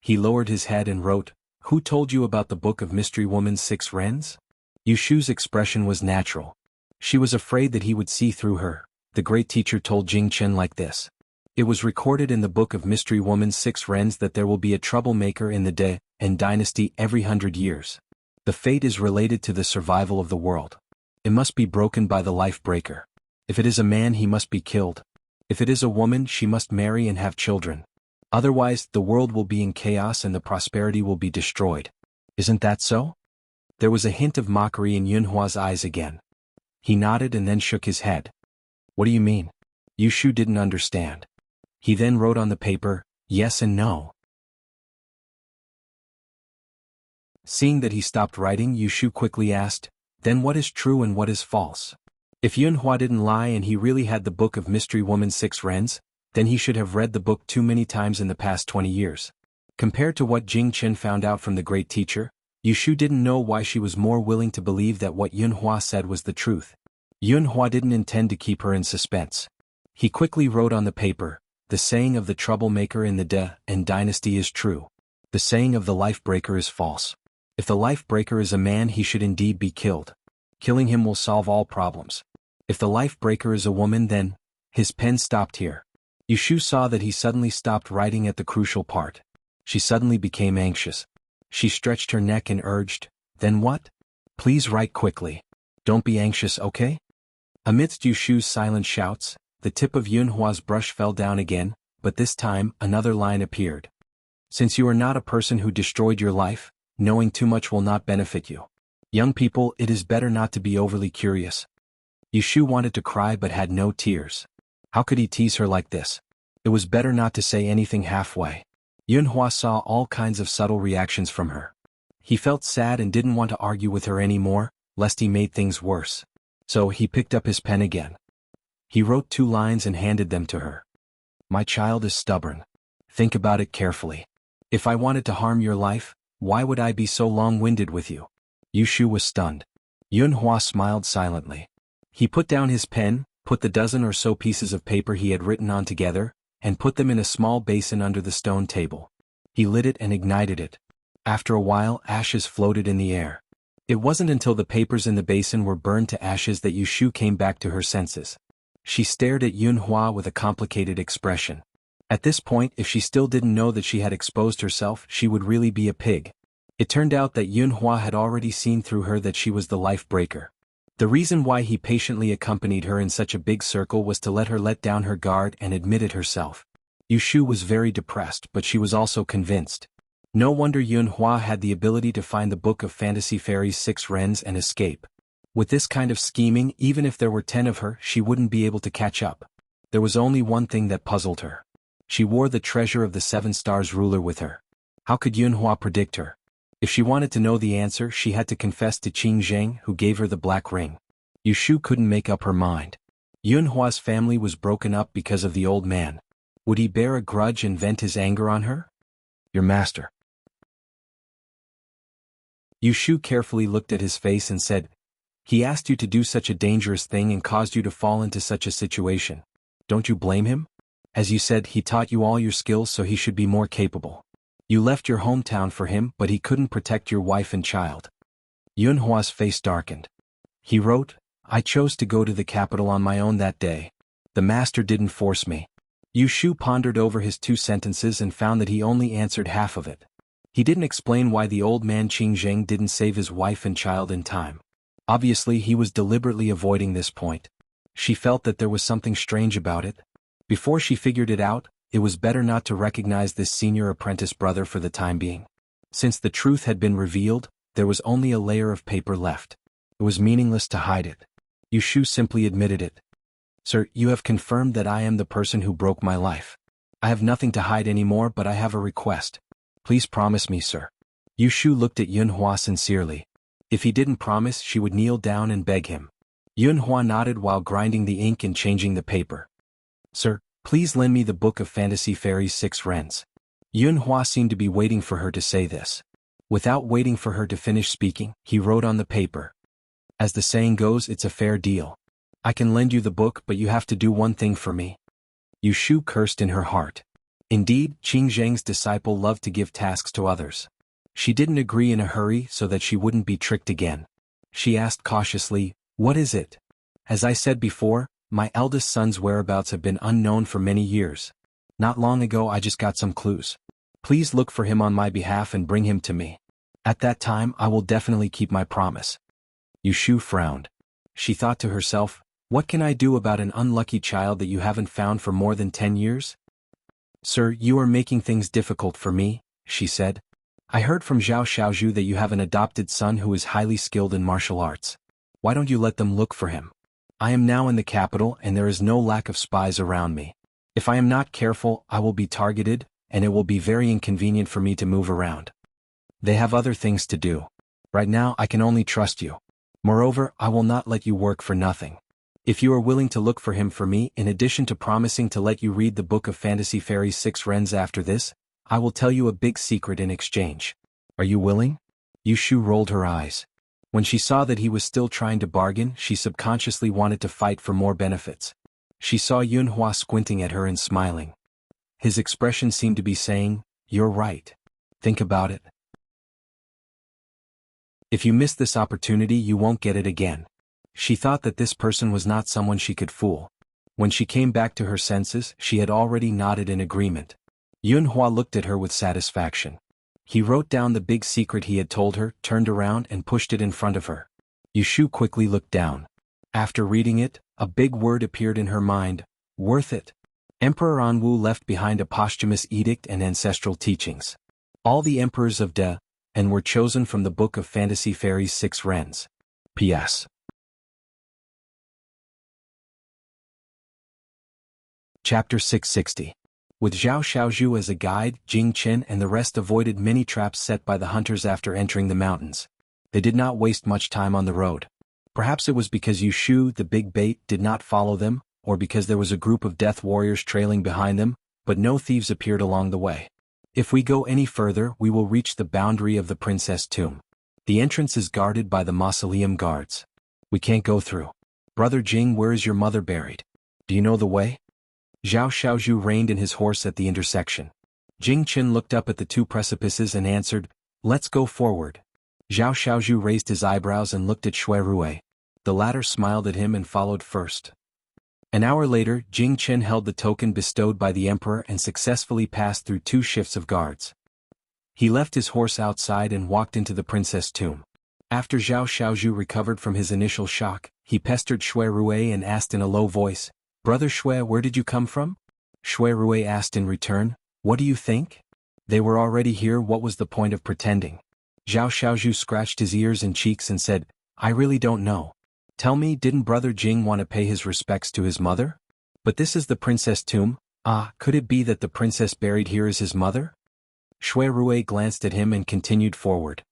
S1: He lowered his head and wrote, Who told you about the Book of Mystery Woman's 6 Rens? Yushu's expression was natural. She was afraid that he would see through her. The great teacher told Jingqin like this. It was recorded in the Book of Mystery Woman's 6 Rens that there will be a troublemaker in the De and dynasty every 100 years. The fate is related to the survival of the world. It must be broken by the life breaker. If it is a man, he must be killed. If it is a woman, she must marry and have children. Otherwise, the world will be in chaos and the prosperity will be destroyed. Isn't that so? There was a hint of mockery in Yunhua's eyes again. He nodded and then shook his head. What do you mean? Yushu didn't understand. He then wrote on the paper, yes and no. Seeing that he stopped writing, Yushu quickly asked, then what is true and what is false? If Yunhua didn't lie and he really had the Book of Mystery Woman's 6 Rens, then he should have read the book too many times in the past 20 years. Compared to what Jingqin found out from the great teacher, Yushu didn't know why she was more willing to believe that what Yunhua said was the truth. Yunhua didn't intend to keep her in suspense. He quickly wrote on the paper, the saying of the troublemaker in the De and dynasty is true. The saying of the life breaker is false. If the life breaker is a man, he should indeed be killed. Killing him will solve all problems. If the life breaker is a woman, then... His pen stopped here. Yushu saw that he suddenly stopped writing at the crucial part. She suddenly became anxious. She stretched her neck and urged, then what? Please write quickly. Don't be anxious, okay? Amidst Yushu's silent shouts, the tip of Yunhua's brush fell down again, but this time, another line appeared. Since you are not a person who destroyed your life, knowing too much will not benefit you. Young people, it is better not to be overly curious. Yushu wanted to cry but had no tears. How could he tease her like this? It was better not to say anything halfway. Yunhua saw all kinds of subtle reactions from her. He felt sad and didn't want to argue with her anymore, lest he made things worse. So he picked up his pen again. He wrote 2 lines and handed them to her. My child is stubborn. Think about it carefully. If I wanted to harm your life, why would I be so long-winded with you? Yushu was stunned. Yunhua smiled silently. He put down his pen, put the dozen or so pieces of paper he had written on together, and put them in a small basin under the stone table. He lit it and ignited it. After a while, ashes floated in the air. It wasn't until the papers in the basin were burned to ashes that Yushu came back to her senses. She stared at Yunhua with a complicated expression. At this point, if she still didn't know that she had exposed herself, she would really be a pig. It turned out that Yunhua had already seen through her that she was the life breaker. The reason why he patiently accompanied her in such a big circle was to let her let down her guard and admit it herself. Yushu was very depressed, but she was also convinced. No wonder Yunhua had the ability to find the Book of Fantasy Fairies 6 Rens and escape. With this kind of scheming, even if there were 10 of her, she wouldn't be able to catch up. There was only one thing that puzzled her. She wore the treasure of the 7 Stars ruler with her. How could Yunhua predict her? If she wanted to know the answer, she had to confess to Qing Zheng, who gave her the black ring. Yushu couldn't make up her mind. Yunhua's family was broken up because of the old man. Would he bear a grudge and vent his anger on her? Your master. Yushu carefully looked at his face and said, he asked you to do such a dangerous thing and caused you to fall into such a situation. Don't you blame him? As you said, he taught you all your skills so he should be more capable. You left your hometown for him, but he couldn't protect your wife and child. Yunhua's face darkened. He wrote, I chose to go to the capital on my own that day. The master didn't force me. Yushu pondered over his 2 sentences and found that he only answered half of it. He didn't explain why the old man Qing Zheng didn't save his wife and child in time. Obviously, he was deliberately avoiding this point. She felt that there was something strange about it. Before she figured it out, it was better not to recognize this senior apprentice brother for the time being. Since the truth had been revealed, there was only a layer of paper left. It was meaningless to hide it. Yushu simply admitted it. Sir, you have confirmed that I am the person who broke my life. I have nothing to hide anymore, but I have a request. Please promise me, sir. Yushu looked at Yunhua sincerely. If he didn't promise, she would kneel down and beg him. Yunhua nodded while grinding the ink and changing the paper. Sir, please lend me the Book of Fantasy Fairies 6 Rens. Yunhua seemed to be waiting for her to say this. Without waiting for her to finish speaking, he wrote on the paper. As the saying goes, it's a fair deal. I can lend you the book, but you have to do one thing for me. Yushu cursed in her heart. Indeed, Qing Zheng's disciple loved to give tasks to others. She didn't agree in a hurry so that she wouldn't be tricked again. She asked cautiously, what is it? As I said before, my eldest son's whereabouts have been unknown for many years. Not long ago I just got some clues. Please look for him on my behalf and bring him to me. At that time I will definitely keep my promise. Yushu frowned. She thought to herself, what can I do about an unlucky child that you haven't found for more than 10 years? Sir, you are making things difficult for me, she said. I heard from Zhao Xiaozhu that you have an adopted son who is highly skilled in martial arts. Why don't you let them look for him? I am now in the capital and there is no lack of spies around me. If I am not careful, I will be targeted, and it will be very inconvenient for me to move around. They have other things to do. Right now I can only trust you. Moreover, I will not let you work for nothing. If you are willing to look for him for me, in addition to promising to let you read the Book of Fantasy Fairies 6 Rens after this, I will tell you a big secret in exchange. Are you willing? Yushu rolled her eyes. When she saw that he was still trying to bargain, she subconsciously wanted to fight for more benefits. She saw Yunhua squinting at her and smiling. His expression seemed to be saying, you're right. Think about it. If you miss this opportunity, you won't get it again. She thought that this person was not someone she could fool. When she came back to her senses, she had already nodded in agreement. Yunhua looked at her with satisfaction. He wrote down the big secret he had told her, turned around and pushed it in front of her. Yushu quickly looked down. After reading it, a big word appeared in her mind, worth it. Emperor Anwu left behind a posthumous edict and ancestral teachings. All the emperors of De and were chosen from the Book of Fantasy Fairies 6 Wrens. P.S. Chapter 660. With Zhao Xiaozhu as a guide, Jing Chen and the rest avoided many traps set by the hunters after entering the mountains. They did not waste much time on the road. Perhaps it was because Yu Shu, the big bait, did not follow them, or because there was a group of death warriors trailing behind them, but no thieves appeared along the way. If we go any further, we will reach the boundary of the princess tomb. The entrance is guarded by the mausoleum guards. We can't go through. Brother Jing, where is your mother buried? Do you know the way? Zhao Xiaozhu reined in his horse at the intersection. Jing Chen looked up at the two precipices and answered, "Let's go forward." Zhao Xiaozhu raised his eyebrows and looked at Shui Rui. The latter smiled at him and followed first. An hour later, Jing Chen held the token bestowed by the emperor and successfully passed through 2 shifts of guards. He left his horse outside and walked into the princess tomb. After Zhao Xiaozhu recovered from his initial shock, he pestered Shui Rui and asked in a low voice, "Brother Shui, where did you come from?" Shui Rui asked in return, "What do you think? They were already here, what was the point of pretending?" Zhao Xiaozhu scratched his ears and cheeks and said, "I really don't know. Tell me, didn't Brother Jing want to pay his respects to his mother? But this is the princess tomb. Could it be that the princess buried here is his mother?" Shui Rui glanced at him and continued forward.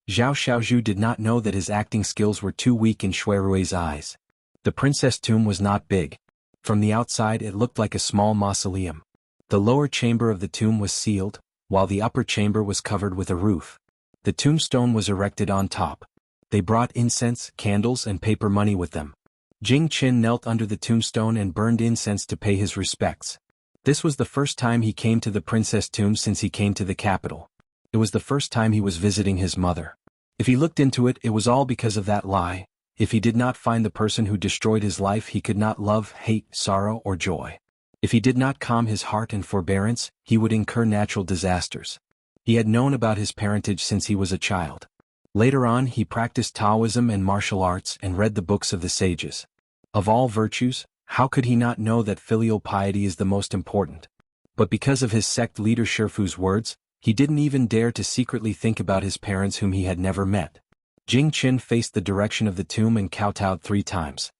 S1: Zhao Xiaozhu did not know that his acting skills were too weak in Shui Rui's eyes. The princess tomb was not big. From the outside it looked like a small mausoleum. The lower chamber of the tomb was sealed, while the upper chamber was covered with a roof. The tombstone was erected on top. They brought incense, candles, and paper money with them. Jing Chen knelt under the tombstone and burned incense to pay his respects. This was the first time he came to the princess tomb since he came to the capital. It was the first time he was visiting his mother. If he looked into it, it was all because of that lie. If he did not find the person who destroyed his life, he could not love, hate, sorrow, or joy. If he did not calm his heart and forbearance, he would incur natural disasters. He had known about his parentage since he was a child. Later on, he practiced Taoism and martial arts and read the books of the sages. Of all virtues, how could he not know that filial piety is the most important? But because of his sect leader Shifu's words, he didn't even dare to secretly think about his parents whom he had never met. Jing Chen faced the direction of the tomb and kowtowed 3 times.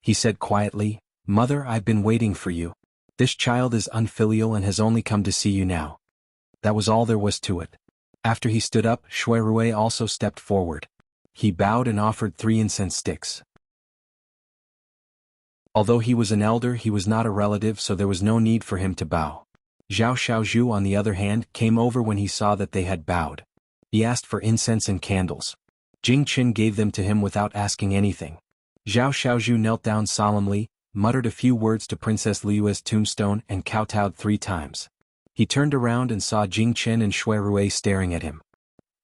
S1: He said quietly, "Mother, I've been waiting for you. This child is unfilial and has only come to see you now." That was all there was to it. After he stood up, Shui Rui also stepped forward. He bowed and offered 3 incense sticks. Although he was an elder, he was not a relative, so there was no need for him to bow. Zhao Xiaozhu, on the other hand, came over when he saw that they had bowed. He asked for incense and candles. Jing Chen gave them to him without asking anything. Zhao Xiaozhu knelt down solemnly, muttered a few words to Princess Liu's tombstone and kowtowed 3 times. He turned around and saw Jing Chen and Shui Rui staring at him.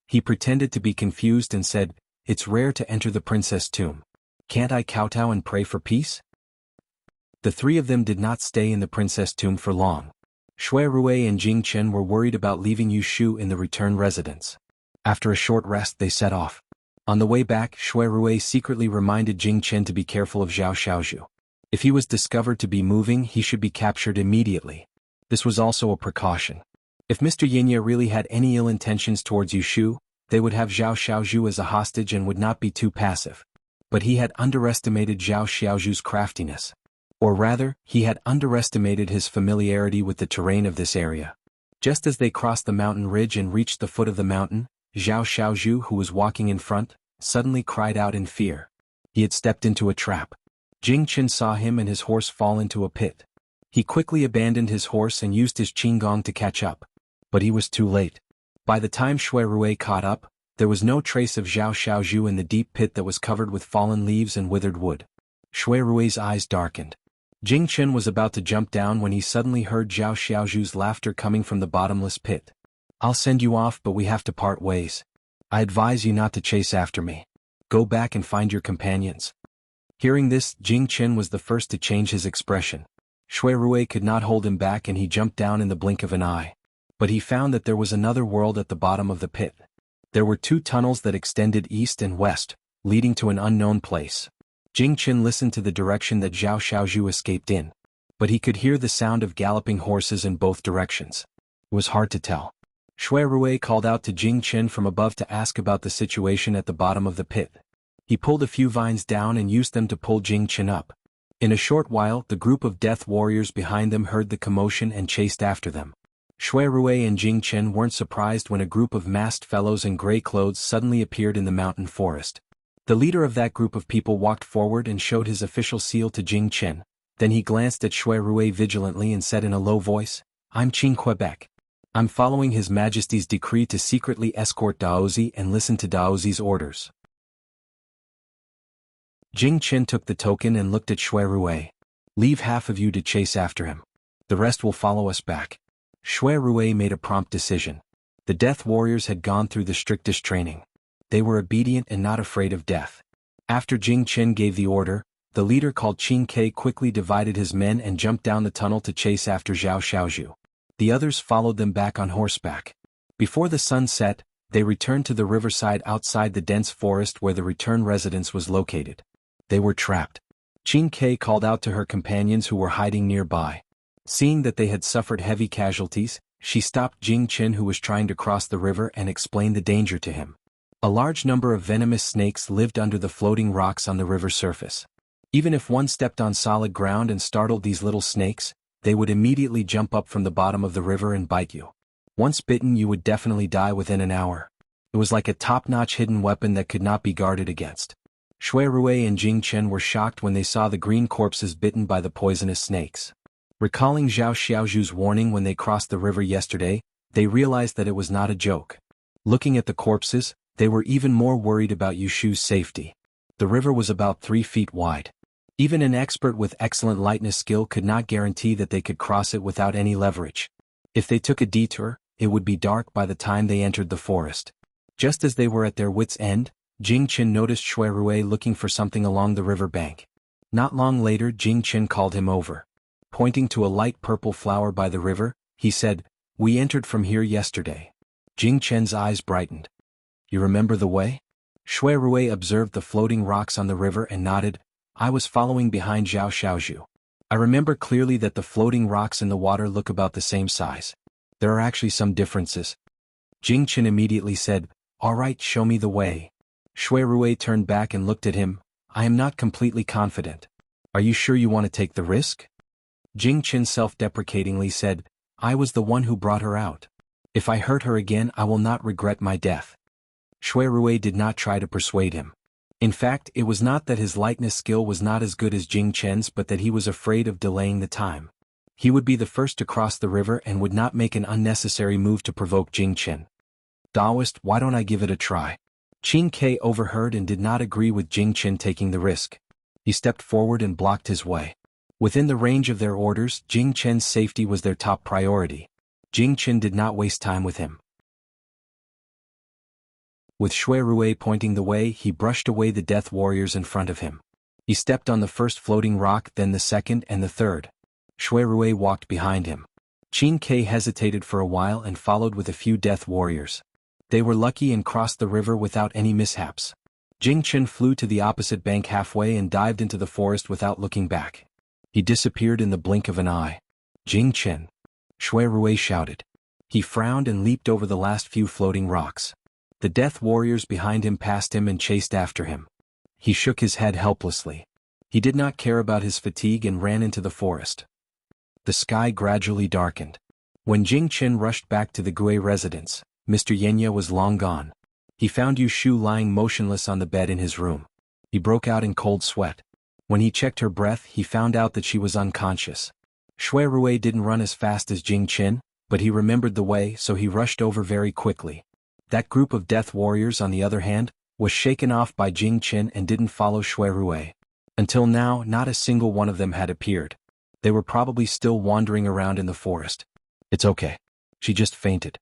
S1: He pretended to be confused and said, "It's rare to enter the princess tomb. Can't I kowtow and pray for peace?" The 3 of them did not stay in the princess tomb for long. Shui Rui and Jing Chen were worried about leaving Yu Shu in the return residence. After a short rest, they set off. On the way back, Shui Rui secretly reminded Jing Chen to be careful of Zhao Xiaozhu. If he was discovered to be moving, he should be captured immediately. This was also a precaution. If Mr. Yinya really had any ill intentions towards Yu Shu, they would have Zhao Xiaozhu as a hostage and would not be too passive. But he had underestimated Zhao Xiaozhu's craftiness. Or rather, he had underestimated his familiarity with the terrain of this area. Just as they crossed the mountain ridge and reached the foot of the mountain, Zhao Xiaozhu, who was walking in front, suddenly cried out in fear. He had stepped into a trap. Jing Chen saw him and his horse fall into a pit. He quickly abandoned his horse and used his qinggong to catch up. But he was too late. By the time Shui Rui caught up, there was no trace of Zhao Xiaozhu in the deep pit that was covered with fallen leaves and withered wood. Shui Rui's eyes darkened. Jing Chen was about to jump down when he suddenly heard Zhao Xiaozhu's laughter coming from the bottomless pit. "I'll send you off, but we have to part ways. I advise you not to chase after me. Go back and find your companions." Hearing this, Jing Chen was the first to change his expression. Shui Rui could not hold him back and he jumped down in the blink of an eye. But he found that there was another world at the bottom of the pit. There were 2 tunnels that extended east and west, leading to an unknown place. Jing Chen listened to the direction that Zhao Xiaozhu escaped in. but he could hear the sound of galloping horses in both directions. It was hard to tell. Shui Rui called out to Jing Chen from above to ask about the situation at the bottom of the pit. He pulled a few vines down and used them to pull Jing Chen up. In a short while, the group of death warriors behind them heard the commotion and chased after them. Shui Rui and Jing Chen weren't surprised when a group of masked fellows in gray clothes suddenly appeared in the mountain forest. The leader of that group of people walked forward and showed his official seal to Jing Chen. Then he glanced at Shui Rui vigilantly and said in a low voice, "I'm Qing Quebec. I'm following His Majesty's decree to secretly escort Daozi and listen to Daozi's orders." Jing Chen took the token and looked at Shui Rui. "Leave half of you to chase after him. The rest will follow us back." Shui Rui made a prompt decision. The death warriors had gone through the strictest training. They were obedient and not afraid of death. After Jing Chen gave the order, the leader called Qin Ke quickly divided his men and jumped down the tunnel to chase after Zhao Xiaozhu. The others followed them back on horseback. Before the sun set, they returned to the riverside outside the dense forest where the return residence was located. They were trapped. Qin Ke called out to her companions who were hiding nearby. Seeing that they had suffered heavy casualties, she stopped Jing Chen who was trying to cross the river and explained the danger to him. A large number of venomous snakes lived under the floating rocks on the river surface. Even if one stepped on solid ground and startled these little snakes, they would immediately jump up from the bottom of the river and bite you. Once bitten, you would definitely die within an hour. It was like a top-notch hidden weapon that could not be guarded against. Shui Rui and Jing Chen were shocked when they saw the green corpses bitten by the poisonous snakes. Recalling Zhao Xiaozhu's warning when they crossed the river yesterday, they realized that it was not a joke. Looking at the corpses, they were even more worried about Yushu's safety. The river was about 3 feet wide. Even an expert with excellent lightness skill could not guarantee that they could cross it without any leverage. If they took a detour, it would be dark by the time they entered the forest. Just as they were at their wits' end, Jing Chen noticed Shui Rui looking for something along the river bank. Not long later, Jing Chen called him over. Pointing to a light purple flower by the river, he said, "We entered from here yesterday." Jing Chen's eyes brightened. "You remember the way?" Shui Rui observed the floating rocks on the river and nodded. "I was following behind Zhao Xiaozhu. I remember clearly that the floating rocks in the water look about the same size. There are actually some differences." Jing Chen immediately said, "All right, show me the way." Shui Rui turned back and looked at him. "I am not completely confident. Are you sure you want to take the risk?" Jing Chen self-deprecatingly said, "I was the one who brought her out. If I hurt her again, I will not regret my death." Shui Rui did not try to persuade him. In fact, it was not that his lightness skill was not as good as Jing Chen's but that he was afraid of delaying the time. He would be the first to cross the river and would not make an unnecessary move to provoke Jing Chen. "Daoist, why don't I give it a try?" Qin Ke overheard and did not agree with Jing Chen taking the risk. He stepped forward and blocked his way. Within the range of their orders, Jing Chen's safety was their top priority. Jing Chen did not waste time with him. With Shui Rui pointing the way, he brushed away the death warriors in front of him. He stepped on the first floating rock, then the second and the third. Shui Rui walked behind him. Qin Ke hesitated for a while and followed with a few death warriors. They were lucky and crossed the river without any mishaps. Jing Chen flew to the opposite bank halfway and dived into the forest without looking back. He disappeared in the blink of an eye. "Jing Chen!" Shui Rui shouted. He frowned and leaped over the last few floating rocks. The death warriors behind him passed him and chased after him. He shook his head helplessly. He did not care about his fatigue and ran into the forest. The sky gradually darkened. When Jing Chen rushed back to the Gui residence, Mr. Yenya was long gone. He found Yushu lying motionless on the bed in his room. He broke out in cold sweat. When he checked her breath, he found out that she was unconscious. Shui Rui didn't run as fast as Jing Chen, but he remembered the way, so he rushed over very quickly. That group of death warriors, on the other hand, was shaken off by Jing Chen and didn't follow Shui Rui. Until now, not a single one of them had appeared. They were probably still wandering around in the forest. "It's okay. She just fainted."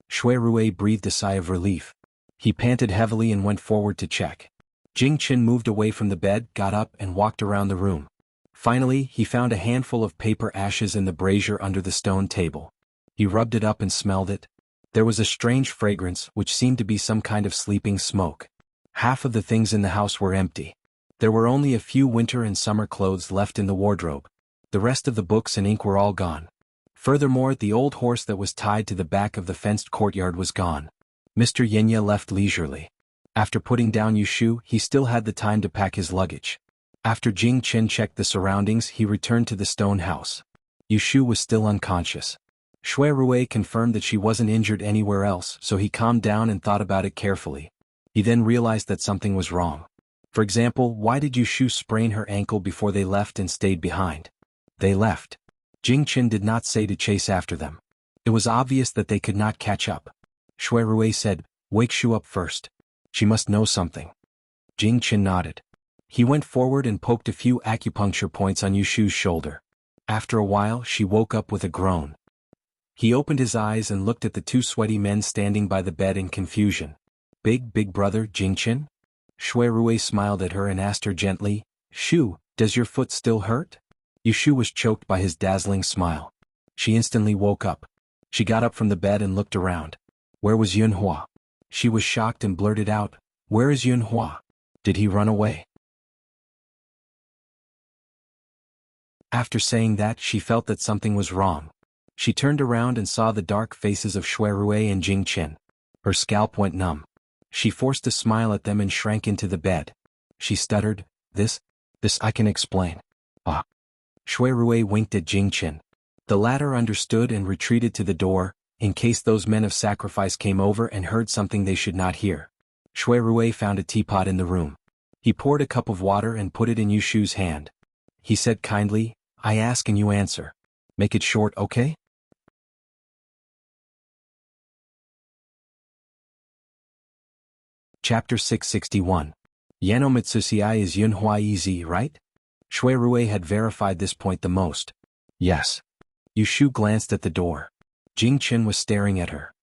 S1: Shui Rui breathed a sigh of relief. He panted heavily and went forward to check. Jing Chen moved away from the bed, got up and walked around the room. Finally, he found a handful of paper ashes in the brazier under the stone table. He rubbed it up and smelled it. There was a strange fragrance which seemed to be some kind of sleeping smoke. Half of the things in the house were empty. There were only a few winter and summer clothes left in the wardrobe. The rest of the books and ink were all gone. Furthermore, the old horse that was tied to the back of the fenced courtyard was gone. Mr. Yinya left leisurely. After putting down Yushu, he still had the time to pack his luggage. After Jing Chen checked the surroundings, he returned to the stone house. Yushu was still unconscious. Shui Rui confirmed that she wasn't injured anywhere else, so he calmed down and thought about it carefully. He then realized that something was wrong. For example, why did Yushu sprain her ankle before they left and stayed behind? They left. Jing Chen did not say to chase after them. It was obvious that they could not catch up. Shui Rui said, "Wake Shu up first. She must know something." Jing Chen nodded. He went forward and poked a few acupuncture points on Yushu's shoulder. After a while, she woke up with a groan. He opened his eyes and looked at the two sweaty men standing by the bed in confusion. Big brother, Jing Chen?" Shui Rui smiled at her and asked her gently, "Shu, does your foot still hurt?" Yushu was choked by his dazzling smile. She instantly woke up. She got up from the bed and looked around. Where was Yunhua? She was shocked and blurted out, "Where is Yunhua? Did he run away?" After saying that, she felt that something was wrong. She turned around and saw the dark faces of Shui Rui and Jing Chen. Her scalp went numb. She forced a smile at them and shrank into the bed. She stuttered, This I can explain." "Ah." Shui Rui winked at Jing Chen. The latter understood and retreated to the door, in case those men of sacrifice came over and heard something they should not hear. Shui Rui found a teapot in the room. He poured a cup of water and put it in Yushu's hand. He said kindly, "I ask and you answer. Make it short, okay?" Chapter 661. Yano Mitsusiai is Yunhua easy, right? Shui Rui had verified this point the most. Yes. Yushu glanced at the door. Jing Chen was staring at her.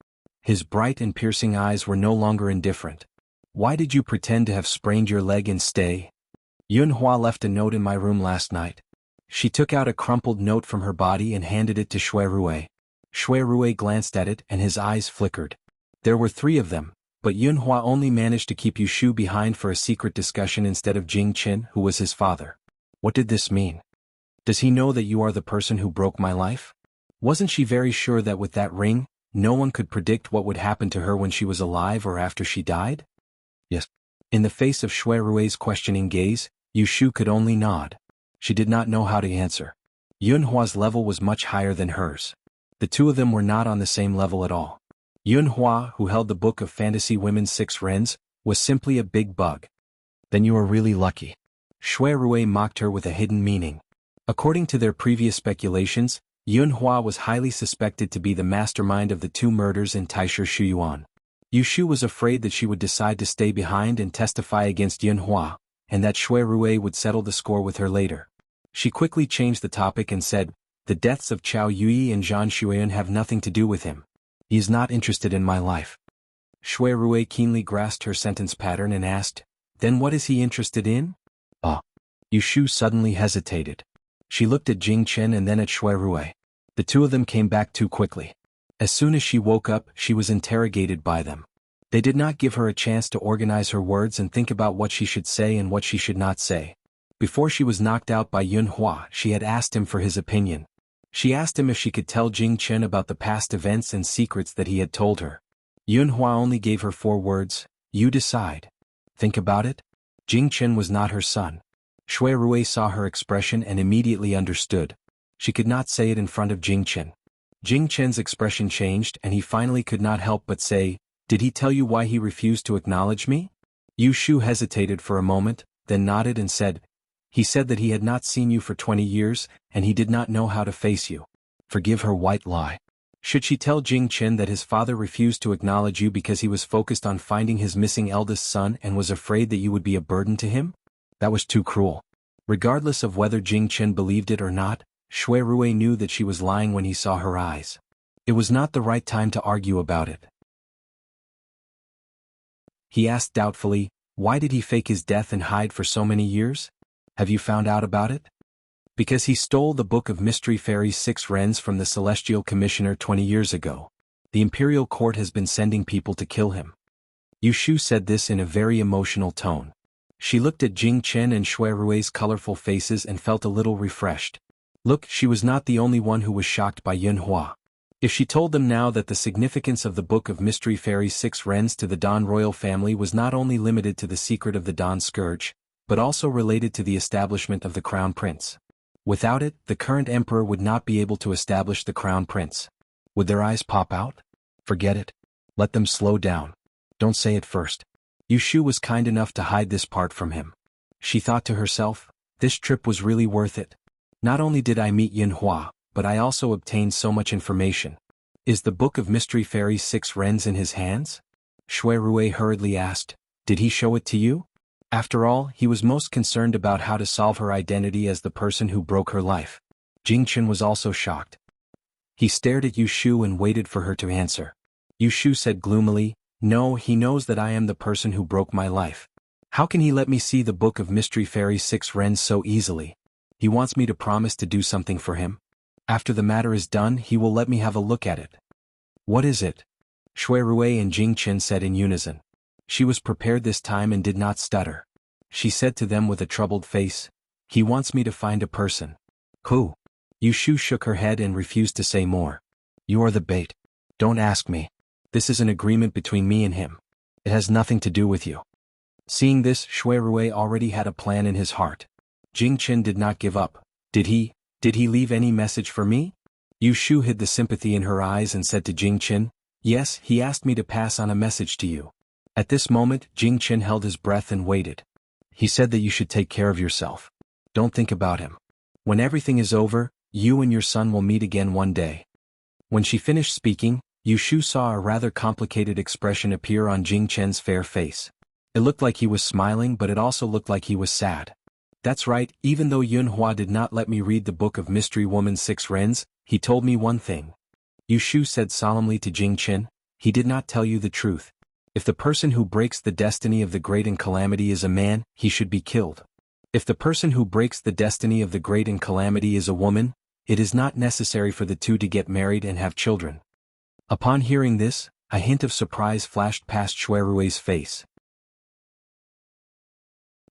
S1: His bright and piercing eyes were no longer indifferent. "Why did you pretend to have sprained your leg and stay?" "Yunhua left a note in my room last night." She took out a crumpled note from her body and handed it to Shui Rui. Shui Rui glanced at it and his eyes flickered. There were 3 of them, but Yunhua only managed to keep Yushu behind for a secret discussion instead of Jing Chen, who was his father. What did this mean? Does he know that you are the person who broke my life? Wasn't she very sure that with that ring, no one could predict what would happen to her when she was alive or after she died? Yes. In the face of Shui Rui's questioning gaze, Yushu could only nod. She did not know how to answer. Yunhua's level was much higher than hers. The 2 of them were not on the same level at all. Yunhua, who held the book of Fantasy Women's 6 Rens, was simply a big bug. Then you are really lucky. Shui Rui mocked her with a hidden meaning. According to their previous speculations, Yunhua was highly suspected to be the mastermind of the 2 murders in Taisher Shuyuan. Yushu was afraid that she would decide to stay behind and testify against Yunhua, and that Shui Rui would settle the score with her later. She quickly changed the topic and said, "The deaths of Chao Yui and Zhang Shuyan have nothing to do with him. He is not interested in my life." Shui Rui keenly grasped her sentence pattern and asked, "Then what is he interested in?" Yushu suddenly hesitated. She looked at Jing Chen and then at Shui Rui. The 2 of them came back too quickly. As soon as she woke up, she was interrogated by them. They did not give her a chance to organize her words and think about what she should say and what she should not say. Before she was knocked out by Yunhua, she had asked him for his opinion. She asked him if she could tell Jing Chen about the past events and secrets that he had told her. Yunhua only gave her 4 words, "You decide. Think about it." Jing Chen was not her son. Shui Rui saw her expression and immediately understood. She could not say it in front of Jing Chen. Jing Chen's expression changed and he finally could not help but say, "Did he tell you why he refused to acknowledge me?" Yushu hesitated for a moment, then nodded and said, "He said that he had not seen you for 20 years, and he did not know how to face you." Forgive her white lie. Should she tell Jing Chen that his father refused to acknowledge you because he was focused on finding his missing eldest son and was afraid that you would be a burden to him? That was too cruel. Regardless of whether Jing Chen believed it or not, Shui Rui knew that she was lying when he saw her eyes. It was not the right time to argue about it. He asked doubtfully, "Why did he fake his death and hide for so many years? Have you found out about it?" "Because he stole the Book of Mystery Fairies 6 Rens from the Celestial Commissioner 20 years ago. The Imperial Court has been sending people to kill him." Yushu said this in a very emotional tone. She looked at Jing Chen and Shui Rui's colorful faces and felt a little refreshed. Look, she was not the only one who was shocked by Yunhua. If she told them now that the significance of the Book of Mystery Fairy's 6 Wrens to the Dan royal family was not only limited to the secret of the Dan scourge, but also related to the establishment of the Crown Prince. Without it, the current emperor would not be able to establish the Crown Prince. Would their eyes pop out? Forget it. Let them slow down. Don't say it first. Yushu was kind enough to hide this part from him. She thought to herself, this trip was really worth it. Not only did I meet Yunhua, but I also obtained so much information. Is the Book of Mystery Fairy's 6 Wrens in his hands? Shui Rui hurriedly asked. Did he show it to you? After all, he was most concerned about how to solve her identity as the person who broke her life. Jingchen was also shocked. He stared at Yushu and waited for her to answer. Yushu said gloomily, no, he knows that I am the person who broke my life. How can he let me see the Book of Mystery Fairy's 6 Wrens so easily? He wants me to promise to do something for him. After the matter is done, he will let me have a look at it. What is it? Shui Rui and Jingchen said in unison. She was prepared this time and did not stutter. She said to them with a troubled face, he wants me to find a person. Who? Yushu shook her head and refused to say more. You are the bait. Don't ask me. This is an agreement between me and him. It has nothing to do with you. Seeing this, Shui Rui already had a plan in his heart. Jingchen did not give up. Did he leave any message for me? Yushu hid the sympathy in her eyes and said to Jingchen, yes, he asked me to pass on a message to you. At this moment, Jingchen held his breath and waited. He said that you should take care of yourself. Don't think about him. When everything is over, you and your son will meet again one day. When she finished speaking, Yushu saw a rather complicated expression appear on Jingchen's fair face. It looked like he was smiling, but it also looked like he was sad. That's right, even though Yunhua did not let me read the Book of Mystery Woman's 6 Wrens, he told me one thing. Yushu said solemnly to Jingchen, he did not tell you the truth. If the person who breaks the destiny of the great and calamity is a man, he should be killed. If the person who breaks the destiny of the great and calamity is a woman, it is not necessary for the two to get married and have children. Upon hearing this, a hint of surprise flashed past Shui Rui's face.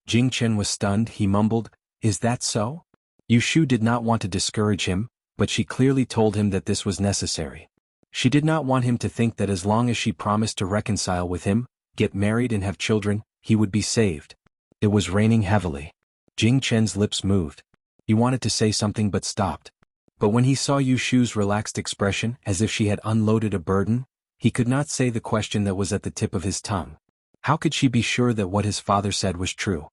S1: Jingchen was stunned. He mumbled, is that so? Yushu did not want to discourage him, but she clearly told him that this was necessary. She did not want him to think that as long as she promised to reconcile with him, get married and have children, he would be saved. It was raining heavily. Jingchen's lips moved. He wanted to say something but stopped. But when he saw Yushu's relaxed expression, as if she had unloaded a burden, he could not say the question that was at the tip of his tongue. How could she be sure that what his father said was true?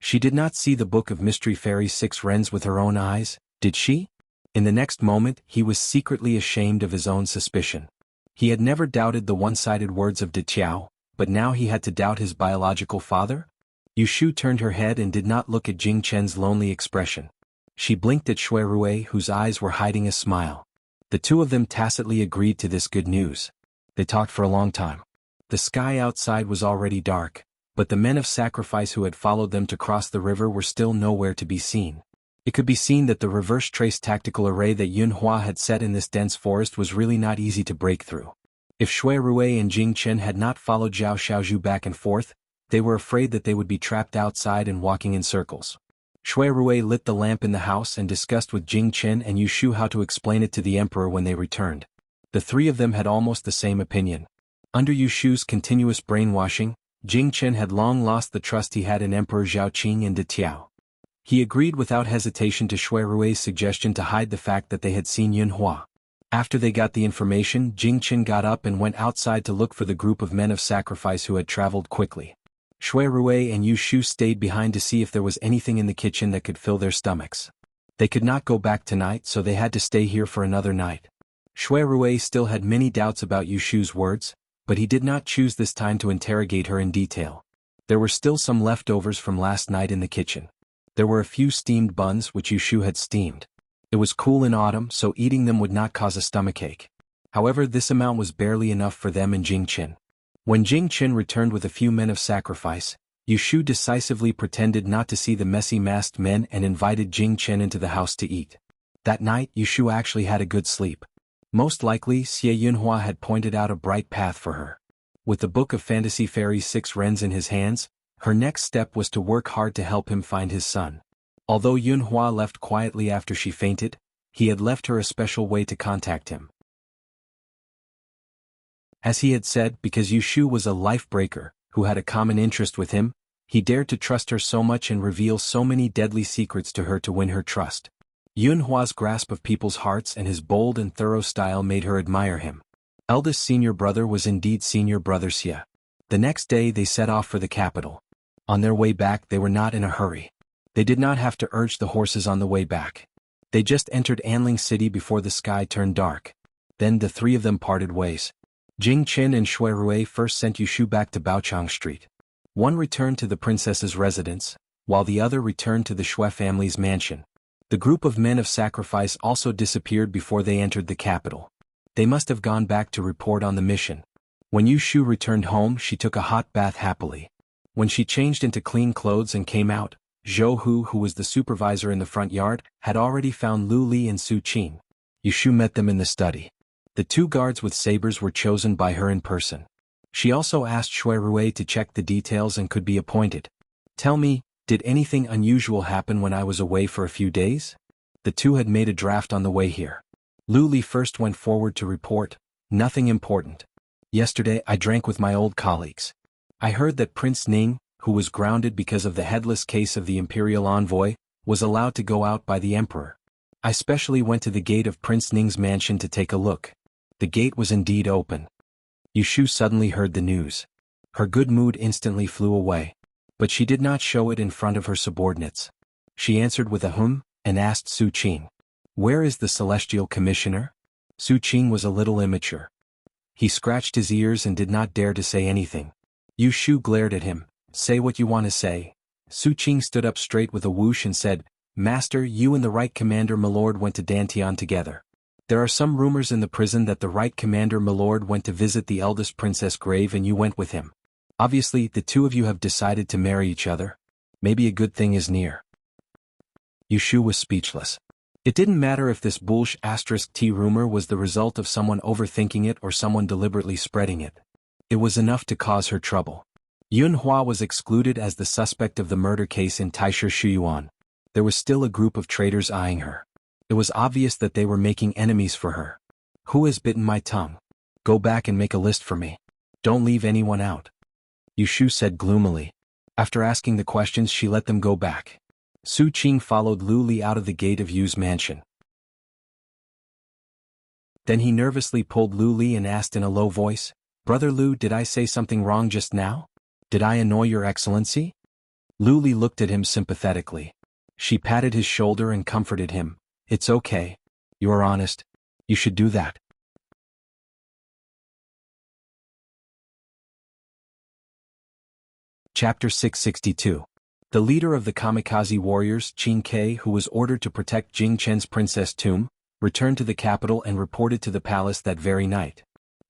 S1: She did not see the Book of Mystery Fairy's 6 Wrens with her own eyes, did she? In the next moment, he was secretly ashamed of his own suspicion. He had never doubted the one-sided words of De Tiao, but now he had to doubt his biological father? Yushu turned her head and did not look at Jingchen's lonely expression. She blinked at Shui Rui, whose eyes were hiding a smile. The two of them tacitly agreed to this good news. They talked for a long time. The sky outside was already dark, but the men of sacrifice who had followed them to cross the river were still nowhere to be seen. It could be seen that the reverse-trace tactical array that Yunhua had set in this dense forest was really not easy to break through. If Shui Rui and Jingchen had not followed Zhao Xiaozhu back and forth, they were afraid that they would be trapped outside and walking in circles. Shui Rui lit the lamp in the house and discussed with Jingchen and Yushu how to explain it to the emperor when they returned. The three of them had almost the same opinion. Under Yushu's continuous brainwashing, Jingchen had long lost the trust he had in Emperor Zhaoqing and De Tiao. He agreed without hesitation to Shui Rui's suggestion to hide the fact that they had seen Yunhua. After they got the information, Jingchen got up and went outside to look for the group of men of sacrifice who had traveled quickly. Shui Rui and Yushu stayed behind to see if there was anything in the kitchen that could fill their stomachs. They could not go back tonight, so they had to stay here for another night. Shui Rui still had many doubts about Yushu's words, but he did not choose this time to interrogate her in detail. There were still some leftovers from last night in the kitchen. There were a few steamed buns which Yushu had steamed. It was cool in autumn, so eating them would not cause a stomachache. However, this amount was barely enough for them and Jingchen. When Jingchen returned with a few men of sacrifice, Yushu decisively pretended not to see the messy masked men and invited Jingchen into the house to eat. That night, Yushu actually had a good sleep. Most likely, Xie Yunhua had pointed out a bright path for her. With the Book of Fantasy Fairy's 6 Wrens in his hands, her next step was to work hard to help him find his son. Although Yunhua left quietly after she fainted, He had left her a special way to contact him. As he had said, because Yu Shu was a life-breaker, who had a common interest with him, he dared to trust her so much and reveal so many deadly secrets to her to win her trust. Yun Hua's grasp of people's hearts and his bold and thorough style made her admire him. Eldest senior brother was indeed senior brother Xia. The next day they set off for the capital. On their way back they were not in a hurry. They did not have to urge the horses on the way back. They just entered Anling City before the sky turned dark. Then the three of them parted ways. Jing Chen and Shui Rui first sent Yu Shu back to Baochang Street. One returned to the princess's residence, while the other returned to the Shui family's mansion. The group of men of sacrifice also disappeared before they entered the capital. They must have gone back to report on the mission. When Yu Shu returned home, she took a hot bath happily. When she changed into clean clothes and came out, Zhou Hu, who was the supervisor in the front yard, had already found Lu Li and Su Qing. Yu Shu met them in the study. The two guards with sabers were chosen by her in person. She also asked Shui Rui to check the details and could be appointed. Tell me, did anything unusual happen when I was away for a few days? The two had made a draft on the way here. Lu Li first went forward to report. Nothing important. Yesterday I drank with my old colleagues. I heard that Prince Ning, who was grounded because of the headless case of the imperial envoy, was allowed to go out by the emperor. I specially went to the gate of Prince Ning's mansion to take a look. The gate was indeed open. Yu Shu suddenly heard the news. Her good mood instantly flew away. But she did not show it in front of her subordinates. She answered with a hum, and asked Su Qing. Where is the celestial commissioner? Su Qing was a little immature. He scratched his ears and did not dare to say anything. Yu Shu glared at him. Say what you want to say. Su Qing stood up straight with a whoosh and said, Master, you and the right commander Milord went to Dantian together. There are some rumors in the prison that the right commander Milord went to visit the eldest princess grave and you went with him. Obviously, the two of you have decided to marry each other. Maybe a good thing is near. Yu Shu was speechless. It didn't matter if this *T rumor was the result of someone overthinking it or someone deliberately spreading it. It was enough to cause her trouble. Yun Hua was excluded as the suspect of the murder case in Taisha Shuyuan. There was still a group of traitors eyeing her. It was obvious that they were making enemies for her. Who has bitten my tongue? Go back and make a list for me. Don't leave anyone out. Yu Shu said gloomily. After asking the questions, she let them go back. Su Qing followed Lu Li out of the gate of Yu's mansion. Then he nervously pulled Lu Li and asked in a low voice, Brother Lu, did I say something wrong just now? Did I annoy your excellency? Lu Li looked at him sympathetically. She patted his shoulder and comforted him. It's okay. You are honest. You should do that. Chapter 662. The leader of the kamikaze warriors, Qin Ke, who was ordered to protect Jing Chen's princess tomb, returned to the capital and reported to the palace that very night.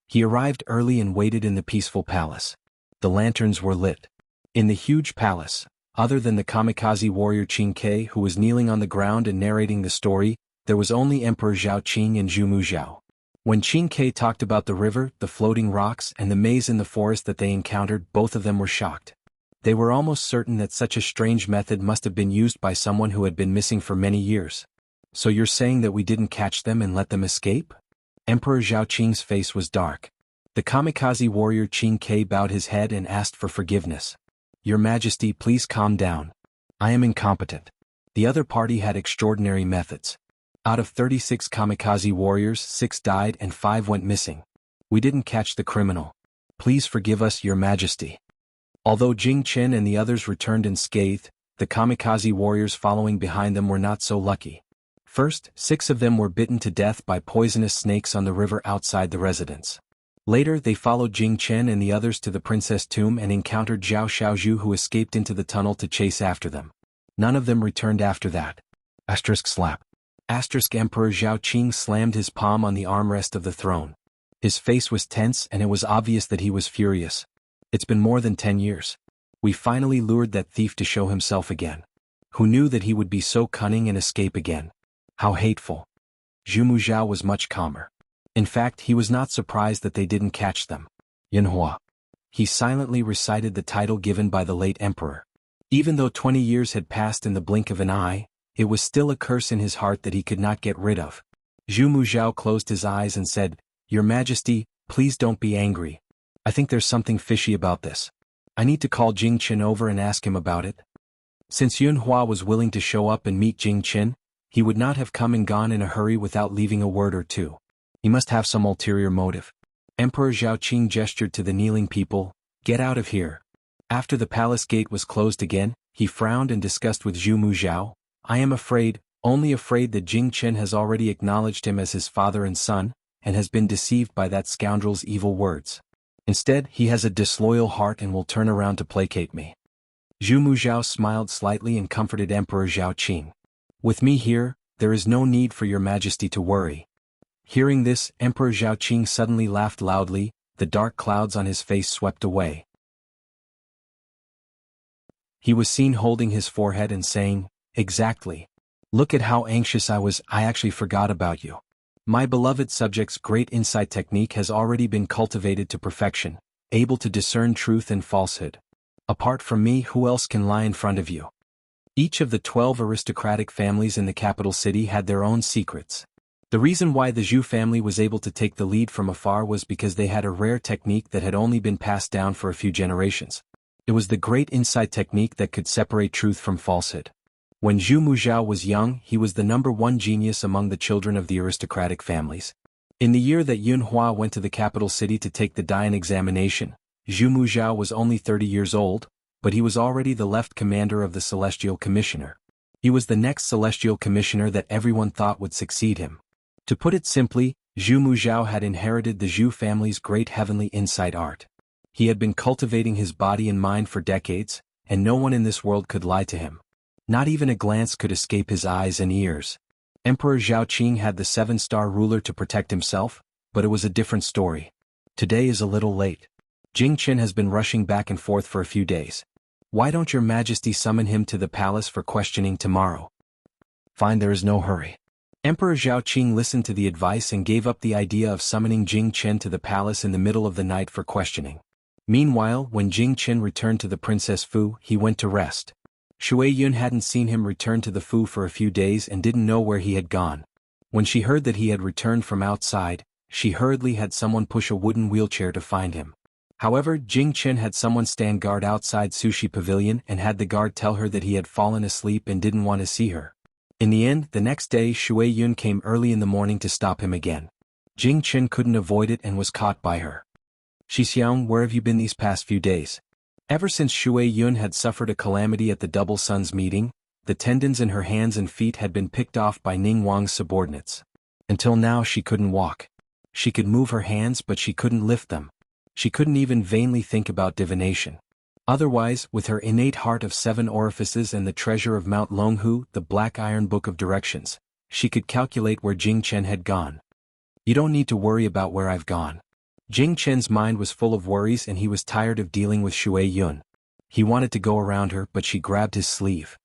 S1: He arrived early and waited in the peaceful palace. The lanterns were lit. In the huge palace, other than the kamikaze warrior Qin Ke, who was kneeling on the ground and narrating the story, there was only Emperor Zhao Qing and Zhu Muzhao. When Qin Ke talked about the river, the floating rocks, and the maze in the forest that they encountered, both of them were shocked. They were almost certain that such a strange method must have been used by someone who had been missing for many years. So you're saying that we didn't catch them and let them escape? Emperor Zhao Qing's face was dark. The kamikaze warrior Qin Ke bowed his head and asked for forgiveness. Your Majesty, please calm down. I am incompetent. The other party had extraordinary methods. Out of 36 kamikaze warriors, 6 died and 5 went missing. We didn't catch the criminal. Please forgive us, Your Majesty. Although Jing Chen and the others returned unscathed, the kamikaze warriors following behind them were not so lucky. First, 6 of them were bitten to death by poisonous snakes on the river outside the residence. Later they followed Jing Chen and the others to the princess tomb and encountered Zhao Xiaozhu, who escaped into the tunnel to chase after them. None of them returned after that. Slap. Emperor Zhao Qing slammed his palm on the armrest of the throne. His face was tense and it was obvious that he was furious. It's been more than 10 years. We finally lured that thief to show himself again. Who knew that he would be so cunning and escape again? How hateful. Zhu Muzhao was much calmer. In fact, he was not surprised that they didn't catch them. Yunhua. He silently recited the title given by the late emperor. Even though 20 years had passed in the blink of an eye, It was still a curse in his heart that he could not get rid of. Zhu Muzhao closed his eyes and said, "Your Majesty, please don't be angry. I think there's something fishy about this. I need to call Jing Qin over and ask him about it." Since Yun Hua was willing to show up and meet Jing Qin, he would not have come and gone in a hurry without leaving a word or two. He must have some ulterior motive. Emperor Zhao Qing gestured to the kneeling people, "Get out of here." After the palace gate was closed again, he frowned and discussed with Zhu Muzhao, "I am afraid, only afraid that Jing Qin has already acknowledged him as his father and son, and has been deceived by that scoundrel's evil words. Instead, he has a disloyal heart and will turn around to placate me." Zhu Muzhao smiled slightly and comforted Emperor Zhao Qing. "With me here, there is no need for your Majesty to worry." Hearing this, Emperor Zhao Qing suddenly laughed loudly, the dark clouds on his face swept away. He was seen holding his forehead and saying, "Exactly. Look at how anxious I was, I actually forgot about you. My beloved subject's great insight technique has already been cultivated to perfection, able to discern truth and falsehood. Apart from me, who else can lie in front of you?" Each of the 12 aristocratic families in the capital city had their own secrets. The reason why the Zhu family was able to take the lead from afar was because they had a rare technique that had only been passed down for a few generations. It was the great insight technique that could separate truth from falsehood. When Zhu Muzhao was young, he was the #1 genius among the children of the aristocratic families. In the year that Yun Hua went to the capital city to take the Dian examination, Zhu Muzhao was only 30 years old, but he was already the left commander of the Celestial Commissioner. He was the next Celestial Commissioner that everyone thought would succeed him. To put it simply, Zhu Muzhao had inherited the Zhu family's great heavenly insight art. He had been cultivating his body and mind for decades, and no one in this world could lie to him. Not even a glance could escape his eyes and ears. Emperor Zhao Qing had the 7-star ruler to protect himself, but it was a different story. Today is a little late. Jing Qin has been rushing back and forth for a few days. Why don't your Majesty summon him to the palace for questioning tomorrow? Fine, there is no hurry. Emperor Zhao Qing listened to the advice and gave up the idea of summoning Jing Qin to the palace in the middle of the night for questioning. Meanwhile, when Jing Qin returned to the Princess Fu, he went to rest. Shui Yun hadn't seen him return to the Fu for a few days and didn't know where he had gone. When she heard that he had returned from outside, she hurriedly had someone push a wooden wheelchair to find him. However, Jing Qin had someone stand guard outside Sushi Pavilion and had the guard tell her that he had fallen asleep and didn't want to see her. In the end, the next day Shui Yun came early in the morning to stop him again. Jing Qin couldn't avoid it and was caught by her. "Xixiang, where have you been these past few days?" Ever since Shui Yun had suffered a calamity at the Double Suns meeting, the tendons in her hands and feet had been picked off by Ning Wang's subordinates. Until now she couldn't walk. She could move her hands but she couldn't lift them. She couldn't even vainly think about divination. Otherwise, with her innate heart of 7 orifices and the treasure of Mount Longhu, the Black Iron Book of Directions, she could calculate where Jing Chen had gone. "You don't need to worry about where I've gone." Jing Chen's mind was full of worries and he was tired of dealing with Shui Yun. He wanted to go around her but she grabbed his sleeve.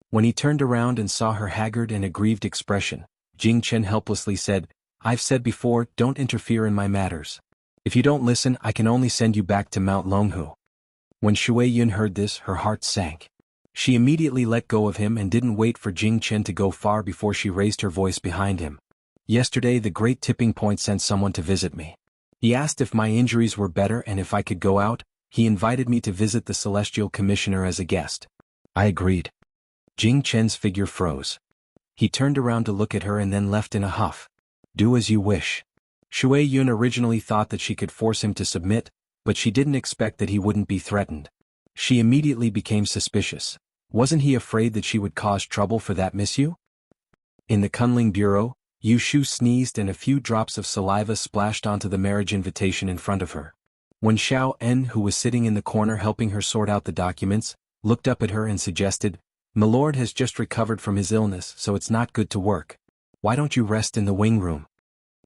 S1: When he turned around and saw her haggard and aggrieved expression, Jing Chen helplessly said, "I've said before, don't interfere in my matters. If you don't listen, I can only send you back to Mount Longhu." When Shui Yun heard this, her heart sank. She immediately let go of him and didn't wait for Jing Chen to go far before she raised her voice behind him. "Yesterday the Great Tipping Point sent someone to visit me. He asked if my injuries were better and if I could go out. He invited me to visit the Celestial Commissioner as a guest. I agreed." Jing Chen's figure froze. He turned around to look at her and then left in a huff. "Do as you wish." Shui Yun originally thought that she could force him to submit, but she didn't expect that he wouldn't be threatened. She immediately became suspicious. Wasn't he afraid that she would cause trouble for that miss-you? In the Kunling Bureau, Yu Shu sneezed and a few drops of saliva splashed onto the marriage invitation in front of her. When Xiao En, who was sitting in the corner helping her sort out the documents, looked up at her and suggested, "Milord has just recovered from his illness, so it's not good to work. Why don't you rest in the wing room?"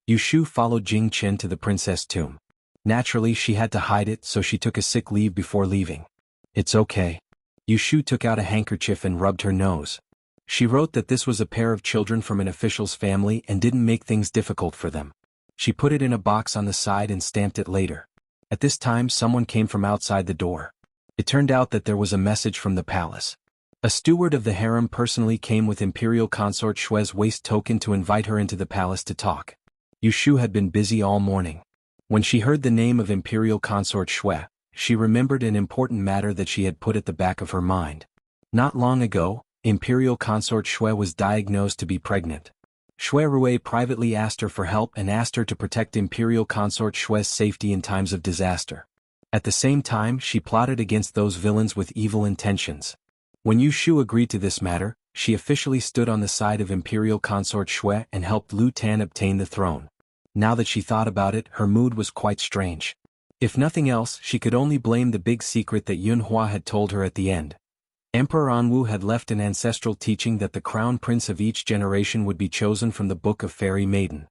S1: Yu Shu followed Jing Chen to the princess tomb. Naturally, she had to hide it, so she took a sick leave before leaving. "It's okay." Yu Shu took out a handkerchief and rubbed her nose. She wrote that this was a pair of children from an official's family and didn't make things difficult for them. She put it in a box on the side and stamped it later. At this time someone came from outside the door. It turned out that there was a message from the palace. A steward of the harem personally came with Imperial Consort Shue's waist token to invite her into the palace to talk. Yushu had been busy all morning. When she heard the name of Imperial Consort Shue, she remembered an important matter that she had put at the back of her mind. Not long ago, Imperial Consort Shue was diagnosed to be pregnant. Shue Rue privately asked her for help and asked her to protect Imperial Consort Shue's safety in times of disaster. At the same time, she plotted against those villains with evil intentions. When Yushu agreed to this matter, she officially stood on the side of Imperial Consort Shue and helped Lu Tan obtain the throne. Now that she thought about it, her mood was quite strange. If nothing else, she could only blame the big secret that Yunhua had told her at the end. Emperor Anwu had left an ancestral teaching that the crown prince of each generation would be chosen from the Book of Fairy Maiden.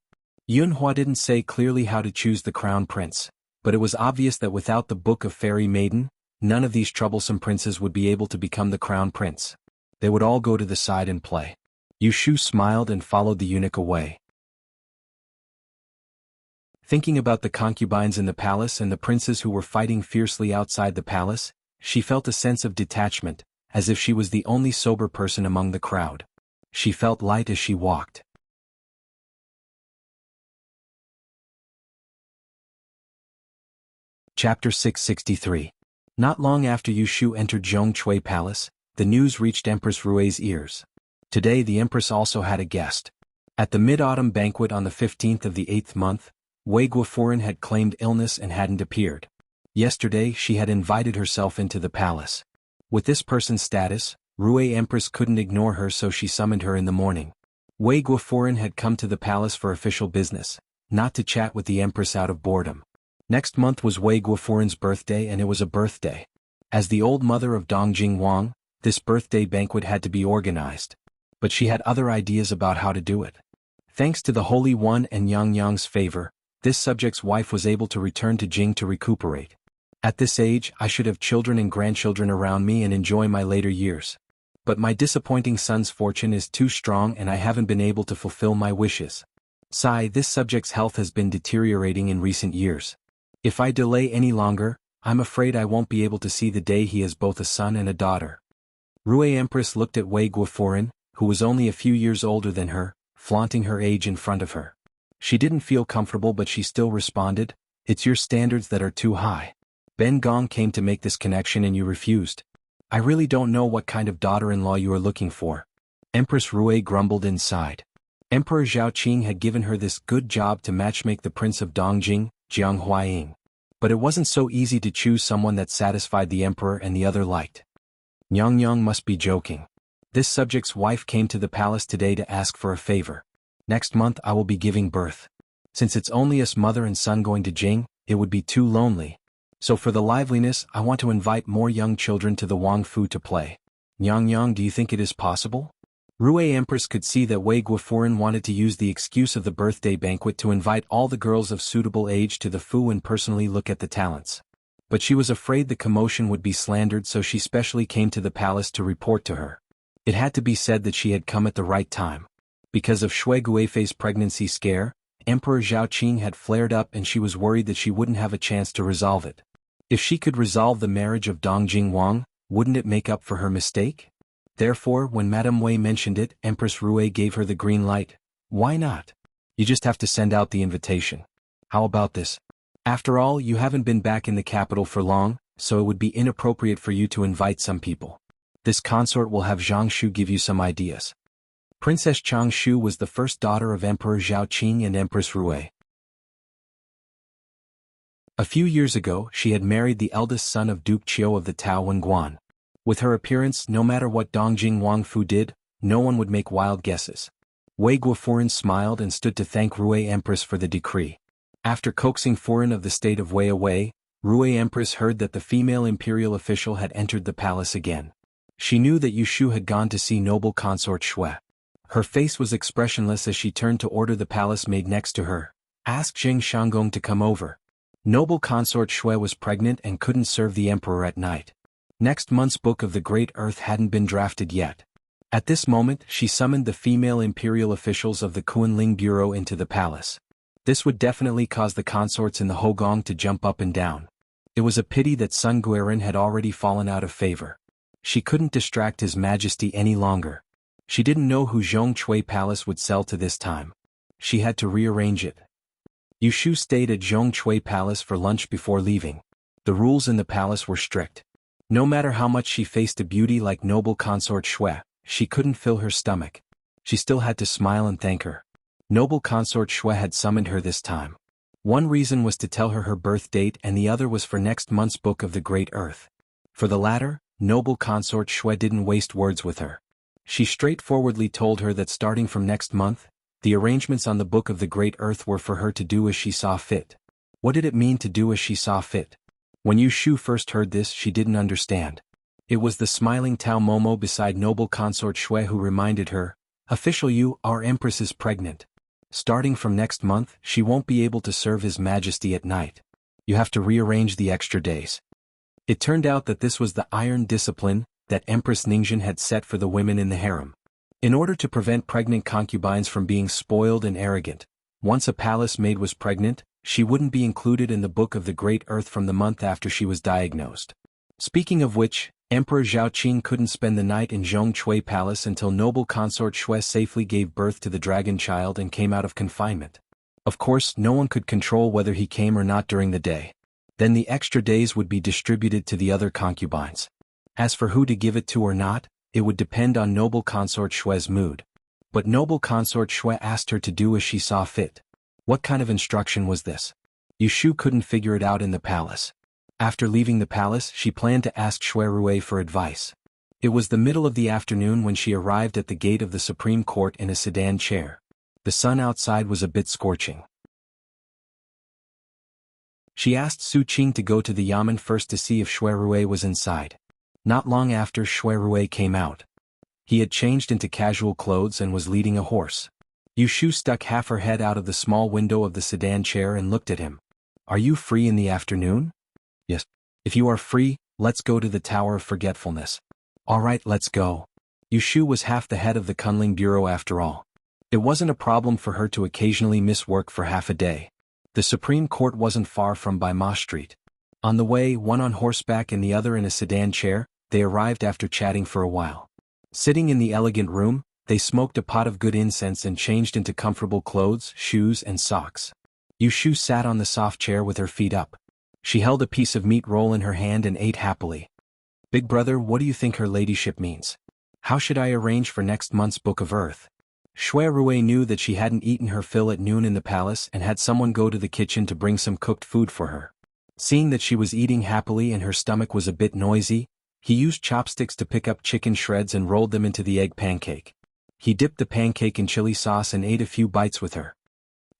S1: Yunhua didn't say clearly how to choose the crown prince, but it was obvious that without the Book of Fairy Maiden, none of these troublesome princes would be able to become the crown prince. They would all go to the side and play. Yushu smiled and followed the eunuch away. Thinking about the concubines in the palace and the princes who were fighting fiercely outside the palace, she felt a sense of detachment, as if she was the only sober person among the crowd. She felt light as she walked. Chapter 663. Not long after Yushu entered Zhongcui Palace, the news reached Empress Rue's ears. Today the Empress also had a guest. At the mid-autumn banquet on the 15th of the 8th month, Wei Guofuran had claimed illness and hadn't appeared. Yesterday she had invited herself into the palace. With this person's status, Rue Empress couldn't ignore her, so she summoned her in the morning. Wei Guofuran had come to the palace for official business, not to chat with the Empress out of boredom. Next month was Wei Guofuran's birthday, and it was a birthday. As the old mother of Dongjing Wang, this birthday banquet had to be organized. But she had other ideas about how to do it. Thanks to the Holy One and Yang Yang's favor, this subject's wife was able to return to Jing to recuperate. At this age, I should have children and grandchildren around me and enjoy my later years. But my disappointing son's fortune is too strong and I haven't been able to fulfill my wishes. Sigh, this subject's health has been deteriorating in recent years. If I delay any longer, I'm afraid I won't be able to see the day he has both a son and a daughter. Rue Empress looked at Wei Guofuran, who was only a few years older than her, flaunting her age in front of her. She didn't feel comfortable, but she still responded, "It's your standards that are too high. Ben Gong came to make this connection and you refused. I really don't know what kind of daughter-in-law you are looking for." Empress Rue grumbled inside. Emperor Zhaoqing had given her this good job to matchmake the Prince of Dongjing, Jiang Huaying. But it wasn't so easy to choose someone that satisfied the emperor and the other liked. Yang Yang must be joking. This subject's wife came to the palace today to ask for a favor. Next month I will be giving birth. Since it's only us mother and son going to Jing, it would be too lonely. So for the liveliness, I want to invite more young children to the Wang Fu to play. Yang Yang, do you think it is possible? Rue Empress could see that Wei Guofuran wanted to use the excuse of the birthday banquet to invite all the girls of suitable age to the Fu and personally look at the talents. But she was afraid the commotion would be slandered, so she specially came to the palace to report to her. It had to be said that she had come at the right time. Because of Shui Guifei's pregnancy scare, Emperor Zhaoqing had flared up and she was worried that she wouldn't have a chance to resolve it. If she could resolve the marriage of Dongjing Wang, wouldn't it make up for her mistake? Therefore, when Madame Wei mentioned it, Empress Rue gave her the green light. Why not? You just have to send out the invitation. How about this? After all, you haven't been back in the capital for long, so it would be inappropriate for you to invite some people. This consort will have Zhangshu give you some ideas. Princess Changshu was the first daughter of Emperor Zhaoqing and Empress Rue. A few years ago, she had married the eldest son of Duke Qiu of the Tao Wenguan. With her appearance, no matter what Dongjing Wang Fu did, no one would make wild guesses. Wei Guofuran smiled and stood to thank Rue Empress for the decree. After coaxing Furan of the state of Wei away, Rue Empress heard that the female imperial official had entered the palace again. She knew that Yushu had gone to see noble consort Shui. Her face was expressionless as she turned to order the palace maid next to her. Ask Zheng Shanggong to come over. Noble consort Shui was pregnant and couldn't serve the emperor at night. Next month's Book of the Great Earth hadn't been drafted yet. At this moment, she summoned the female imperial officials of the Kunling Bureau into the palace. This would definitely cause the consorts in the Hogong to jump up and down. It was a pity that Sun Guiran had already fallen out of favor. She couldn't distract His Majesty any longer. She didn't know who Zhongcui Palace would sell to this time. She had to rearrange it. Yushu stayed at Zhongcui Palace for lunch before leaving. The rules in the palace were strict. No matter how much she faced a beauty like noble consort Shui, she couldn't fill her stomach. She still had to smile and thank her. Noble consort Shui had summoned her this time. One reason was to tell her birth date and the other was for next month's book of the Great Earth. For the latter, noble consort Shui didn't waste words with her. She straightforwardly told her that starting from next month, the arrangements on the book of the Great Earth were for her to do as she saw fit. What did it mean to do as she saw fit? When Yushu first heard this, she didn't understand. It was the smiling Tao Momo beside noble consort Shui who reminded her, "Official Yu, our empress is pregnant. Starting from next month, she won't be able to serve His Majesty at night. You have to rearrange the extra days." It turned out that this was the iron discipline that Empress Ningxuan had set for the women in the harem. In order to prevent pregnant concubines from being spoiled and arrogant, once a palace maid was pregnant, she wouldn't be included in the Book of the Great Earth from the month after she was diagnosed. Speaking of which, Emperor Zhaoqing couldn't spend the night in Zhongcui Palace until noble consort Shui safely gave birth to the dragon child and came out of confinement. Of course, no one could control whether he came or not during the day. Then the extra days would be distributed to the other concubines. As for who to give it to or not, it would depend on noble consort Shui's mood. But noble consort Shui asked her to do as she saw fit. What kind of instruction was this? Yushu couldn't figure it out in the palace. After leaving the palace, she planned to ask Shui Rui for advice. It was the middle of the afternoon when she arrived at the gate of the Supreme Court in a sedan chair. The sun outside was a bit scorching. She asked Su Qing to go to the yamen first to see if Shui Rui was inside. Not long after, Shui Rui came out. He had changed into casual clothes and was leading a horse. Yushu stuck half her head out of the small window of the sedan chair and looked at him. "Are you free in the afternoon?" "Yes. If you are free, let's go to the Tower of Forgetfulness." "All right, let's go." Yushu was half the head of the Kunling Bureau after all. It wasn't a problem for her to occasionally miss work for half a day. The Supreme Court wasn't far from by Ma Street. On the way, one on horseback and the other in a sedan chair, they arrived after chatting for a while. Sitting in the elegant room, they smoked a pot of good incense and changed into comfortable clothes, shoes and socks. Yushu sat on the soft chair with her feet up. She held a piece of meat roll in her hand and ate happily. "Big brother, what do you think her ladyship means? How should I arrange for next month's Book of Earth?" Shui Rui knew that she hadn't eaten her fill at noon in the palace and had someone go to the kitchen to bring some cooked food for her. Seeing that she was eating happily and her stomach was a bit noisy, he used chopsticks to pick up chicken shreds and rolled them into the egg pancake. He dipped the pancake in chili sauce and ate a few bites with her.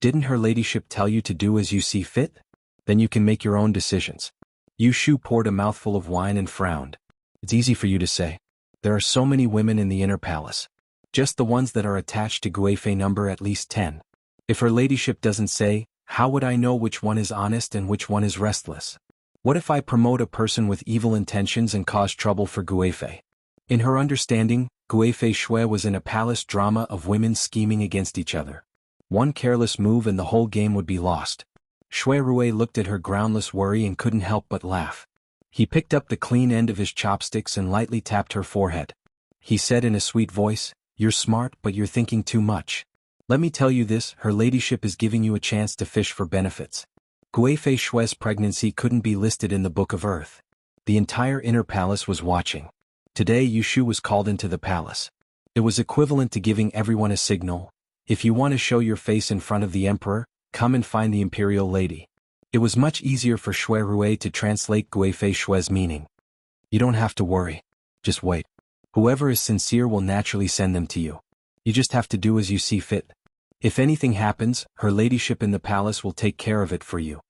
S1: "Didn't her ladyship tell you to do as you see fit? Then you can make your own decisions." Yushu poured a mouthful of wine and frowned. "It's easy for you to say. There are so many women in the inner palace. Just the ones that are attached to Guifei number at least 10. If her ladyship doesn't say, how would I know which one is honest and which one is restless? What if I promote a person with evil intentions and cause trouble for Guifei?" In her understanding, Guifei Shui was in a palace drama of women scheming against each other. One careless move and the whole game would be lost. Shui Rui looked at her groundless worry and couldn't help but laugh. He picked up the clean end of his chopsticks and lightly tapped her forehead. He said in a sweet voice, "You're smart, but you're thinking too much. Let me tell you this, her ladyship is giving you a chance to fish for benefits. Guifei Shui's pregnancy couldn't be listed in the Book of Earth. The entire inner palace was watching. Today Yushu was called into the palace. It was equivalent to giving everyone a signal. If you want to show your face in front of the emperor, come and find the imperial lady." It was much easier for Shui Rui to translate Guifei Shui's meaning. "You don't have to worry. Just wait. Whoever is sincere will naturally send them to you. You just have to do as you see fit. If anything happens, her ladyship in the palace will take care of it for you."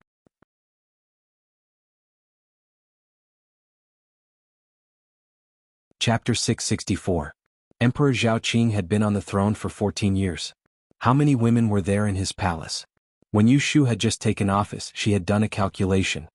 S1: Chapter 664. Emperor Zhaoqing had been on the throne for 14 years. How many women were there in his palace? When Yushu had just taken office, she had done a calculation.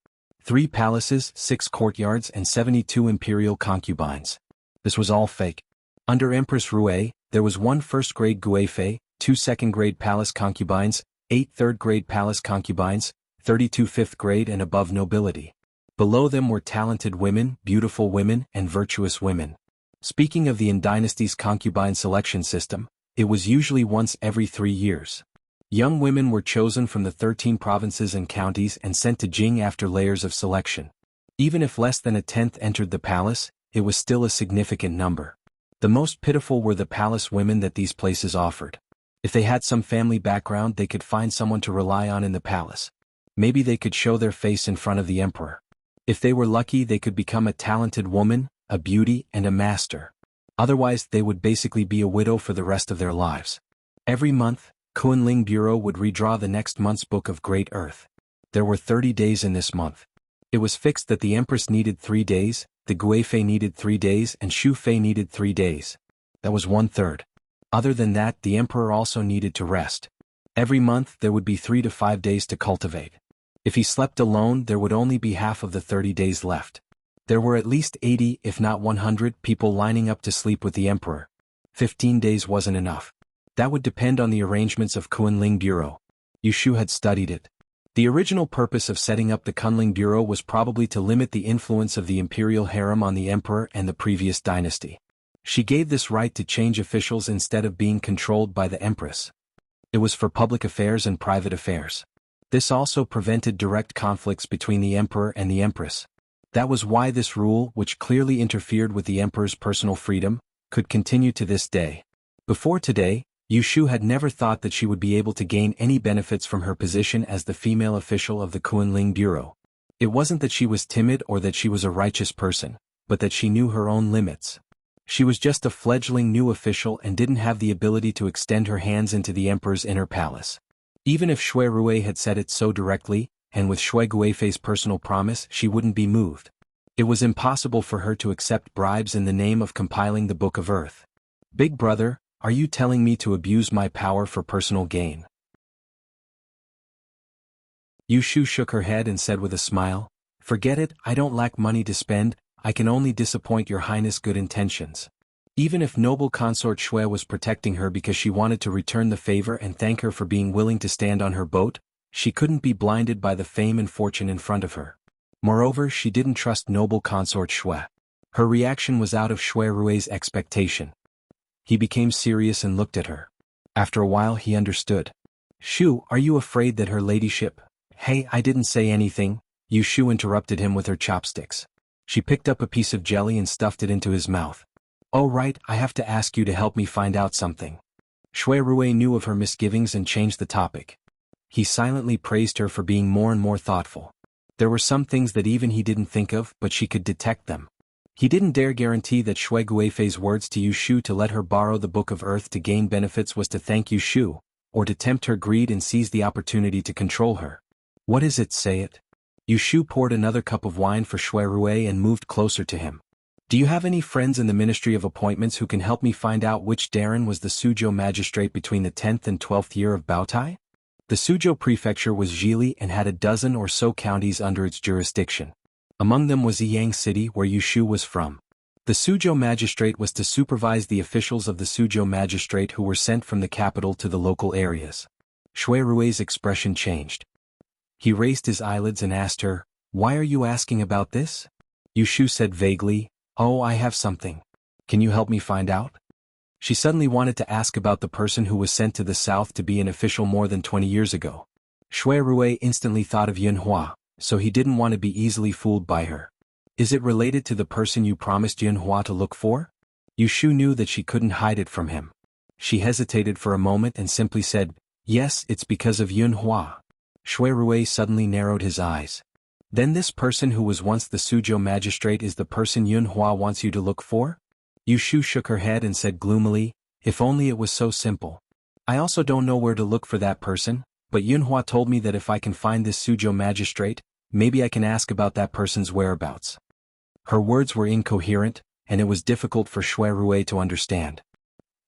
S1: 3 palaces, 6 courtyards and 72 imperial concubines. This was all fake. Under Empress Rui, there was 1 first-grade Guifei, 2 second-grade palace concubines, 8 third-grade palace concubines, 32 fifth-grade and above nobility. Below them were talented women, beautiful women, and virtuous women. Speaking of the Yin dynasty's concubine selection system, it was usually once every 3 years. Young women were chosen from the 13 provinces and counties and sent to Jing after layers of selection. Even if less than a tenth entered the palace, it was still a significant number. The most pitiful were the palace women that these places offered. If they had some family background, they could find someone to rely on in the palace. Maybe they could show their face in front of the emperor. If they were lucky, they could become a talented woman, a beauty, and a master. Otherwise, they would basically be a widow for the rest of their lives. Every month, Kunling Bureau would redraw the next month's Book of Great Earth. There were 30 days in this month. It was fixed that the Empress needed 3 days, the Guifei needed 3 days, and Shu Fei needed 3 days. That was 1/3. Other than that, the Emperor also needed to rest. Every month there would be 3 to 5 days to cultivate. If he slept alone, there would only be half of the 30 days left. There were at least 80, if not 100, people lining up to sleep with the Emperor. 15 days wasn't enough. That would depend on the arrangements of Kunling Bureau. Yushu had studied it. The original purpose of setting up the Kunling Bureau was probably to limit the influence of the imperial harem on the emperor and the previous dynasty. She gave this right to change officials instead of being controlled by the empress. It was for public affairs and private affairs. This also prevented direct conflicts between the emperor and the empress. That was why this rule, which clearly interfered with the emperor's personal freedom, could continue to this day. Before today, Yushu had never thought that she would be able to gain any benefits from her position as the female official of the Kunling Bureau. It wasn't that she was timid or that she was a righteous person, but that she knew her own limits. She was just a fledgling new official and didn't have the ability to extend her hands into the emperor's inner palace. Even if Shui Rui had said it so directly, and with Shui Guifei's personal promise, she wouldn't be moved. It was impossible for her to accept bribes in the name of compiling the Book of Earth. Big brother, are you telling me to abuse my power for personal gain? Yushu shook her head and said with a smile, "Forget it, I don't lack money to spend, I can only disappoint your highness' good intentions." Even if noble consort Shui was protecting her because she wanted to return the favor and thank her for being willing to stand on her boat, she couldn't be blinded by the fame and fortune in front of her. Moreover, she didn't trust noble consort Shui. Her reaction was out of Shui Rui's expectation. He became serious and looked at her. After a while he understood. "Shu, are you afraid that her ladyship—" "Hey, I didn't say anything," Yushu interrupted him with her chopsticks. She picked up a piece of jelly and stuffed it into his mouth. "Oh right, I have to ask you to help me find out something." Shui Rui knew of her misgivings and changed the topic. He silently praised her for being more and more thoughtful. There were some things that even he didn't think of, but she could detect them. He didn't dare guarantee that Shui Guifei's words to Yushu to let her borrow the Book of Earth to gain benefits was to thank Yushu, or to tempt her greed and seize the opportunity to control her. "What is it, say it?" Yushu poured another cup of wine for Shui Rui and moved closer to him. "Do you have any friends in the Ministry of Appointments who can help me find out which Darren was the Suzhou magistrate between the 10th and 12th year of Baotai?" The Suzhou prefecture was Zhili and had a dozen or so counties under its jurisdiction. Among them was Yiyang City, where Yushu was from. The Suzhou magistrate was to supervise the officials of the Suzhou magistrate who were sent from the capital to the local areas. Shui Rui's expression changed. He raised his eyelids and asked her, "Why are you asking about this?" Yushu said vaguely, "Oh, I have something. Can you help me find out?" She suddenly wanted to ask about the person who was sent to the south to be an official more than 20 years ago. Shui Rui instantly thought of Yunhua, so he didn't want to be easily fooled by her. "Is it related to the person you promised Yunhua to look for?" Yushu knew that she couldn't hide it from him. She hesitated for a moment and simply said, "Yes, it's because of Yunhua." Shui Rui suddenly narrowed his eyes. "Then this person who was once the Suzhou magistrate is the person Yunhua wants you to look for?" Yushu shook her head and said gloomily, "If only it was so simple. I also don't know where to look for that person, but Yunhua told me that if I can find this Suzhou magistrate, maybe I can ask about that person's whereabouts." Her words were incoherent, and it was difficult for Shui Rui to understand.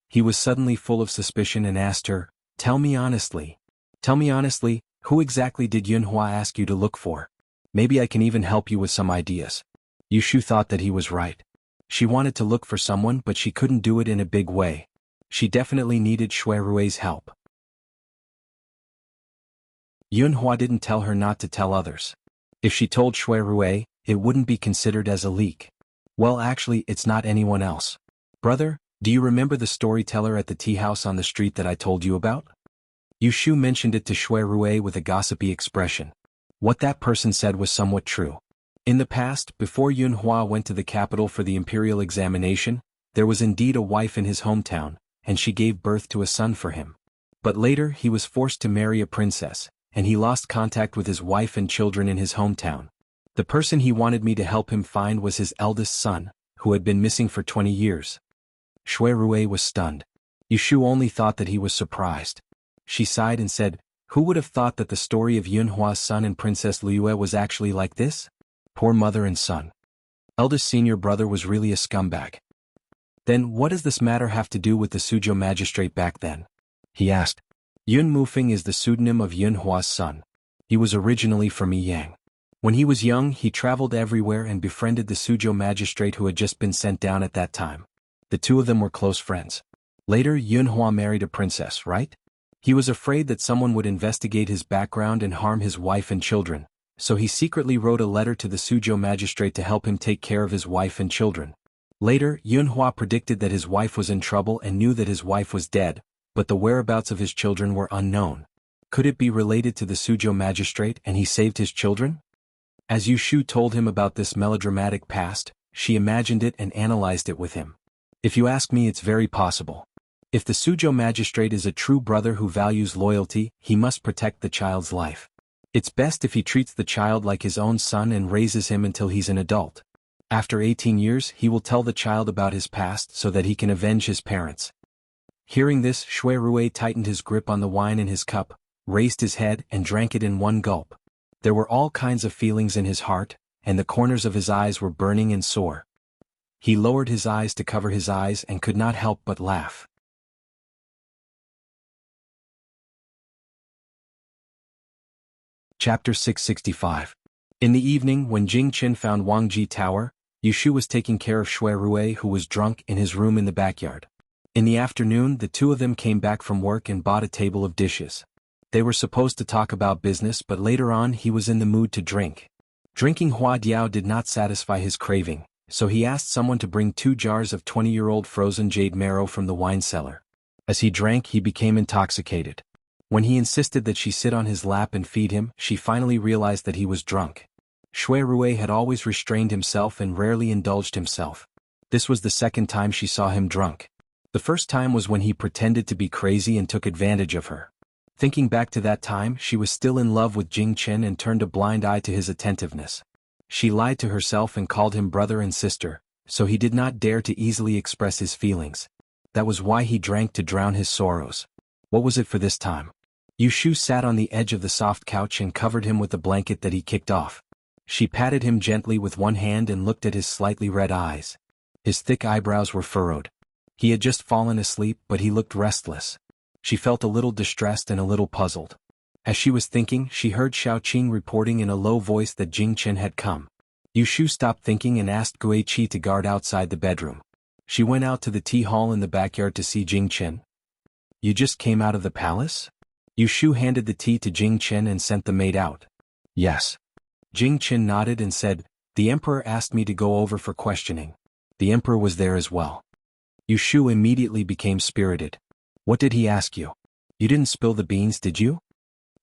S1: He was suddenly full of suspicion and asked her, Tell me honestly, who exactly did Yunhua ask you to look for? Maybe I can even help you with some ideas." Yushu thought that he was right. She wanted to look for someone, but she couldn't do it in a big way. She definitely needed Shui Rui's help. Yunhua didn't tell her not to tell others. If she told Shui Rui, it wouldn't be considered as a leak. Well, actually, it's not anyone else. Brother, do you remember the storyteller at the tea house on the street that I told you about? Yushu mentioned it to Shui Rue with a gossipy expression. What that person said was somewhat true. In the past, before Yun Hua went to the capital for the imperial examination, there was indeed a wife in his hometown, and she gave birth to a son for him. But later he was forced to marry a princess, and he lost contact with his wife and children in his hometown. The person he wanted me to help him find was his eldest son, who had been missing for 20 years. Shui Rue was stunned. Yushu only thought that he was surprised. She sighed and said, "Who would have thought that the story of Yun Hua's son and Princess Liyue was actually like this? Poor mother and son. Eldest senior brother was really a scumbag." "Then what does this matter have to do with the Suzhou magistrate back then?" he asked. Yun Mufeng is the pseudonym of Yun Hua's son. He was originally from Yiyang. When he was young, he traveled everywhere and befriended the Suzhou magistrate who had just been sent down at that time. The two of them were close friends. Later, Yun Hua married a princess, right? He was afraid that someone would investigate his background and harm his wife and children, so he secretly wrote a letter to the Suzhou magistrate to help him take care of his wife and children. Later, Yun Hua predicted that his wife was in trouble and knew that his wife was dead, but the whereabouts of his children were unknown. Could it be related to the Suzhou magistrate and he saved his children? As Yushu told him about this melodramatic past, she imagined it and analyzed it with him. If you ask me, it's very possible. If the Suzhou magistrate is a true brother who values loyalty, he must protect the child's life. It's best if he treats the child like his own son and raises him until he's an adult. After 18 years, he will tell the child about his past so that he can avenge his parents. Hearing this, Shui Rue tightened his grip on the wine in his cup, raised his head and drank it in one gulp. There were all kinds of feelings in his heart, and the corners of his eyes were burning and sore. He lowered his eyes to cover his eyes and could not help but laugh. Chapter 665. In the evening, when Jing Qin found Wang Ji Tower, Yushu was taking care of Shui Rue, who was drunk, in his room in the backyard. In the afternoon, the two of them came back from work and bought a table of dishes. They were supposed to talk about business, but later on he was in the mood to drink. Drinking Hua Diao did not satisfy his craving, so he asked someone to bring 2 jars of 20-year-old frozen jade marrow from the wine cellar. As he drank, he became intoxicated. When he insisted that she sit on his lap and feed him, she finally realized that he was drunk. Shui Rue had always restrained himself and rarely indulged himself. This was the second time she saw him drunk. The first time was when he pretended to be crazy and took advantage of her. Thinking back to that time, she was still in love with Jing Qin and turned a blind eye to his attentiveness. She lied to herself and called him brother and sister, so he did not dare to easily express his feelings. That was why he drank to drown his sorrows. What was it for this time? Yushu sat on the edge of the soft couch and covered him with the blanket that he kicked off. She patted him gently with one hand and looked at his slightly red eyes. His thick eyebrows were furrowed. He had just fallen asleep, but he looked restless. She felt a little distressed and a little puzzled. As she was thinking, she heard Xiaoqing reporting in a low voice that Jing Qin had come. Yushu stopped thinking and asked Gui Qi to guard outside the bedroom. She went out to the tea hall in the backyard to see Jing Qin. "You just came out of the palace?" Yushu handed the tea to Jing Qin and sent the maid out. "Yes." Jing Qin nodded and said, "The emperor asked me to go over for questioning." The emperor was there as well. Yushu immediately became spirited. "What did he ask you? You didn't spill the beans, did you?"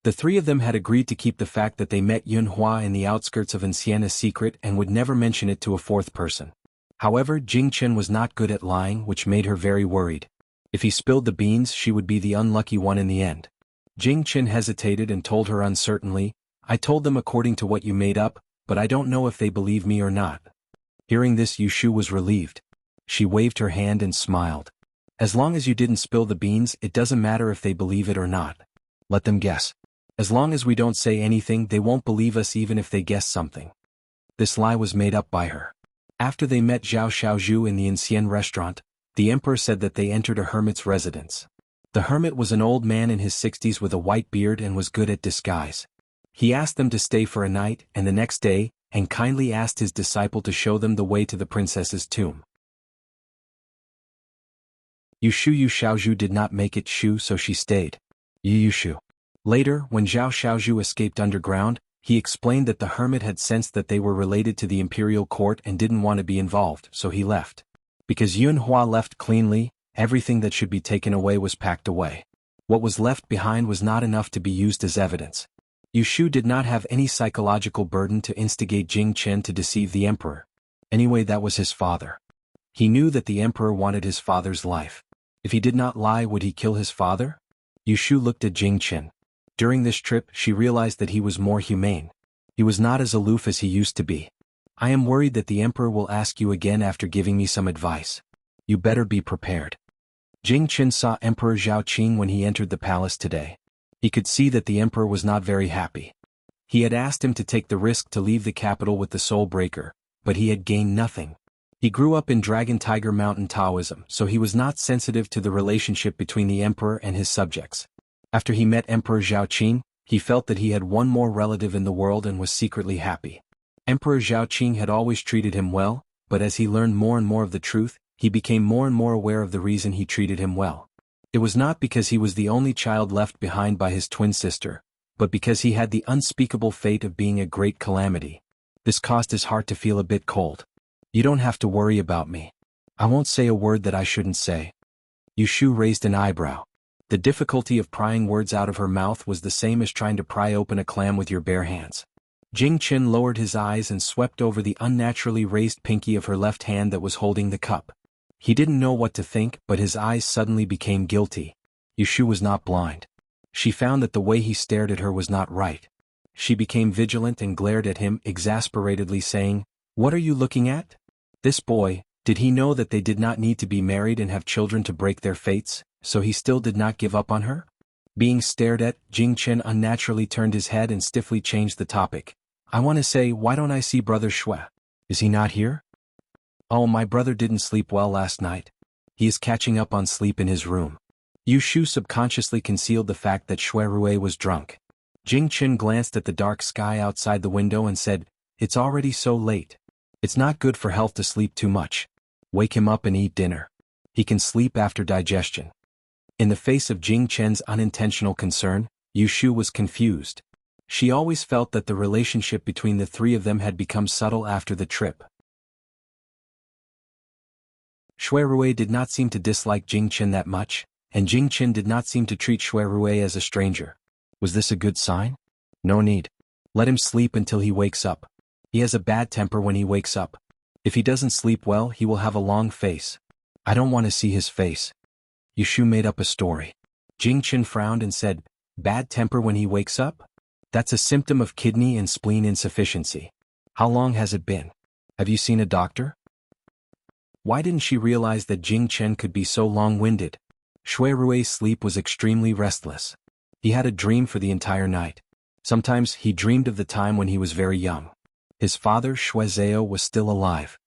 S1: The three of them had agreed to keep the fact that they met Yun Hua in the outskirts of Ancienne a secret and would never mention it to a fourth person. However, Jing Qin was not good at lying, which made her very worried. If he spilled the beans, she would be the unlucky one in the end. Jing Qin hesitated and told her uncertainly, "I told them according to what you made up, but I don't know if they believe me or not." Hearing this, Yushu was relieved. She waved her hand and smiled. "As long as you didn't spill the beans, it doesn't matter if they believe it or not. Let them guess. As long as we don't say anything, they won't believe us even if they guess something." This lie was made up by her. After they met Zhao Xiaozhu in the Ancienne restaurant, the emperor said that they entered a hermit's residence. The hermit was an old man in his 60s with a white beard and was good at disguise. He asked them to stay for a night and the next day, and kindly asked his disciple to show them the way to the princess's tomb. Yushu Xiaozhu did not make it Shu, so she stayed. Yushu. Later, when Zhao Xiaozhu escaped underground, He explained that the hermit had sensed that they were related to the imperial court and didn't want to be involved, so he left. Because Yunhua left cleanly, everything that should be taken away was packed away. What was left behind was not enough to be used as evidence. Yushu did not have any psychological burden to instigate Jing Chen to deceive the emperor. Anyway, that was his father. He knew that the emperor wanted his father's life. If he did not lie, would he kill his father? Yushu looked at Jing Chen. During this trip, she realized that he was more humane. He was not as aloof as he used to be. I am worried that the emperor will ask you again after giving me some advice. You better be prepared. Jing Chen saw Emperor Zhao Qing when he entered the palace today. He could see that the emperor was not very happy. He had asked him to take the risk to leave the capital with the Soul Breaker, but he had gained nothing. He grew up in Dragon Tiger Mountain Taoism, so he was not sensitive to the relationship between the emperor and his subjects. After he met Emperor Zhao Qing, he felt that he had one more relative in the world and was secretly happy. Emperor Zhao Qing had always treated him well, but as he learned more and more of the truth, he became more and more aware of the reason he treated him well. It was not because he was the only child left behind by his twin sister, but because he had the unspeakable fate of being a great calamity. This caused his heart to feel a bit cold. You don't have to worry about me. I won't say a word that I shouldn't say. Yushu raised an eyebrow. The difficulty of prying words out of her mouth was the same as trying to pry open a clam with your bare hands. Jing Chen lowered his eyes and swept over the unnaturally raised pinky of her left hand that was holding the cup. He didn't know what to think, but his eyes suddenly became guilty. Yushu was not blind. She found that the way he stared at her was not right. She became vigilant and glared at him exasperatedly, saying, "What are you looking at?" This boy, did he know that they did not need to be married and have children to break their fates, so he still did not give up on her? Being stared at, Jing Chen unnaturally turned his head and stiffly changed the topic. "I want to say, why don't I see Brother Shui? Is he not here?" "Oh, my brother didn't sleep well last night. He is catching up on sleep in his room." Yushu subconsciously concealed the fact that Shui Rui was drunk. Jing Chen glanced at the dark sky outside the window and said, "It's already so late. It's not good for health to sleep too much. Wake him up and eat dinner. He can sleep after digestion." In the face of Jing Chen's unintentional concern, Yushu was confused. She always felt that the relationship between the three of them had become subtle after the trip. Shui Rui did not seem to dislike Jing Chen that much, and Jing Chen did not seem to treat Shui Rui as a stranger. Was this a good sign? No need. Let him sleep until he wakes up. He has a bad temper when he wakes up. If he doesn't sleep well, he will have a long face. I don't want to see his face. Yushu made up a story. Jing Chen frowned and said, "Bad temper when he wakes up? That's a symptom of kidney and spleen insufficiency. How long has it been? Have you seen a doctor?" Why didn't she realize that Jing Chen could be so long-winded? Shui Rui's sleep was extremely restless. He had a dream for the entire night. Sometimes he dreamed of the time when he was very young. His father, Shui Zhao, was still alive.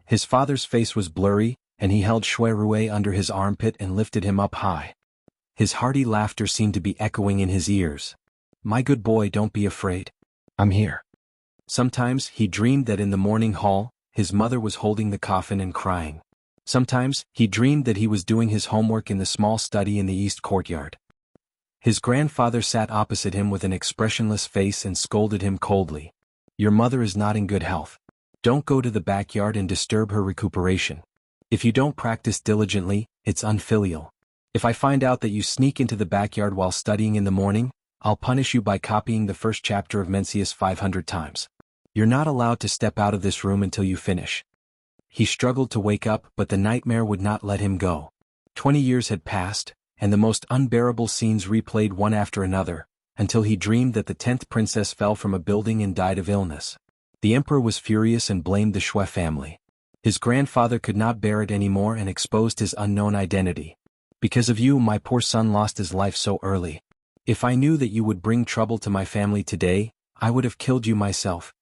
S1: His father's face was blurry, and he held Shui Rui under his armpit and lifted him up high. His hearty laughter seemed to be echoing in his ears. "My good boy, don't be afraid. I'm here." Sometimes he dreamed that in the morning hall, his mother was holding the coffin and crying. Sometimes he dreamed that he was doing his homework in the small study in the east courtyard. His grandfather sat opposite him with an expressionless face and scolded him coldly. "Your mother is not in good health. Don't go to the backyard and disturb her recuperation. If you don't practice diligently, it's unfilial. If I find out that you sneak into the backyard while studying in the morning, I'll punish you by copying the first chapter of Mencius 500 times. You're not allowed to step out of this room until you finish." He struggled to wake up, but the nightmare would not let him go. 20 years had passed, and the most unbearable scenes replayed one after another, until he dreamed that the 10th princess fell from a building and died of illness. The emperor was furious and blamed the Shui family. His grandfather could not bear it anymore and exposed his unknown identity. "Because of you, my poor son lost his life so early. If I knew that you would bring trouble to my family today, I would have killed you myself."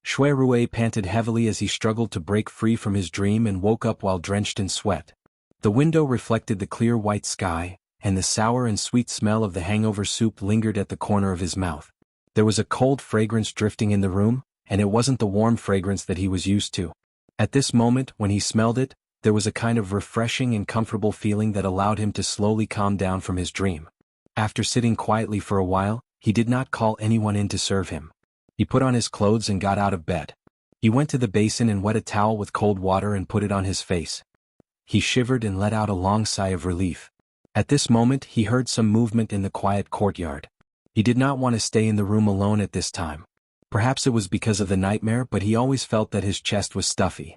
S1: Shui Rui panted heavily as he struggled to break free from his dream and woke up while drenched in sweat. The window reflected the clear white sky, and the sour and sweet smell of the hangover soup lingered at the corner of his mouth. There was a cold fragrance drifting in the room, and it wasn't the warm fragrance that he was used to. At this moment, when he smelled it, there was a kind of refreshing and comfortable feeling that allowed him to slowly calm down from his dream. After sitting quietly for a while, he did not call anyone in to serve him. He put on his clothes and got out of bed. He went to the basin and wet a towel with cold water and put it on his face. He shivered and let out a long sigh of relief. At this moment he heard some movement in the quiet courtyard. He did not want to stay in the room alone at this time. Perhaps it was because of the nightmare, but he always felt that his chest was stuffy.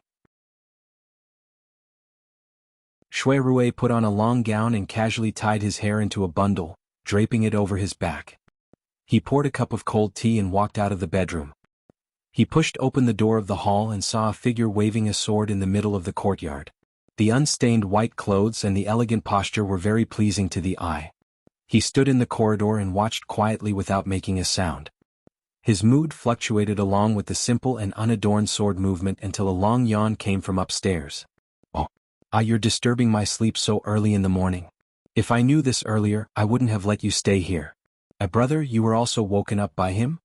S1: Shui Rui put on a long gown and casually tied his hair into a bundle, draping it over his back. He poured a cup of cold tea and walked out of the bedroom. He pushed open the door of the hall and saw a figure waving a sword in the middle of the courtyard. The unstained white clothes and the elegant posture were very pleasing to the eye. He stood in the corridor and watched quietly without making a sound. His mood fluctuated along with the simple and unadorned sword movement until a long yawn came from upstairs. "Oh, you're disturbing my sleep so early in the morning. If I knew this earlier, I wouldn't have let you stay here. Brother, you were also woken up by him?"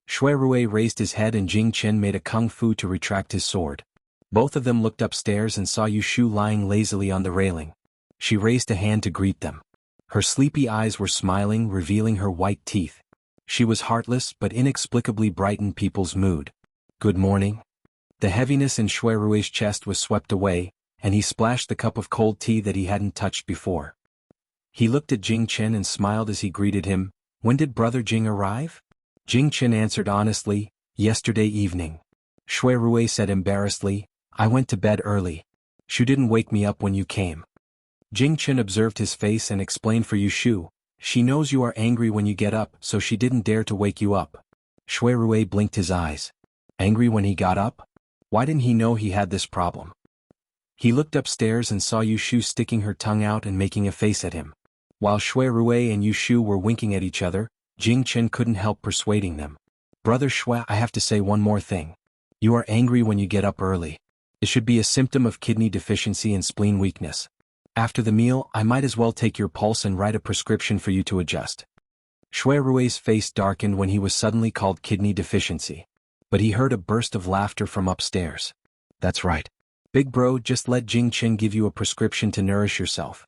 S1: Shui Rui raised his head and Jing Chen made a kung fu to retract his sword. Both of them looked upstairs and saw Yu Shu lying lazily on the railing. She raised a hand to greet them. Her sleepy eyes were smiling, revealing her white teeth. She was heartless but inexplicably brightened people's mood. "Good morning." The heaviness in Shui Rui's chest was swept away, and he splashed the cup of cold tea that he hadn't touched before. He looked at Jing Chen and smiled as he greeted him. "When did Brother Jing arrive?" Jing Chen answered honestly, "Yesterday evening." Shui Rui said embarrassedly, "I went to bed early. Shu didn't wake me up when you came." Jing Chen observed his face and explained for Yu Shu, "She knows you are angry when you get up, so she didn't dare to wake you up." Shui Rui blinked his eyes. Angry when he got up? Why didn't he know he had this problem? He looked upstairs and saw Yu Shu sticking her tongue out and making a face at him. While Shui Rui and Yu Shu were winking at each other, Jing Chen couldn't help persuading them. "Brother Shui, I have to say one more thing. You are angry when you get up early. It should be a symptom of kidney deficiency and spleen weakness. After the meal, I might as well take your pulse and write a prescription for you to adjust." Shui Rui's face darkened when he was suddenly called kidney deficiency. But he heard a burst of laughter from upstairs. "That's right. Big bro, just let Jing Chen give you a prescription to nourish yourself."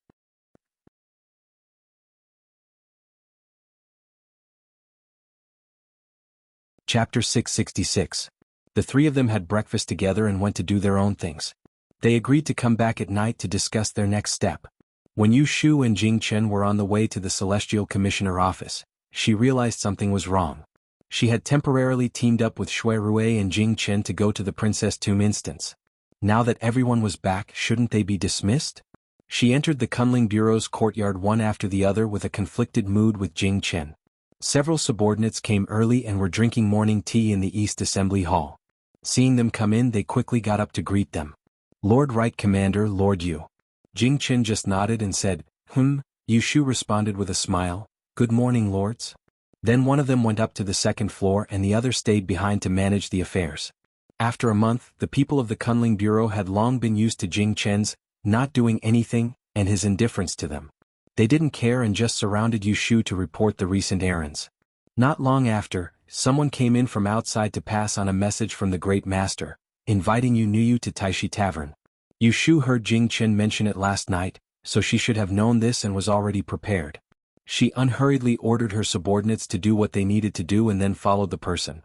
S1: Chapter 666. The three of them had breakfast together and went to do their own things. They agreed to come back at night to discuss their next step. When Yu Shu and Jing Chen were on the way to the Celestial Commissioner office, she realized something was wrong. She had temporarily teamed up with Shui Rui and Jing Chen to go to the Princess Tomb instance. Now that everyone was back, shouldn't they be dismissed? She entered the Kunling Bureau's courtyard one after the other with a conflicted mood with Jing Chen. Several subordinates came early and were drinking morning tea in the East Assembly Hall. Seeing them come in, they quickly got up to greet them. "Lord Right Commander, Lord Yu." Jing Chen just nodded and said, Yu Shu responded with a smile, "Good morning, lords." Then one of them went up to the second floor and the other stayed behind to manage the affairs. After a month, the people of the Kunling Bureau had long been used to Jing Chen's not doing anything and his indifference to them. They didn't care and just surrounded Yu Shu to report the recent errands. Not long after, someone came in from outside to pass on a message from the Great Master, inviting Yu Nuyu to Taishi Tavern. Yu Shu heard Jing Chen mention it last night, so she should have known this and was already prepared. She unhurriedly ordered her subordinates to do what they needed to do and then followed the person.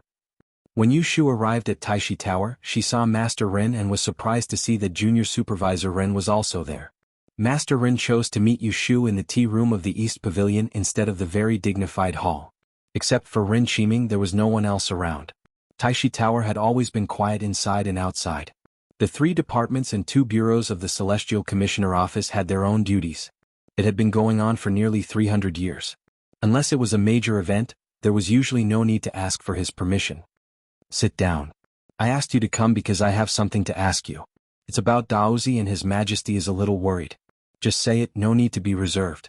S1: When Yu Shu arrived at Taishi Tower, she saw Master Ren and was surprised to see that Junior Supervisor Ren was also there. Master Ren chose to meet Yu Shu in the tea room of the East Pavilion instead of the very dignified hall. Except for Ren Qiming, there was no one else around. Taishi Tower had always been quiet inside and outside. The 3 departments and 2 bureaus of the Celestial Commissioner Office had their own duties. It had been going on for nearly 300 years. Unless it was a major event, there was usually no need to ask for his permission. "Sit down. I asked you to come because I have something to ask you. It's about Daozi and His Majesty is a little worried. Just say it, no need to be reserved."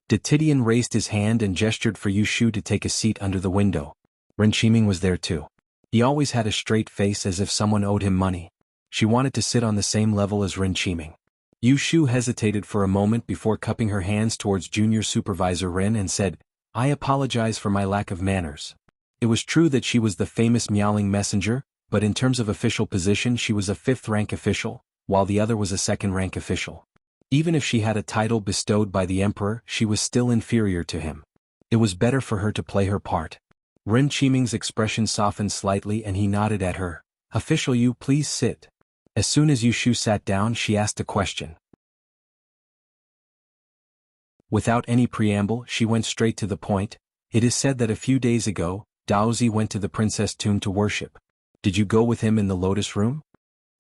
S1: Titian raised his hand and gestured for Yu Shu to take a seat under the window. Ren Qiming was there too. He always had a straight face as if someone owed him money. She wanted to sit on the same level as Ren Qiming. Yu Shu hesitated for a moment before cupping her hands towards Junior Supervisor Ren and said, "I apologize for my lack of manners." It was true that she was the famous Miaoling messenger, but in terms of official position she was a 5th-rank official, while the other was a 2nd-rank official. Even if she had a title bestowed by the emperor, she was still inferior to him. It was better for her to play her part. Ren Qiming's expression softened slightly and he nodded at her. Official Yu, please sit. As soon as Yu Shu sat down, she asked a question. Without any preamble, she went straight to the point. It is said that a few days ago, Daozi went to the princess tomb to worship. Did you go with him in the lotus room?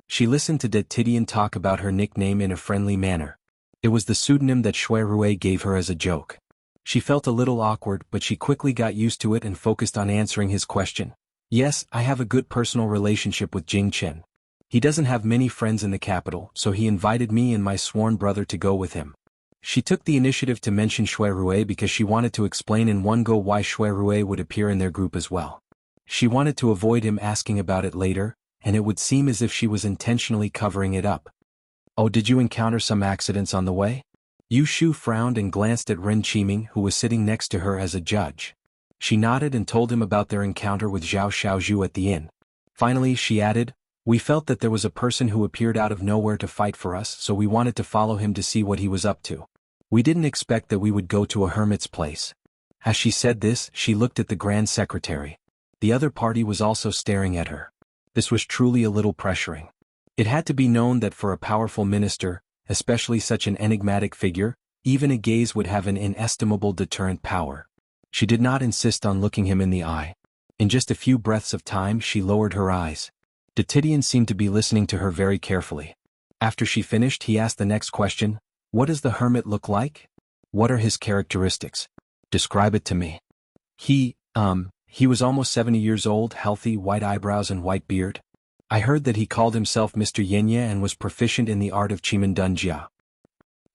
S1: She listened to De Tidian talk about her nickname in a friendly manner. It was the pseudonym that Shui Rui gave her as a joke. She felt a little awkward, but she quickly got used to it and focused on answering his question. Yes, I have a good personal relationship with Jing Chen. He doesn't have many friends in the capital, so he invited me and my sworn brother to go with him. She took the initiative to mention Shui Rui because she wanted to explain in one go why Shui Rui would appear in their group as well. She wanted to avoid him asking about it later, and it would seem as if she was intentionally covering it up. Oh, did you encounter some accidents on the way? Yu Shu frowned and glanced at Ren Qiming, who was sitting next to her as a judge. She nodded and told him about their encounter with Zhao Xiaozhu at the inn. Finally, she added, we felt that there was a person who appeared out of nowhere to fight for us, so we wanted to follow him to see what he was up to. We didn't expect that we would go to a hermit's place. As she said this, she looked at the Grand Secretary. The other party was also staring at her. This was truly a little pressuring. It had to be known that for a powerful minister, especially such an enigmatic figure, even a gaze would have an inestimable deterrent power. She did not insist on looking him in the eye. In just a few breaths of time, she lowered her eyes. De Tidian seemed to be listening to her very carefully. After she finished, he asked the next question. What does the hermit look like? What are his characteristics? Describe it to me. He was almost 70 years old, healthy, white eyebrows and white beard. I heard that he called himself Mr. Yenya and was proficient in the art of Qimendunjia.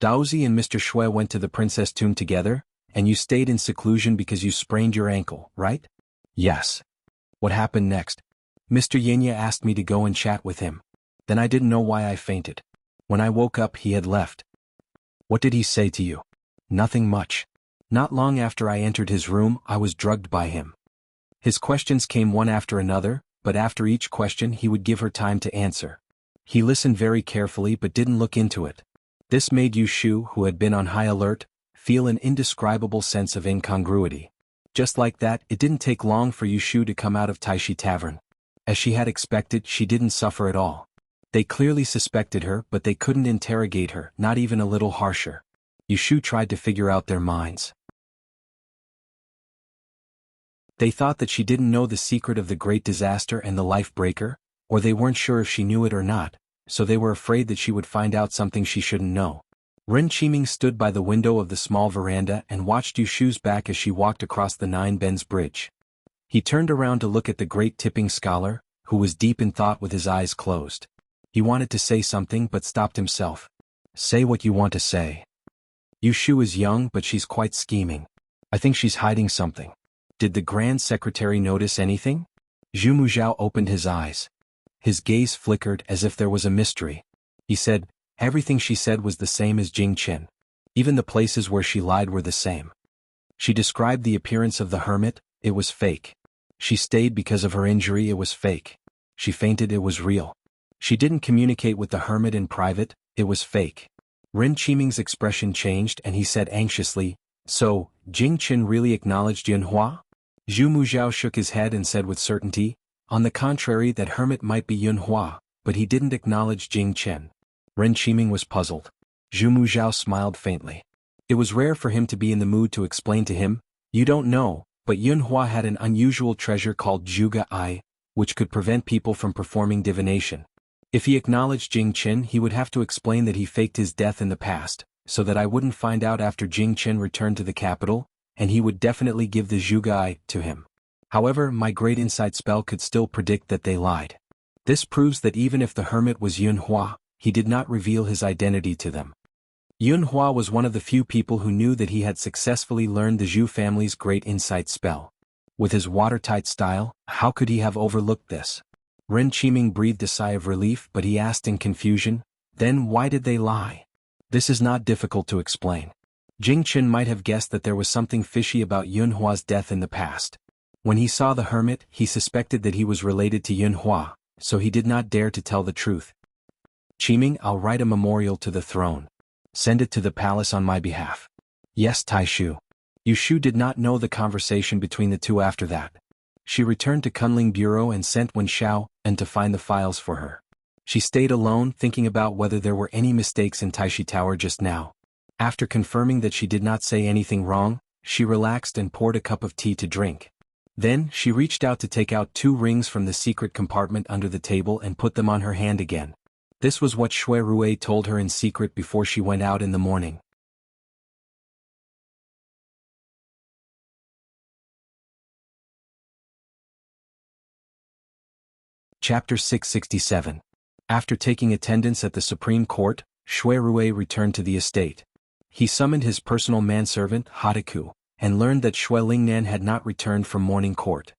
S1: Daozi and Mr. Shui went to the princess tomb together, and you stayed in seclusion because you sprained your ankle, right? Yes. What happened next? Mr. Yenya asked me to go and chat with him. Then I didn't know why I fainted. When I woke up, he had left. What did he say to you? Nothing much. Not long after I entered his room, I was drugged by him. His questions came one after another, but after each question he would give her time to answer. He listened very carefully but didn't look into it. This made Yu Shu, who had been on high alert, feel an indescribable sense of incongruity. Just like that, it didn't take long for Yu Shu to come out of Taishi Tavern. As she had expected, she didn't suffer at all. They clearly suspected her, but they couldn't interrogate her, not even a little harsher. Yu Shu tried to figure out their minds. They thought that she didn't know the secret of the great disaster and the life breaker, or they weren't sure if she knew it or not, so they were afraid that she would find out something she shouldn't know. Ren Qiming stood by the window of the small veranda and watched Yu Shu's back as she walked across the Nine Bends Bridge. He turned around to look at the great tipping scholar, who was deep in thought with his eyes closed. He wanted to say something but stopped himself. Say what you want to say. Yu Shu is young but she's quite scheming. I think she's hiding something. Did the Grand Secretary notice anything? Zhu Muzhao opened his eyes. His gaze flickered as if there was a mystery. He said, everything she said was the same as Jing Chen. Even the places where she lied were the same. She described the appearance of the hermit, it was fake. She stayed because of her injury, it was fake. She fainted, it was real. She didn't communicate with the hermit in private, it was fake. Ren Qiming's expression changed and he said anxiously, so, Jing Chen really acknowledged Yunhua? Zhu Muzhao shook his head and said with certainty, on the contrary, that hermit might be Yunhua, but he didn't acknowledge Jing Chen. Ren Qiming was puzzled. Zhu Muzhao smiled faintly. It was rare for him to be in the mood to explain to him, you don't know, but Yunhua had an unusual treasure called Zhuge Ai, which could prevent people from performing divination. If he acknowledged Jing Chen, he would have to explain that he faked his death in the past, so that I wouldn't find out after Jing Chen returned to the capital, and he would definitely give the Zhugai to him. However, my great insight spell could still predict that they lied. This proves that even if the hermit was Yunhua, he did not reveal his identity to them. Yunhua was one of the few people who knew that he had successfully learned the Zhu family's great insight spell. With his watertight style, how could he have overlooked this? Ren Qiming breathed a sigh of relief, but he asked in confusion, then why did they lie? This is not difficult to explain. Jing Chen might have guessed that there was something fishy about Yunhua's death in the past. When he saw the hermit, he suspected that he was related to Yunhua, so he did not dare to tell the truth. Qiming, I'll write a memorial to the throne. Send it to the palace on my behalf. Yes, Taishu. Yu Shu did not know the conversation between the two after that. She returned to Kunling Bureau and sent Wen Xiao and to find the files for her. She stayed alone thinking about whether there were any mistakes in Taishi Tower just now. After confirming that she did not say anything wrong, she relaxed and poured a cup of tea to drink. Then, she reached out to take out 2 rings from the secret compartment under the table and put them on her hand again. This was what Shui Rui told her in secret before she went out in the morning. Chapter 667. After taking attendance at the Supreme Court, Shui Rui returned to the estate. He summoned his personal manservant, Hataku, and learned that Shui Lingnan had not returned from morning court.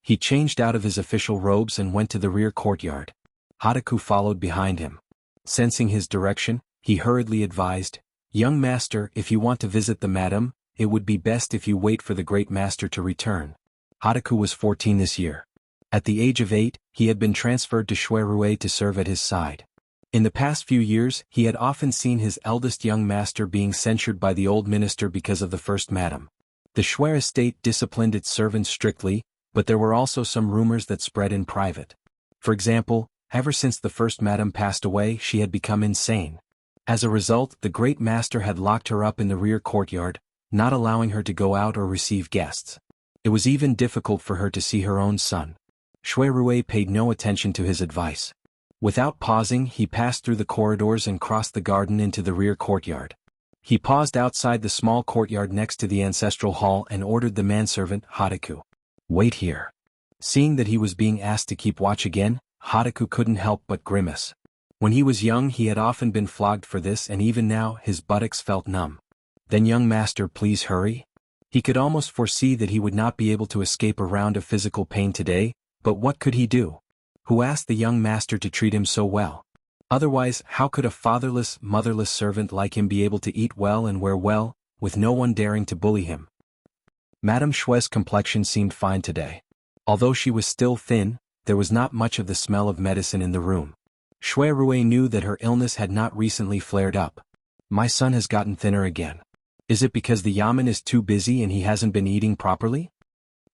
S1: He changed out of his official robes and went to the rear courtyard. Hataku followed behind him. Sensing his direction, he hurriedly advised, "Young master, if you want to visit the madam, it would be best if you wait for the great master to return." Hataku was 14 this year. At the age of 8, he had been transferred to Shui Rui to serve at his side. In the past few years, he had often seen his eldest young master being censured by the old minister because of the first madam. The Shui estate disciplined its servants strictly, but there were also some rumors that spread in private. For example, ever since the first madam passed away, she had become insane. As a result, the great master had locked her up in the rear courtyard, not allowing her to go out or receive guests. It was even difficult for her to see her own son. Shui Rui paid no attention to his advice. Without pausing, he passed through the corridors and crossed the garden into the rear courtyard. He paused outside the small courtyard next to the ancestral hall and ordered the manservant, Hataku, "Wait here." Seeing that he was being asked to keep watch again, Hataku couldn't help but grimace. When he was young, he had often been flogged for this, and even now, his buttocks felt numb. "Then young master, please hurry." He could almost foresee that he would not be able to escape a round of physical pain today, but what could he do? Who asked the young master to treat him so well? Otherwise, how could a fatherless, motherless servant like him be able to eat well and wear well, with no one daring to bully him? Madame Shui's complexion seemed fine today. Although she was still thin, there was not much of the smell of medicine in the room. Shui Rui knew that her illness had not recently flared up. "My son has gotten thinner again. Is it because the yamen is too busy and he hasn't been eating properly?"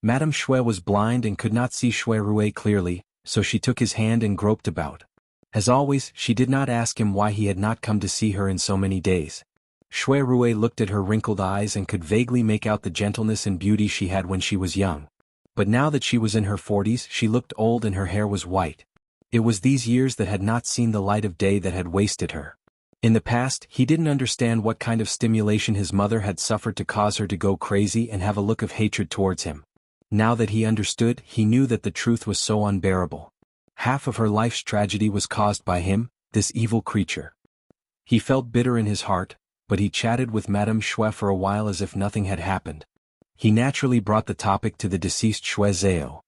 S1: Madame Shui was blind and could not see Shui Rui clearly, so she took his hand and groped about. As always, she did not ask him why he had not come to see her in so many days. Shui Rui looked at her wrinkled eyes and could vaguely make out the gentleness and beauty she had when she was young. But now that she was in her 40s, she looked old and her hair was white. It was these years that had not seen the light of day that had wasted her. In the past, he didn't understand what kind of stimulation his mother had suffered to cause her to go crazy and have a look of hatred towards him. Now that he understood, he knew that the truth was so unbearable. Half of her life's tragedy was caused by him, this evil creature. He felt bitter in his heart, but he chatted with Madame Shui for a while as if nothing had happened. He naturally brought the topic to the deceased Shui Zhao.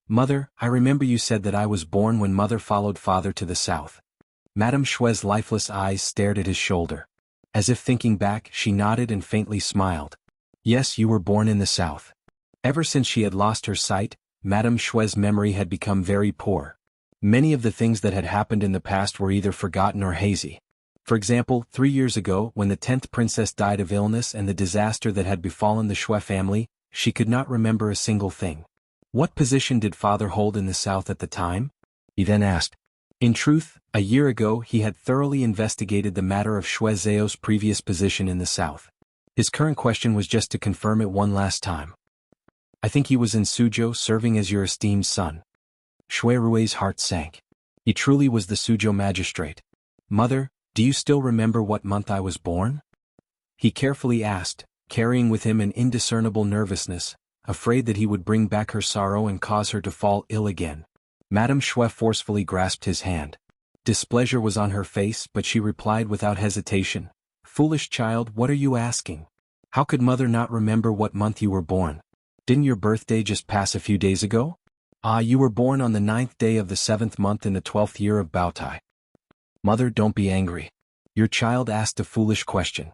S1: "Mother, I remember you said that I was born when mother followed father to the south." Madame Shui's lifeless eyes stared at his shoulder. As if thinking back, she nodded and faintly smiled. "Yes, you were born in the south." Ever since she had lost her sight, Madame Shui's memory had become very poor. Many of the things that had happened in the past were either forgotten or hazy. For example, 3 years ago, when the 10th princess died of illness and the disaster that had befallen the Shui family, she could not remember a single thing. What position did father hold in the south at the time? He then asked. In truth, a year ago he had thoroughly investigated the matter of Shui Zhao's previous position in the south. His current question was just to confirm it one last time. "I think he was in Suzhou serving as your esteemed son." Shui Rui's heart sank. He truly was the Suzhou magistrate. "Mother, do you still remember what month I was born?" He carefully asked, carrying with him an indiscernible nervousness, afraid that he would bring back her sorrow and cause her to fall ill again. Madame Shui forcefully grasped his hand. Displeasure was on her face, but she replied without hesitation, "Foolish child, what are you asking? How could mother not remember what month you were born? Didn't your birthday just pass a few days ago? Ah, you were born on the 9th day of the 7th month in the 12th year of Baotai." "Mother, don't be angry. Your child asked a foolish question."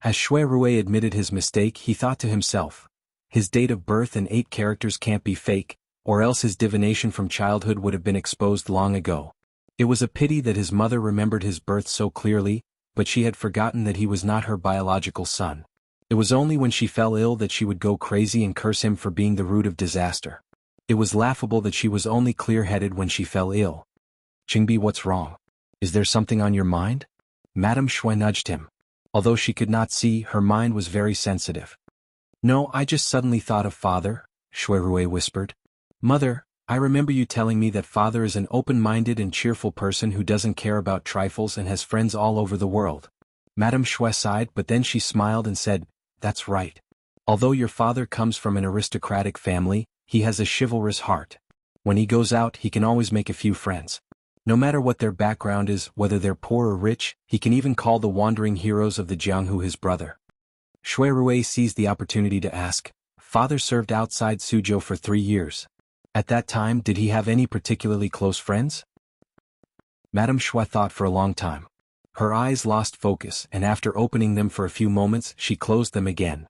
S1: As Shui Rui admitted his mistake, he thought to himself, his date of birth and 8 characters can't be fake, or else his divination from childhood would have been exposed long ago. It was a pity that his mother remembered his birth so clearly, but she had forgotten that he was not her biological son. It was only when she fell ill that she would go crazy and curse him for being the root of disaster. It was laughable that she was only clear-headed when she fell ill. Qingbi, what's wrong? Is there something on your mind? Madame Shui nudged him. Although she could not see, her mind was very sensitive. No, I just suddenly thought of father, Shui Rui whispered. Mother, I remember you telling me that father is an open-minded and cheerful person who doesn't care about trifles and has friends all over the world. Madame Shui sighed, but then she smiled and said, that's right. Although your father comes from an aristocratic family, he has a chivalrous heart. When he goes out, he can always make a few friends. No matter what their background is, whether they're poor or rich, he can even call the wandering heroes of the Jianghu his brother. Shui Rui seized the opportunity to ask, father served outside Suzhou for 3 years. At that time, did he have any particularly close friends? Madame Shui thought for a long time. Her eyes lost focus, and after opening them for a few moments, she closed them again.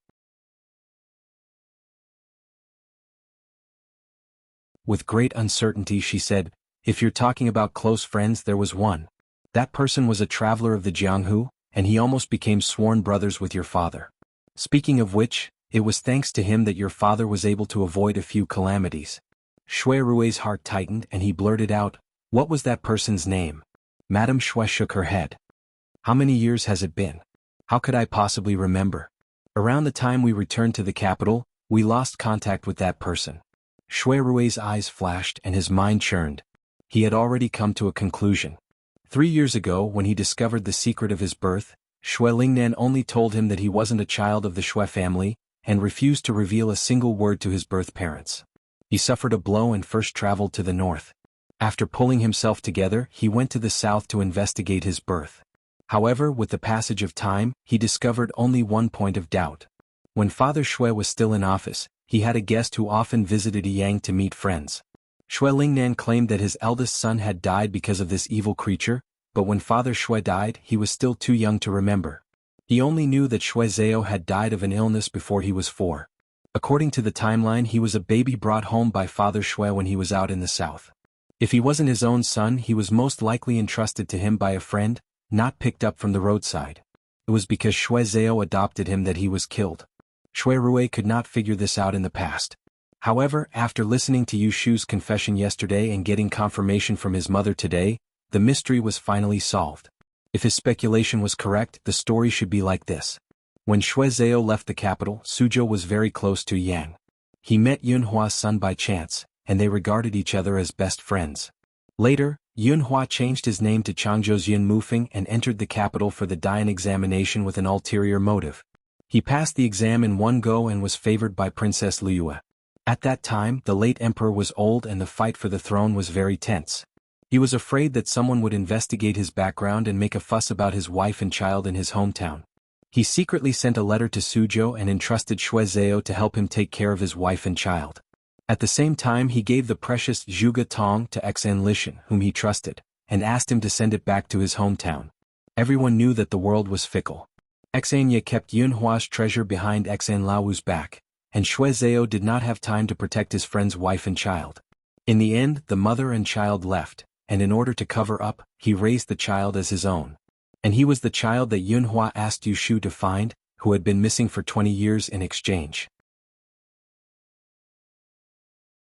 S1: With great uncertainty she said, if you're talking about close friends, there was one. That person was a traveler of the Jianghu, and he almost became sworn brothers with your father. Speaking of which, it was thanks to him that your father was able to avoid a few calamities. Shui Rui's heart tightened and he blurted out, what was that person's name? Madame Shui shook her head. How many years has it been? How could I possibly remember? Around the time we returned to the capital, we lost contact with that person. Shui Rui's eyes flashed and his mind churned. He had already come to a conclusion. 3 years ago, when he discovered the secret of his birth, Shui Lingnan only told him that he wasn't a child of the Shui family, and refused to reveal a single word to his birth parents. He suffered a blow and first traveled to the north. After pulling himself together, he went to the south to investigate his birth. However, with the passage of time, he discovered only one point of doubt. When Father Shui was still in office, he had a guest who often visited Yang to meet friends. Shui Lingnan claimed that his eldest son had died because of this evil creature, but when Father Shui died, he was still too young to remember. He only knew that Shui Zhao had died of an illness before he was 4. According to the timeline, he was a baby brought home by Father Shui when he was out in the south. If he wasn't his own son, he was most likely entrusted to him by a friend, not picked up from the roadside. It was because Shui Zhao adopted him that he was killed. Shui Rui could not figure this out in the past. However, after listening to Yu Shu's confession yesterday and getting confirmation from his mother today, the mystery was finally solved. If his speculation was correct, the story should be like this. When Shui Zhao left the capital, Suzhou was very close to Yang. He met Yunhua's son by chance, and they regarded each other as best friends. Later, Yunhua changed his name to Changzhou's Yun Mufeng and entered the capital for the Dian examination with an ulterior motive. He passed the exam in one go and was favored by Princess Liyue. At that time, the late emperor was old and the fight for the throne was very tense. He was afraid that someone would investigate his background and make a fuss about his wife and child in his hometown. He secretly sent a letter to Suzhou and entrusted Shui Zhao to help him take care of his wife and child. At the same time, he gave the precious Zhuge Tong to Xan Lishan, whom he trusted, and asked him to send it back to his hometown. Everyone knew that the world was fickle. Xan Ye kept Yunhua's treasure behind Xan Lao's back, and Shui Zhao did not have time to protect his friend's wife and child. In the end, the mother and child left, and in order to cover up, he raised the child as his own. And he was the child that Yunhua asked Yu Shu to find, who had been missing for 20 years in exchange.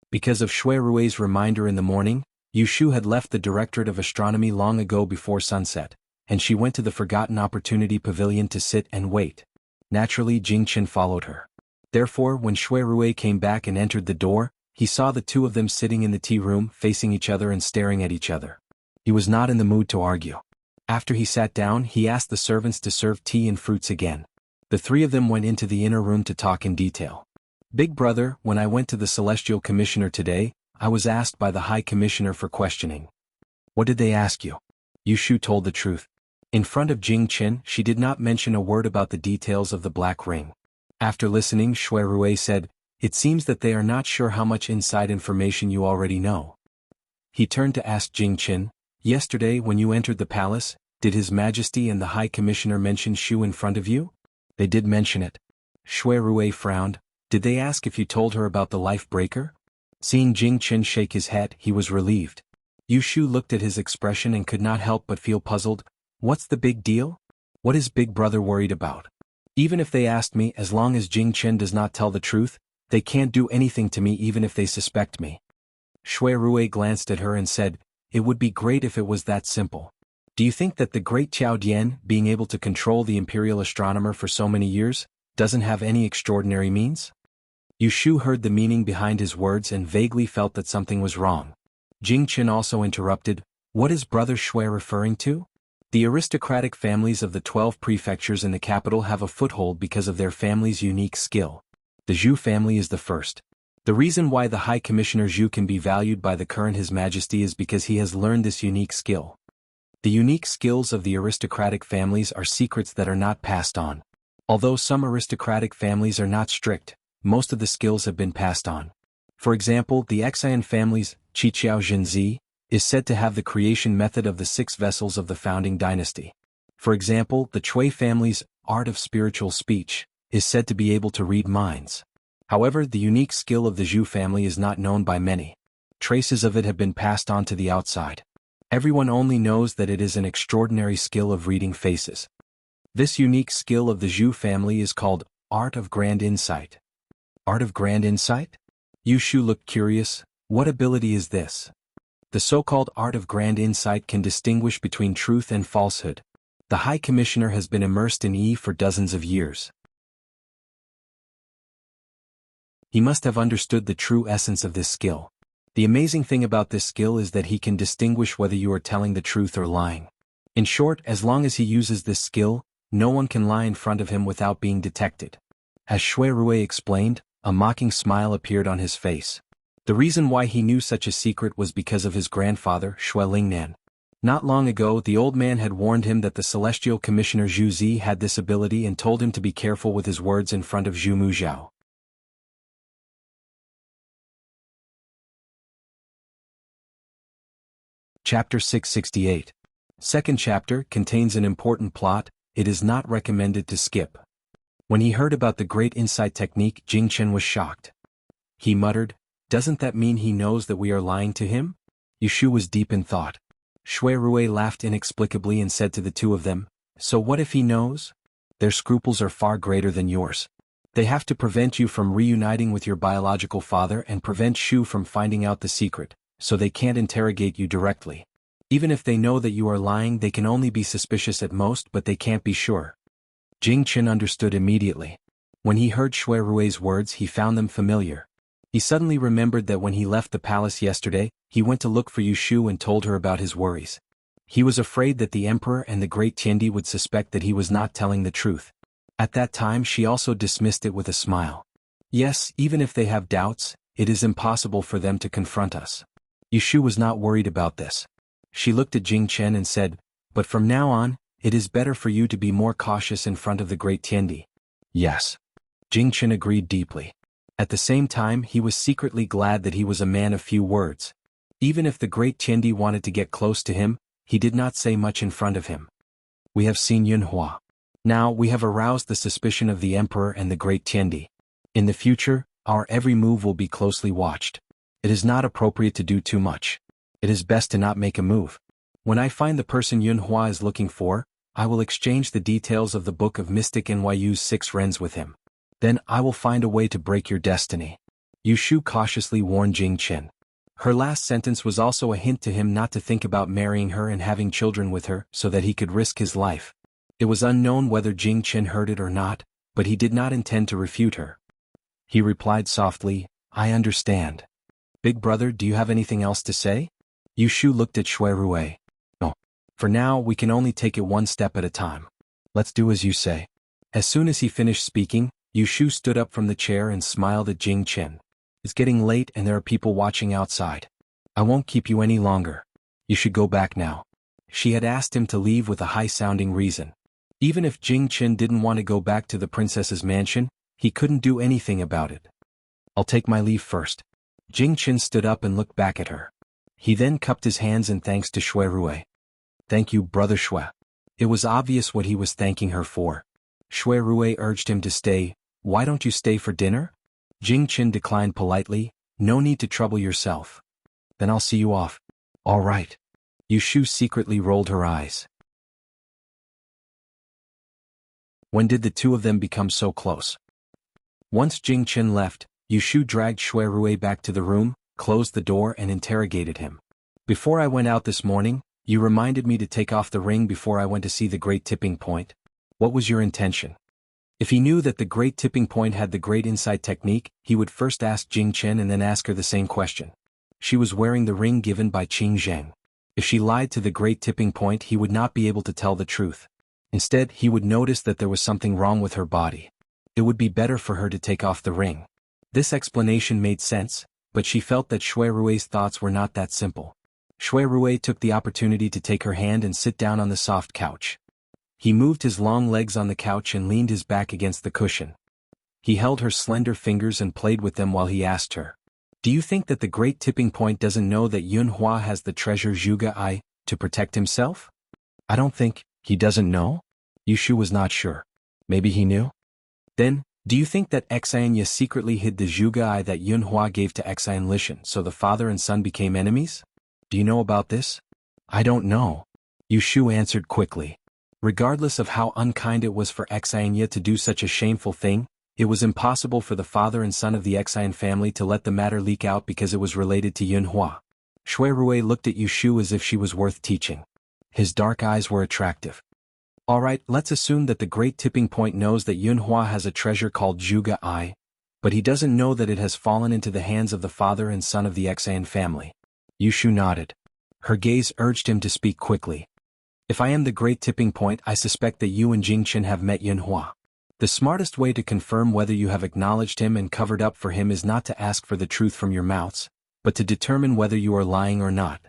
S1: Because of Shui Rui's reminder in the morning, Yu Shu had left the Directorate of Astronomy long ago before sunset, and she went to the Forgotten Opportunity Pavilion to sit and wait. Naturally, Jing Qin followed her. Therefore, when Shui Rui came back and entered the door, he saw the two of them sitting in the tea room, facing each other and staring at each other. He was not in the mood to argue. After he sat down, he asked the servants to serve tea and fruits again. The three of them went into the inner room to talk in detail. Big brother, when I went to the Celestial Commissioner today, I was asked by the High Commissioner for questioning. What did they ask you? Yu Shu told the truth. In front of Jing Qin, she did not mention a word about the details of the black ring. After listening, Shui Rui said, it seems that they are not sure how much inside information you already know. He turned to ask Jing Qin, yesterday when you entered the palace, did His Majesty and the High Commissioner mention Shu in front of you? They did mention it. Shui Rui frowned. Did they ask if you told her about the life breaker? Seeing Jing Qin shake his head, he was relieved. Yu Shu looked at his expression and could not help but feel puzzled. What's the big deal? What is Big Brother worried about? Even if they asked me, as long as Jing Chen does not tell the truth, they can't do anything to me even if they suspect me. Shui Rui glanced at her and said, "It would be great if it was that simple. Do you think that the great Qiao Dian, being able to control the imperial astronomer for so many years, doesn't have any extraordinary means?" Yu Shu heard the meaning behind his words and vaguely felt that something was wrong. Jing Chen also interrupted, "What is Brother Shui referring to?" The aristocratic families of the 12 prefectures in the capital have a foothold because of their family's unique skill. The Zhu family is the first. The reason why the High Commissioner Zhu can be valued by the current His Majesty is because he has learned this unique skill. The unique skills of the aristocratic families are secrets that are not passed on. Although some aristocratic families are not strict, most of the skills have been passed on. For example, the Xian family's Qiqiao Jinzi is said to have the creation method of the 6 vessels of the founding dynasty. For example, the Cui family's art of spiritual speech is said to be able to read minds. However, the unique skill of the Zhu family is not known by many. Traces of it have been passed on to the outside. Everyone only knows that it is an extraordinary skill of reading faces. This unique skill of the Zhu family is called Art of Grand Insight. Art of Grand Insight? Yu Shu looked curious. What ability is this? The so-called Art of Grand Insight can distinguish between truth and falsehood. The High Commissioner has been immersed in Yi for dozens of years. He must have understood the true essence of this skill. The amazing thing about this skill is that he can distinguish whether you are telling the truth or lying. In short, as long as he uses this skill, no one can lie in front of him without being detected. As Shui Rui explained, a mocking smile appeared on his face. The reason why he knew such a secret was because of his grandfather, Shui Lingnan. Not long ago, the old man had warned him that the Celestial Commissioner Zhu Zi had this ability and told him to be careful with his words in front of Zhu Muzhao. Chapter 668. Second chapter contains an important plot. It is not recommended to skip. When he heard about the great insight technique, Jing Chen was shocked. He muttered, "Doesn't that mean he knows that we are lying to him?" Yu Shu was deep in thought. Shui Rui laughed inexplicably and said to the two of them, "So what if he knows? Their scruples are far greater than yours. They have to prevent you from reuniting with your biological father and prevent Shu from finding out the secret, so they can't interrogate you directly. Even if they know that you are lying, they can only be suspicious at most, but they can't be sure." Jing Chen understood immediately. When he heard Shui Rui's words, he found them familiar. He suddenly remembered that when he left the palace yesterday, he went to look for Yu Shu and told her about his worries. He was afraid that the emperor and the great Tiandi would suspect that he was not telling the truth. At that time, she also dismissed it with a smile. Yes, even if they have doubts, it is impossible for them to confront us. Yu Shu was not worried about this. She looked at Jing Chen and said, "But from now on, it is better for you to be more cautious in front of the great Tiandi." Yes. Jing Chen agreed deeply. At the same time, he was secretly glad that he was a man of few words. Even if the great Tiandi wanted to get close to him, he did not say much in front of him. "We have seen Yunhua. Now we have aroused the suspicion of the emperor and the great Tiandi. In the future, our every move will be closely watched. It is not appropriate to do too much. It is best to not make a move. When I find the person Yunhua is looking for, I will exchange the details of the Book of Mystic Nyu's 6 Rens with him. Then I will find a way to break your destiny." Yu Shu cautiously warned Jing Chen. Her last sentence was also a hint to him not to think about marrying her and having children with her so that he could risk his life. It was unknown whether Jing Chen heard it or not, but he did not intend to refute her. He replied softly, "I understand. Big brother, do you have anything else to say?" Yu Shu looked at Shui Rui. "No. For now, we can only take it one step at a time. Let's do as you say." As soon as he finished speaking, Yu Shu stood up from the chair and smiled at Jing Chen. "It's getting late and there are people watching outside. I won't keep you any longer. You should go back now." She had asked him to leave with a high-sounding reason. Even if Jing Chen didn't want to go back to the princess's mansion, he couldn't do anything about it. "I'll take my leave first." Jing Chen stood up and looked back at her. He then cupped his hands in thanks to Shui Rui. "Thank you, Brother Shui." It was obvious what he was thanking her for. Shui Rui urged him to stay. "Why don't you stay for dinner?" Jing Chen declined politely. "No need to trouble yourself." "Then I'll see you off." "All right." Yu Shu secretly rolled her eyes. When did the two of them become so close? Once Jing Chen left, Yushu dragged Shui Rui back to the room, closed the door and interrogated him. Before I went out this morning, you reminded me to take off the ring before I went to see the Great Tipping Point. What was your intention? If he knew that the Great Tipping Point had the Great Insight technique, he would first ask Jing Chen and then ask her the same question. She was wearing the ring given by Qing Zheng. If she lied to the Great Tipping Point, he would not be able to tell the truth. Instead, he would notice that there was something wrong with her body. It would be better for her to take off the ring. This explanation made sense, but she felt that Shui Rui's thoughts were not that simple. Shui Rui took the opportunity to take her hand and sit down on the soft couch. He moved his long legs on the couch and leaned his back against the cushion. He held her slender fingers and played with them while he asked her, "Do you think that the Great Tipping Point doesn't know that Yunhua has the treasure Zhuge Ai to protect himself?" "I don't think he doesn't know." Yushu was not sure. Maybe he knew? "Then, do you think that Xianye secretly hid the Zhuge Ai that Yunhua gave to Xian Lishan so the father and son became enemies? Do you know about this?" "I don't know," Yushu answered quickly. Regardless of how unkind it was for Xianye to do such a shameful thing, it was impossible for the father and son of the Xian family to let the matter leak out because it was related to Yunhua. Shui Rui looked at Yushu as if she was worth teaching. His dark eyes were attractive. "Alright, let's assume that the Great Tipping Point knows that Yunhua has a treasure called Zhuge Ai, but he doesn't know that it has fallen into the hands of the father and son of the Xian family." Yushu nodded. Her gaze urged him to speak quickly. "If I am the Great Tipping Point, I suspect that you and Jing Chen have met Yunhua. The smartest way to confirm whether you have acknowledged him and covered up for him is not to ask for the truth from your mouths, but to determine whether you are lying or not.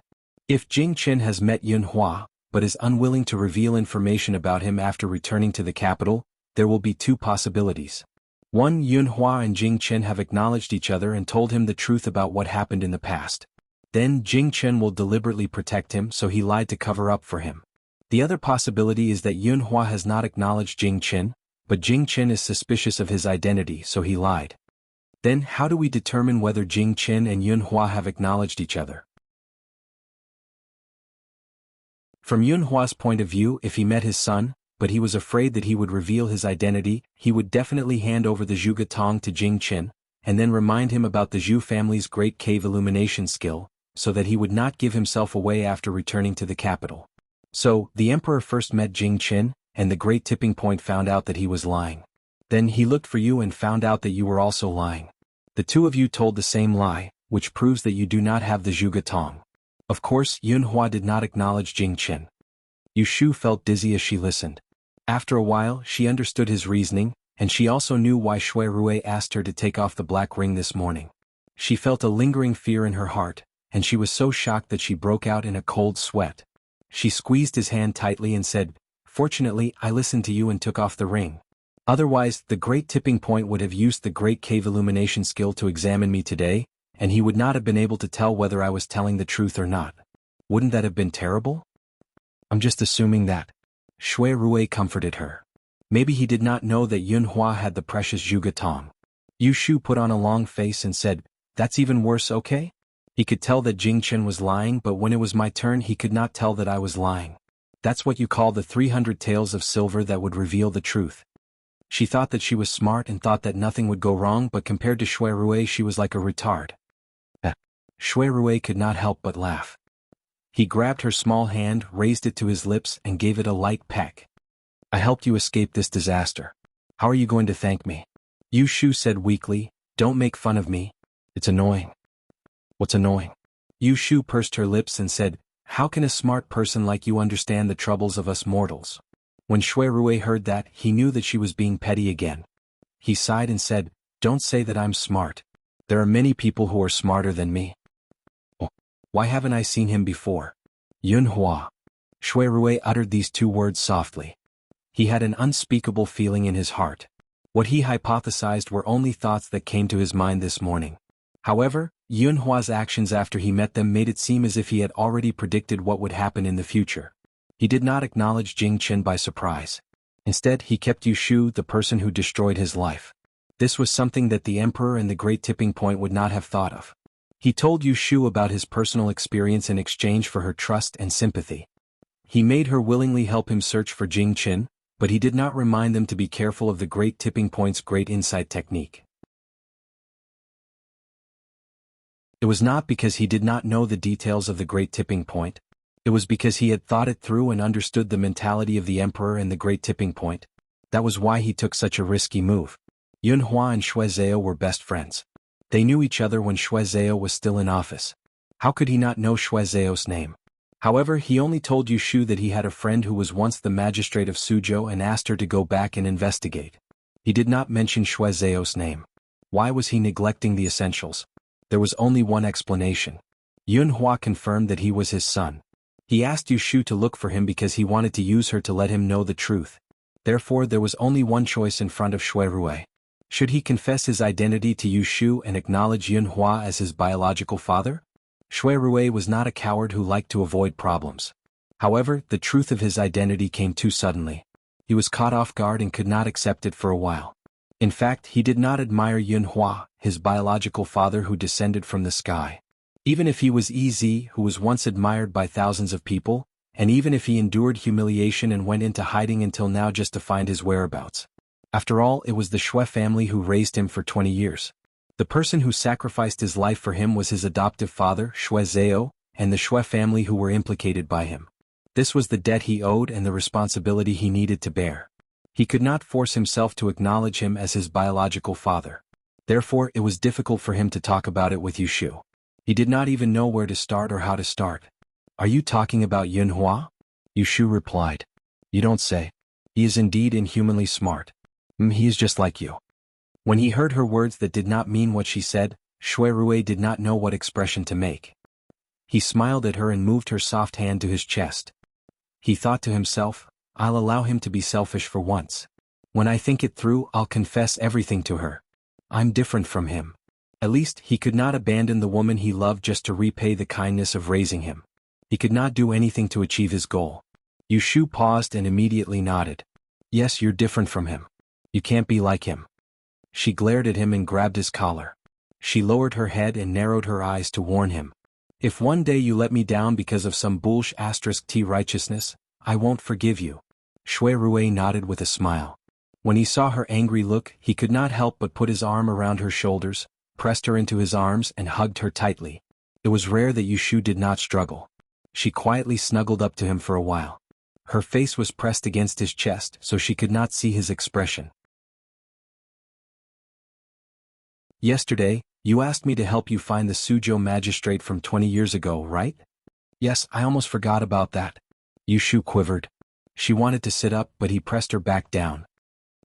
S1: If Jing Chen has met Yunhua, but is unwilling to reveal information about him after returning to the capital, there will be two possibilities. One, Yunhua and Jing Chen have acknowledged each other and told him the truth about what happened in the past. Then Jing Chen will deliberately protect him so he lied to cover up for him. The other possibility is that Yunhua has not acknowledged Jing Chen, but Jing Chen is suspicious of his identity so he lied. Then how do we determine whether Jing Chen and Yunhua have acknowledged each other? From Yunhua's point of view, if he met his son, but he was afraid that he would reveal his identity, he would definitely hand over the Zhuge Tong to Jing Chen, and then remind him about the Zhu family's great cave illumination skill, so that he would not give himself away after returning to the capital. So, the emperor first met Jing Chen, and the Great Tipping Point found out that he was lying. Then he looked for you and found out that you were also lying. The two of you told the same lie, which proves that you do not have the Zhuge Tong. Of course, Yunhua did not acknowledge Jing Chen. Yushu felt dizzy as she listened. After a while, she understood his reasoning, and she also knew why Shui Rui asked her to take off the black ring this morning. She felt a lingering fear in her heart, and she was so shocked that she broke out in a cold sweat. She squeezed his hand tightly and said, "Fortunately, I listened to you and took off the ring. Otherwise, the Great Tipping Point would have used the Great Cave Illumination skill to examine me today, and he would not have been able to tell whether I was telling the truth or not. Wouldn't that have been terrible?" "I'm just assuming that." Shui Rui comforted her. Maybe he did not know that Yunhua had the precious Zhuge Tong. Yushu put on a long face and said, "That's even worse, okay?" He could tell that Jing Chen was lying, but when it was my turn he could not tell that I was lying. That's what you call the 300 taels of silver that would reveal the truth. She thought that she was smart and thought that nothing would go wrong, but compared to Shui Rui she was like a retard. Shui Rui could not help but laugh. He grabbed her small hand, raised it to his lips, and gave it a light peck. "I helped you escape this disaster. How are you going to thank me?" Yushu said weakly, "Don't make fun of me. It's annoying." "What's annoying?" Yushu pursed her lips and said, "How can a smart person like you understand the troubles of us mortals?" When Shui Rui heard that, he knew that she was being petty again. He sighed and said, "Don't say that I'm smart. There are many people who are smarter than me." "Oh, why haven't I seen him before?" "Yunhua." Shui Rui uttered these two words softly. He had an unspeakable feeling in his heart. What he hypothesized were only thoughts that came to his mind this morning. However, Yunhua's actions after he met them made it seem as if he had already predicted what would happen in the future. He did not acknowledge Jing Chen by surprise. Instead, he kept Yushu, the person who destroyed his life. This was something that the Emperor and the Great Tipping Point would not have thought of. He told Yushu about his personal experience in exchange for her trust and sympathy. He made her willingly help him search for Jing Chen, but he did not remind them to be careful of the Great Tipping Point's great insight technique. It was not because he did not know the details of the Great Tipping Point. It was because he had thought it through and understood the mentality of the Emperor and the Great Tipping Point. That was why he took such a risky move. Yunhua and Xue Zhao were best friends. They knew each other when Xue Zhao was still in office. How could he not know Xue Zhao's name? However, he only told Yushu that he had a friend who was once the magistrate of Suzhou and asked her to go back and investigate. He did not mention Xue Zhao's name. Why was he neglecting the essentials? There was only one explanation. Yunhua confirmed that he was his son. He asked Yushu to look for him because he wanted to use her to let him know the truth. Therefore, there was only one choice in front of Xue Rui. Should he confess his identity to Yushu and acknowledge Yunhua as his biological father? Xue Rui was not a coward who liked to avoid problems. However, the truth of his identity came too suddenly. He was caught off guard and could not accept it for a while. In fact, he did not admire Yunhua, his biological father who descended from the sky. Even if he was Ez, who was once admired by thousands of people, and even if he endured humiliation and went into hiding until now just to find his whereabouts. After all, it was the Xue family who raised him for 20 years. The person who sacrificed his life for him was his adoptive father, Xue Zhao, and the Xue family who were implicated by him. This was the debt he owed and the responsibility he needed to bear. He could not force himself to acknowledge him as his biological father. Therefore, it was difficult for him to talk about it with Yushu. He did not even know where to start or how to start. "Are you talking about Yunhua?" Yushu replied. "You don't say. He is indeed inhumanly smart. He is just like you." When he heard her words that did not mean what she said, Xue Rui did not know what expression to make. He smiled at her and moved her soft hand to his chest. He thought to himself, "I'll allow him to be selfish for once. When I think it through, I'll confess everything to her. I'm different from him." At least, he could not abandon the woman he loved just to repay the kindness of raising him. He could not do anything to achieve his goal. Yushu paused and immediately nodded. "Yes, you're different from him. You can't be like him." She glared at him and grabbed his collar. She lowered her head and narrowed her eyes to warn him. "If one day you let me down because of some *T righteousness, I won't forgive you." Xue Rui nodded with a smile. When he saw her angry look, he could not help but put his arm around her shoulders, pressed her into his arms and hugged her tightly. It was rare that Yushu did not struggle. She quietly snuggled up to him for a while. Her face was pressed against his chest so she could not see his expression. "Yesterday, you asked me to help you find the Suzhou magistrate from 20 years ago, right?" "Yes, I almost forgot about that." Yushu quivered. She wanted to sit up but he pressed her back down.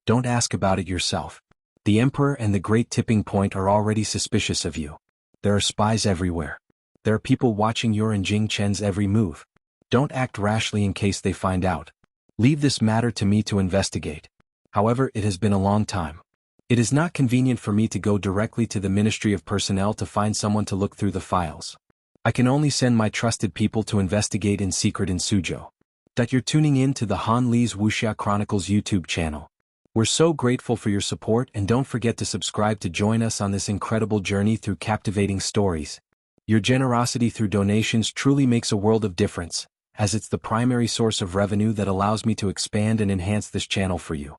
S1: "Don't ask about it yourself. The Emperor and the Great Tipping Point are already suspicious of you. There are spies everywhere. There are people watching your and Jing Chen's every move. Don't act rashly in case they find out. Leave this matter to me to investigate. However, it has been a long time. It is not convenient for me to go directly to the Ministry of Personnel to find someone to look through the files. I can only send my trusted people to investigate in secret in Suzhou." That you're tuning in to the Han Li's Wuxia Chronicles YouTube channel. We're so grateful for your support and don't forget to subscribe to join us on this incredible journey through captivating stories. Your generosity through donations truly makes a world of difference, as it's the primary source of revenue that allows me to expand and enhance this channel for you.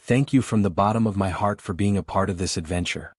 S1: Thank you from the bottom of my heart for being a part of this adventure.